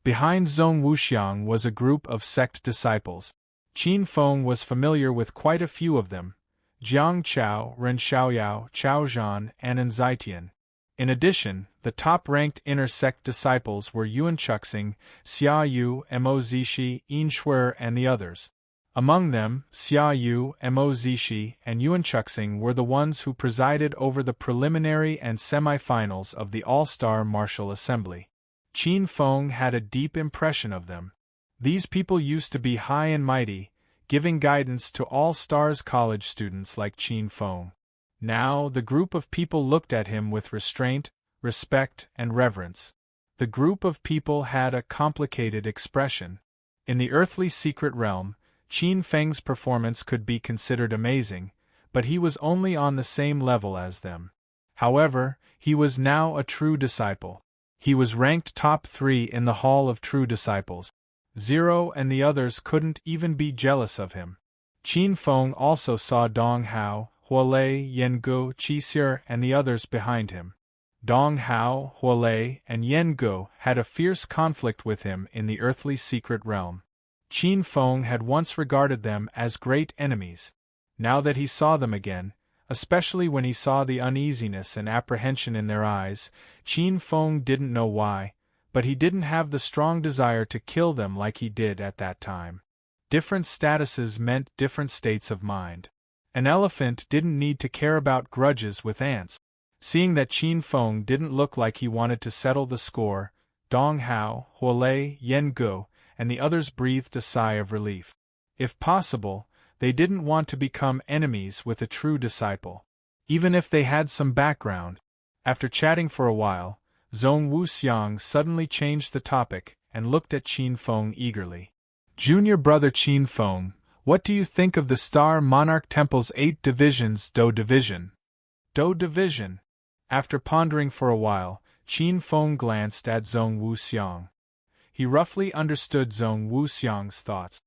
Behind Zhong Wuxiang was a group of sect disciples. Qin Feng was familiar with quite a few of them: Jiang Chao, Ren Xiaoyao, Chao Zhan, and An Zitian. In addition, the top-ranked inner sect disciples were Yuan Chuxing, Xia Yu, Mo Zishi, Yin Shuer, and the others. Among them, Xia Yu, Mo Zishi, and Yuan Chuxing were the ones who presided over the preliminary and semi-finals of the All-Star Martial Assembly. Qin Feng had a deep impression of them. These people used to be high and mighty, giving guidance to all Stars College students like Qin Feng. Now the group of people looked at him with restraint, respect, and reverence. The group of people had a complicated expression. In the earthly secret realm, Qin Feng's performance could be considered amazing, but he was only on the same level as them. However, he was now a true disciple. He was ranked top 3 in the Hall of True Disciples. Zero and the others couldn't even be jealous of him. Qin Feng also saw Dong Hao, Huolei, Yengu, Qixir, and the others behind him. Dong Hao, Huolei, and Yengu had a fierce conflict with him in the earthly secret realm. Qin Feng had once regarded them as great enemies. Now that he saw them again, especially when he saw the uneasiness and apprehension in their eyes, Qin Feng didn't know why, but he didn't have the strong desire to kill them like he did at that time. Different statuses meant different states of mind. An elephant didn't need to care about grudges with ants. Seeing that Qin Feng didn't look like he wanted to settle the score, Dong Hao, Huolei, Yengu, and the others breathed a sigh of relief. If possible, they didn't want to become enemies with a true disciple. Even if they had some background. After chatting for a while, Zhong Wuxiang suddenly changed the topic and looked at Qin Feng eagerly. Junior brother Qin Feng, what do you think of the Star Monarch Temple's 8 divisions Do Division? Do Division. After pondering for a while, Qin Feng glanced at Zhong Wuxiang. He roughly understood Zhong Wuxiang's thoughts.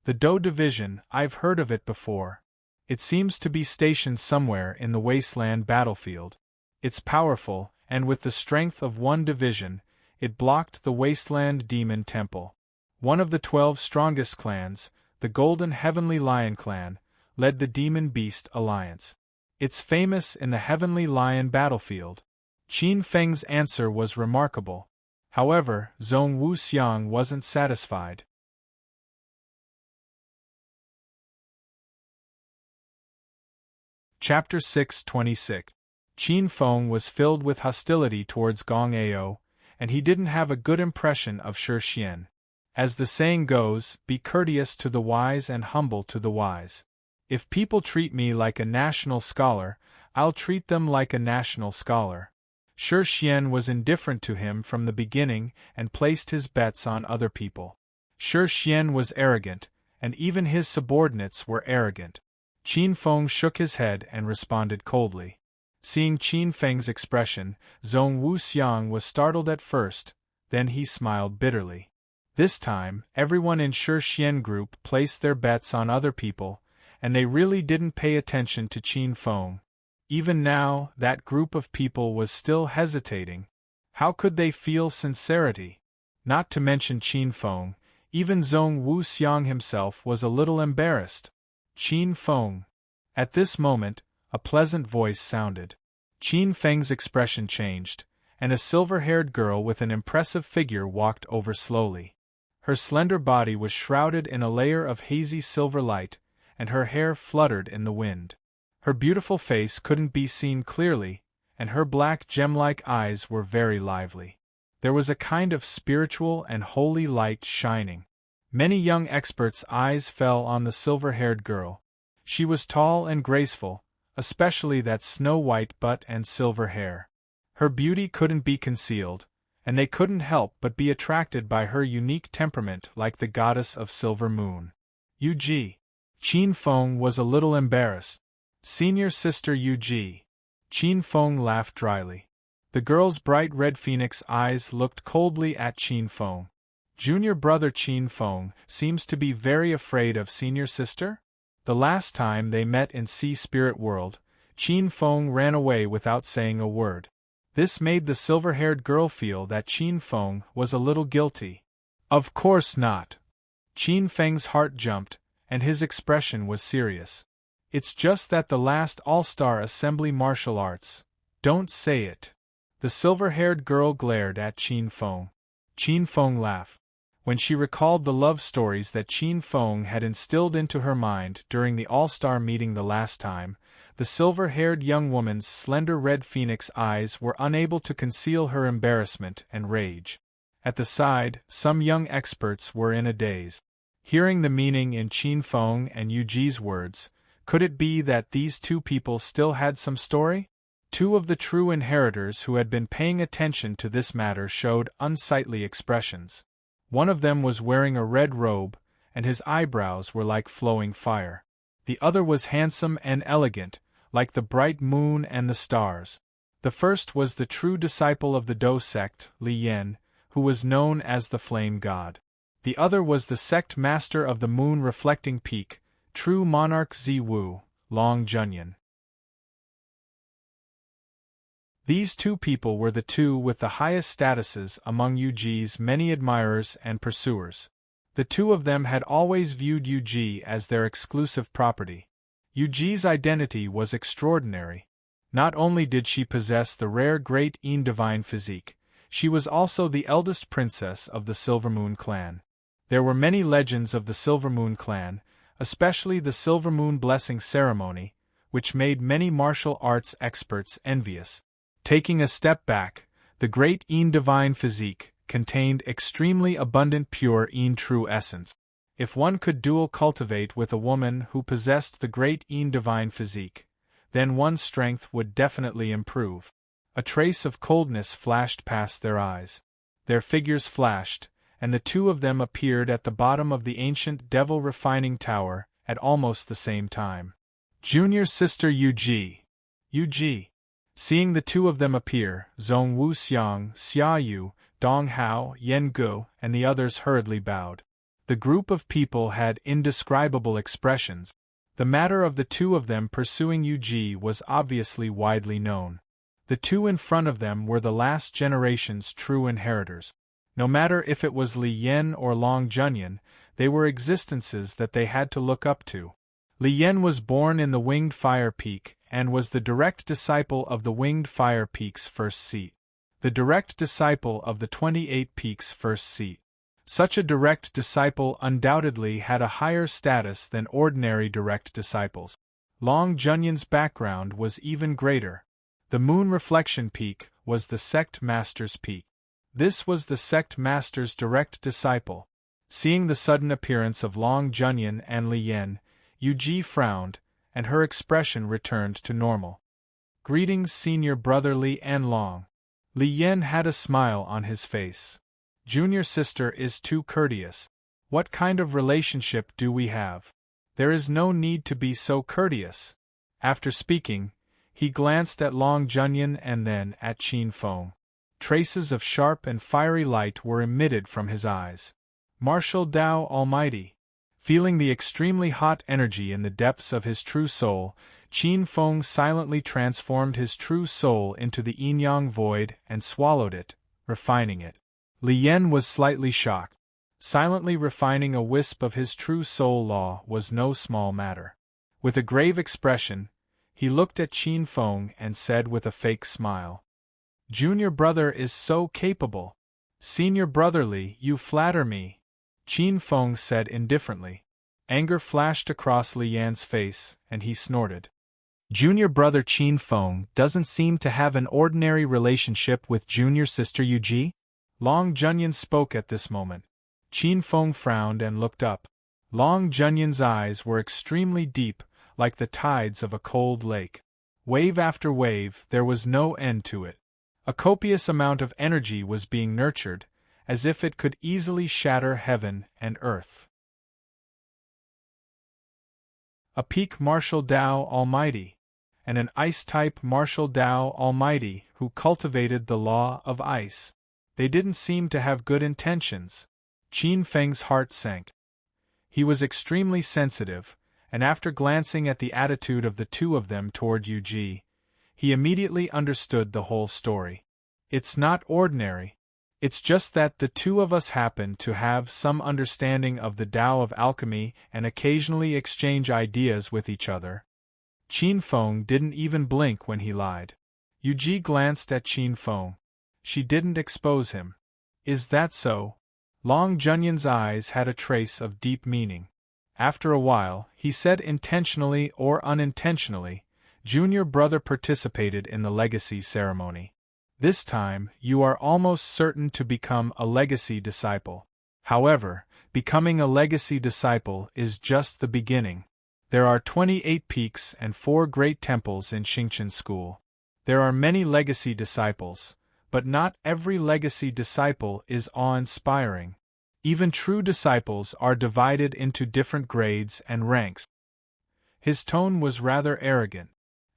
The Do Division, I've heard of it before. It seems to be stationed somewhere in the wasteland battlefield. It's powerful, and with the strength of one division, it blocked the wasteland demon temple. One of the 12 strongest clans, the Golden Heavenly Lion clan, led the Demon Beast Alliance. It's famous in the Heavenly Lion battlefield. Qin Feng's answer was remarkable. However, Zhong Wuxiang wasn't satisfied. Chapter 626. Qin Feng was filled with hostility towards Gong Ao, and he didn't have a good impression of Shi Xian. As the saying goes, be courteous to the wise and humble to the wise. If people treat me like a national scholar, I'll treat them like a national scholar. Shi Xian was indifferent to him from the beginning and placed his bets on other people. Shi Xian was arrogant, and even his subordinates were arrogant. Qin Feng shook his head and responded coldly. Seeing Qin Feng's expression, Zhong Wuxiang was startled at first, then he smiled bitterly. This time, everyone in Shi Xian group placed their bets on other people, and they really didn't pay attention to Qin Feng. Even now, that group of people was still hesitating. How could they feel sincerity? Not to mention Qin Feng, even Zhong Wuxiang himself was a little embarrassed. Qin Feng. At this moment, a pleasant voice sounded. Qin Feng's expression changed, and a silver-haired girl with an impressive figure walked over slowly. Her slender body was shrouded in a layer of hazy silver light, and her hair fluttered in the wind. Her beautiful face couldn't be seen clearly, and her black gem-like eyes were very lively. There was a kind of spiritual and holy light shining. Many young experts' eyes fell on the silver-haired girl. She was tall and graceful, especially that snow-white butt and silver hair. Her beauty couldn't be concealed, and they couldn't help but be attracted by her unique temperament like the goddess of silver moon. Yu-ji. Qin Feng was a little embarrassed. Senior sister Yu-ji. Qin Feng laughed dryly. The girl's bright red phoenix eyes looked coldly at Qin Feng. Junior brother Qin Feng seems to be very afraid of senior sister? The last time they met in Sea Spirit World, Qin Feng ran away without saying a word. This made the silver-haired girl feel that Qin Feng was a little guilty. Of course not. Qin Feng's heart jumped, and his expression was serious. It's just that the last All-Star Assembly martial arts. Don't say it. The silver-haired girl glared at Qin Feng. Qin Feng laughed. When she recalled the love stories that Qin Feng had instilled into her mind during the All-Star meeting the last time, the silver-haired young woman's slender red phoenix eyes were unable to conceal her embarrassment and rage. At the side, some young experts were in a daze. Hearing the meaning in Qin Feng and Yuji's words, could it be that these two people still had some story? Two of the true inheritors who had been paying attention to this matter showed unsightly expressions. One of them was wearing a red robe, and his eyebrows were like flowing fire. The other was handsome and elegant, like the bright moon and the stars. The first was the true disciple of the Do sect, Li Yan, who was known as the Flame God. The other was the sect master of the moon-reflecting peak, true monarch Ziwu, Long Junyan. These two people were the two with the highest statuses among Yuji's many admirers and pursuers. The two of them had always viewed Yuji as their exclusive property. Yuji's identity was extraordinary. Not only did she possess the rare Great Een divine physique, she was also the eldest princess of the Silvermoon clan. There were many legends of the Silvermoon clan, especially the Silvermoon Blessing Ceremony, which made many martial arts experts envious. Taking a step back, the Great Een divine physique contained extremely abundant pure Een true essence. If one could dual cultivate with a woman who possessed the Great Een divine physique, then one's strength would definitely improve. A trace of coldness flashed past their eyes. Their figures flashed, and the two of them appeared at the bottom of the ancient Devil Refining Tower at almost the same time. Junior sister Yuji. Yuji. Seeing the two of them appear, Zhong Wuxiang, Xia Yu, Dong Hao, Yen Gu, and the others hurriedly bowed. The group of people had indescribable expressions. The matter of the two of them pursuing Yuji was obviously widely known. The two in front of them were the last generation's true inheritors. No matter if it was Li Yan or Long Junyan, they were existences that they had to look up to. Li Yan was born in the Winged Fire Peak and was the direct disciple of the Winged Fire Peak's first seat. The direct disciple of the 28 Peaks' first seat. Such a direct disciple undoubtedly had a higher status than ordinary direct disciples. Long Junyan's background was even greater. The Moon Reflection Peak was the sect master's peak. This was the sect master's direct disciple. Seeing the sudden appearance of Long Junyan and Li Yan, Yuji frowned, and her expression returned to normal. Greetings, senior brother Li and Long. Li Yan had a smile on his face. Junior sister is too courteous. What kind of relationship do we have? There is no need to be so courteous. After speaking, he glanced at Long Junyan and then at Qin Feng. Traces of sharp and fiery light were emitted from his eyes. Martial Tao Almighty. Feeling the extremely hot energy in the depths of his true soul, Qin Feng silently transformed his true soul into the yin-yang void and swallowed it, refining it. Li Yan was slightly shocked. Silently refining a wisp of his true soul law was no small matter. With a grave expression, he looked at Qin Feng and said with a fake smile, "Junior brother is so capable. Senior brotherly, you flatter me." Qin Feng said indifferently. Anger flashed across Li Yan's face, and he snorted. Junior brother Qin Feng doesn't seem to have an ordinary relationship with junior sister Yuji? Long Junyan spoke at this moment. Qin Feng frowned and looked up. Long Junyan's eyes were extremely deep, like the tides of a cold lake. Wave after wave, there was no end to it. A copious amount of energy was being nurtured, as if it could easily shatter heaven and earth. A peak martial Tao Almighty, and an ice-type martial Tao Almighty who cultivated the law of ice. They didn't seem to have good intentions. Qin Feng's heart sank. He was extremely sensitive, and after glancing at the attitude of the two of them toward Yuji, he immediately understood the whole story. It's not ordinary. It's just that the two of us happen to have some understanding of the Tao of alchemy and occasionally exchange ideas with each other. Qin Feng didn't even blink when he lied. Yuji glanced at Qin Feng. She didn't expose him. Is that so? Long Junyan's eyes had a trace of deep meaning. After a while, he said intentionally or unintentionally, Junior brother participated in the legacy ceremony. This time, you are almost certain to become a legacy disciple. However, becoming a legacy disciple is just the beginning. There are 28 peaks and 4 great temples in Xingchen School. There are many legacy disciples, but not every legacy disciple is awe-inspiring. Even true disciples are divided into different grades and ranks. His tone was rather arrogant.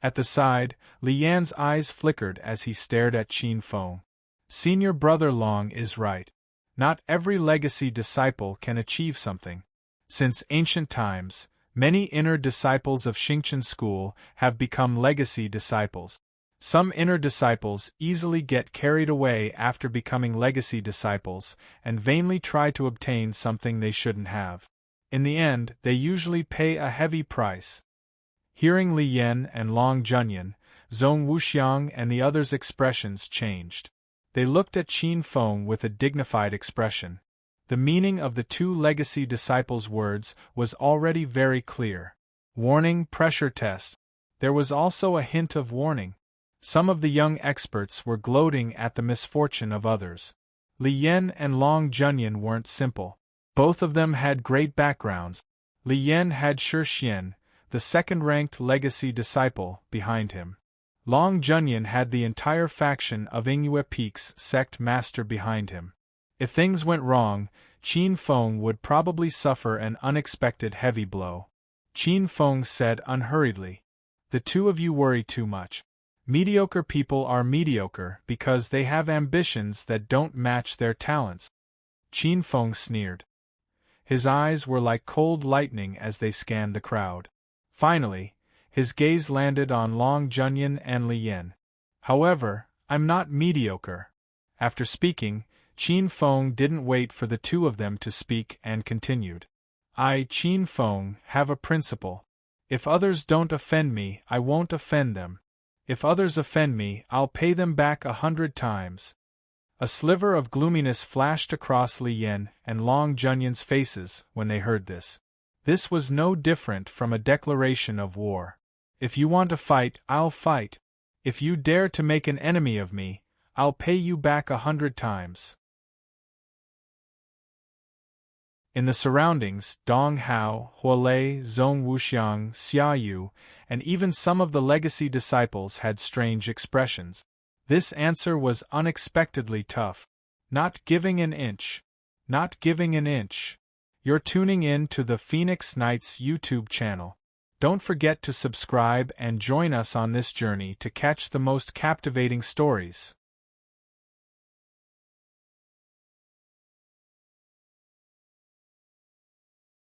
At the side, Li Yan's eyes flickered as he stared at Qin Feng. Senior brother Long is right. Not every legacy disciple can achieve something. Since ancient times, many inner disciples of Xingchen School have become legacy disciples. Some inner disciples easily get carried away after becoming legacy disciples and vainly try to obtain something they shouldn't have. In the end, they usually pay a heavy price. Hearing Li Yan and Long Junyan, Zhong Wuxiang and the others' expressions changed. They looked at Qin Feng with a dignified expression. The meaning of the two legacy disciples' words was already very clear. Warning, pressure test. There was also a hint of warning. Some of the young experts were gloating at the misfortune of others. Li Yan and Long Junyan weren't simple. Both of them had great backgrounds. Li Yan had Shi Xian, the second-ranked legacy disciple, behind him. Long Junyan had the entire faction of Yingyue Peak's sect master behind him. If things went wrong, Qin Feng would probably suffer an unexpected heavy blow. Qin Feng said unhurriedly, "The two of you worry too much. Mediocre people are mediocre because they have ambitions that don't match their talents." Qin Feng sneered. His eyes were like cold lightning as they scanned the crowd. Finally, his gaze landed on Long Junyan and Li Yan. "However, I'm not mediocre." After speaking, Qin Feng didn't wait for the two of them to speak and continued. "I, Qin Feng, have a principle. If others don't offend me, I won't offend them. If others offend me, I'll pay them back 100 times. A sliver of gloominess flashed across Li Yan and Long Junyan's faces when they heard this. This was no different from a declaration of war. If you want to fight, I'll fight. If you dare to make an enemy of me, I'll pay you back 100 times. In the surroundings, Dong Hao, Huolei, Zhong Wuxiang, Xia Yu, and even some of the legacy disciples had strange expressions. This answer was unexpectedly tough. Not giving an inch. Not giving an inch. You're tuning in to the Phoenix Knights YouTube channel. Don't forget to subscribe and join us on this journey to catch the most captivating stories.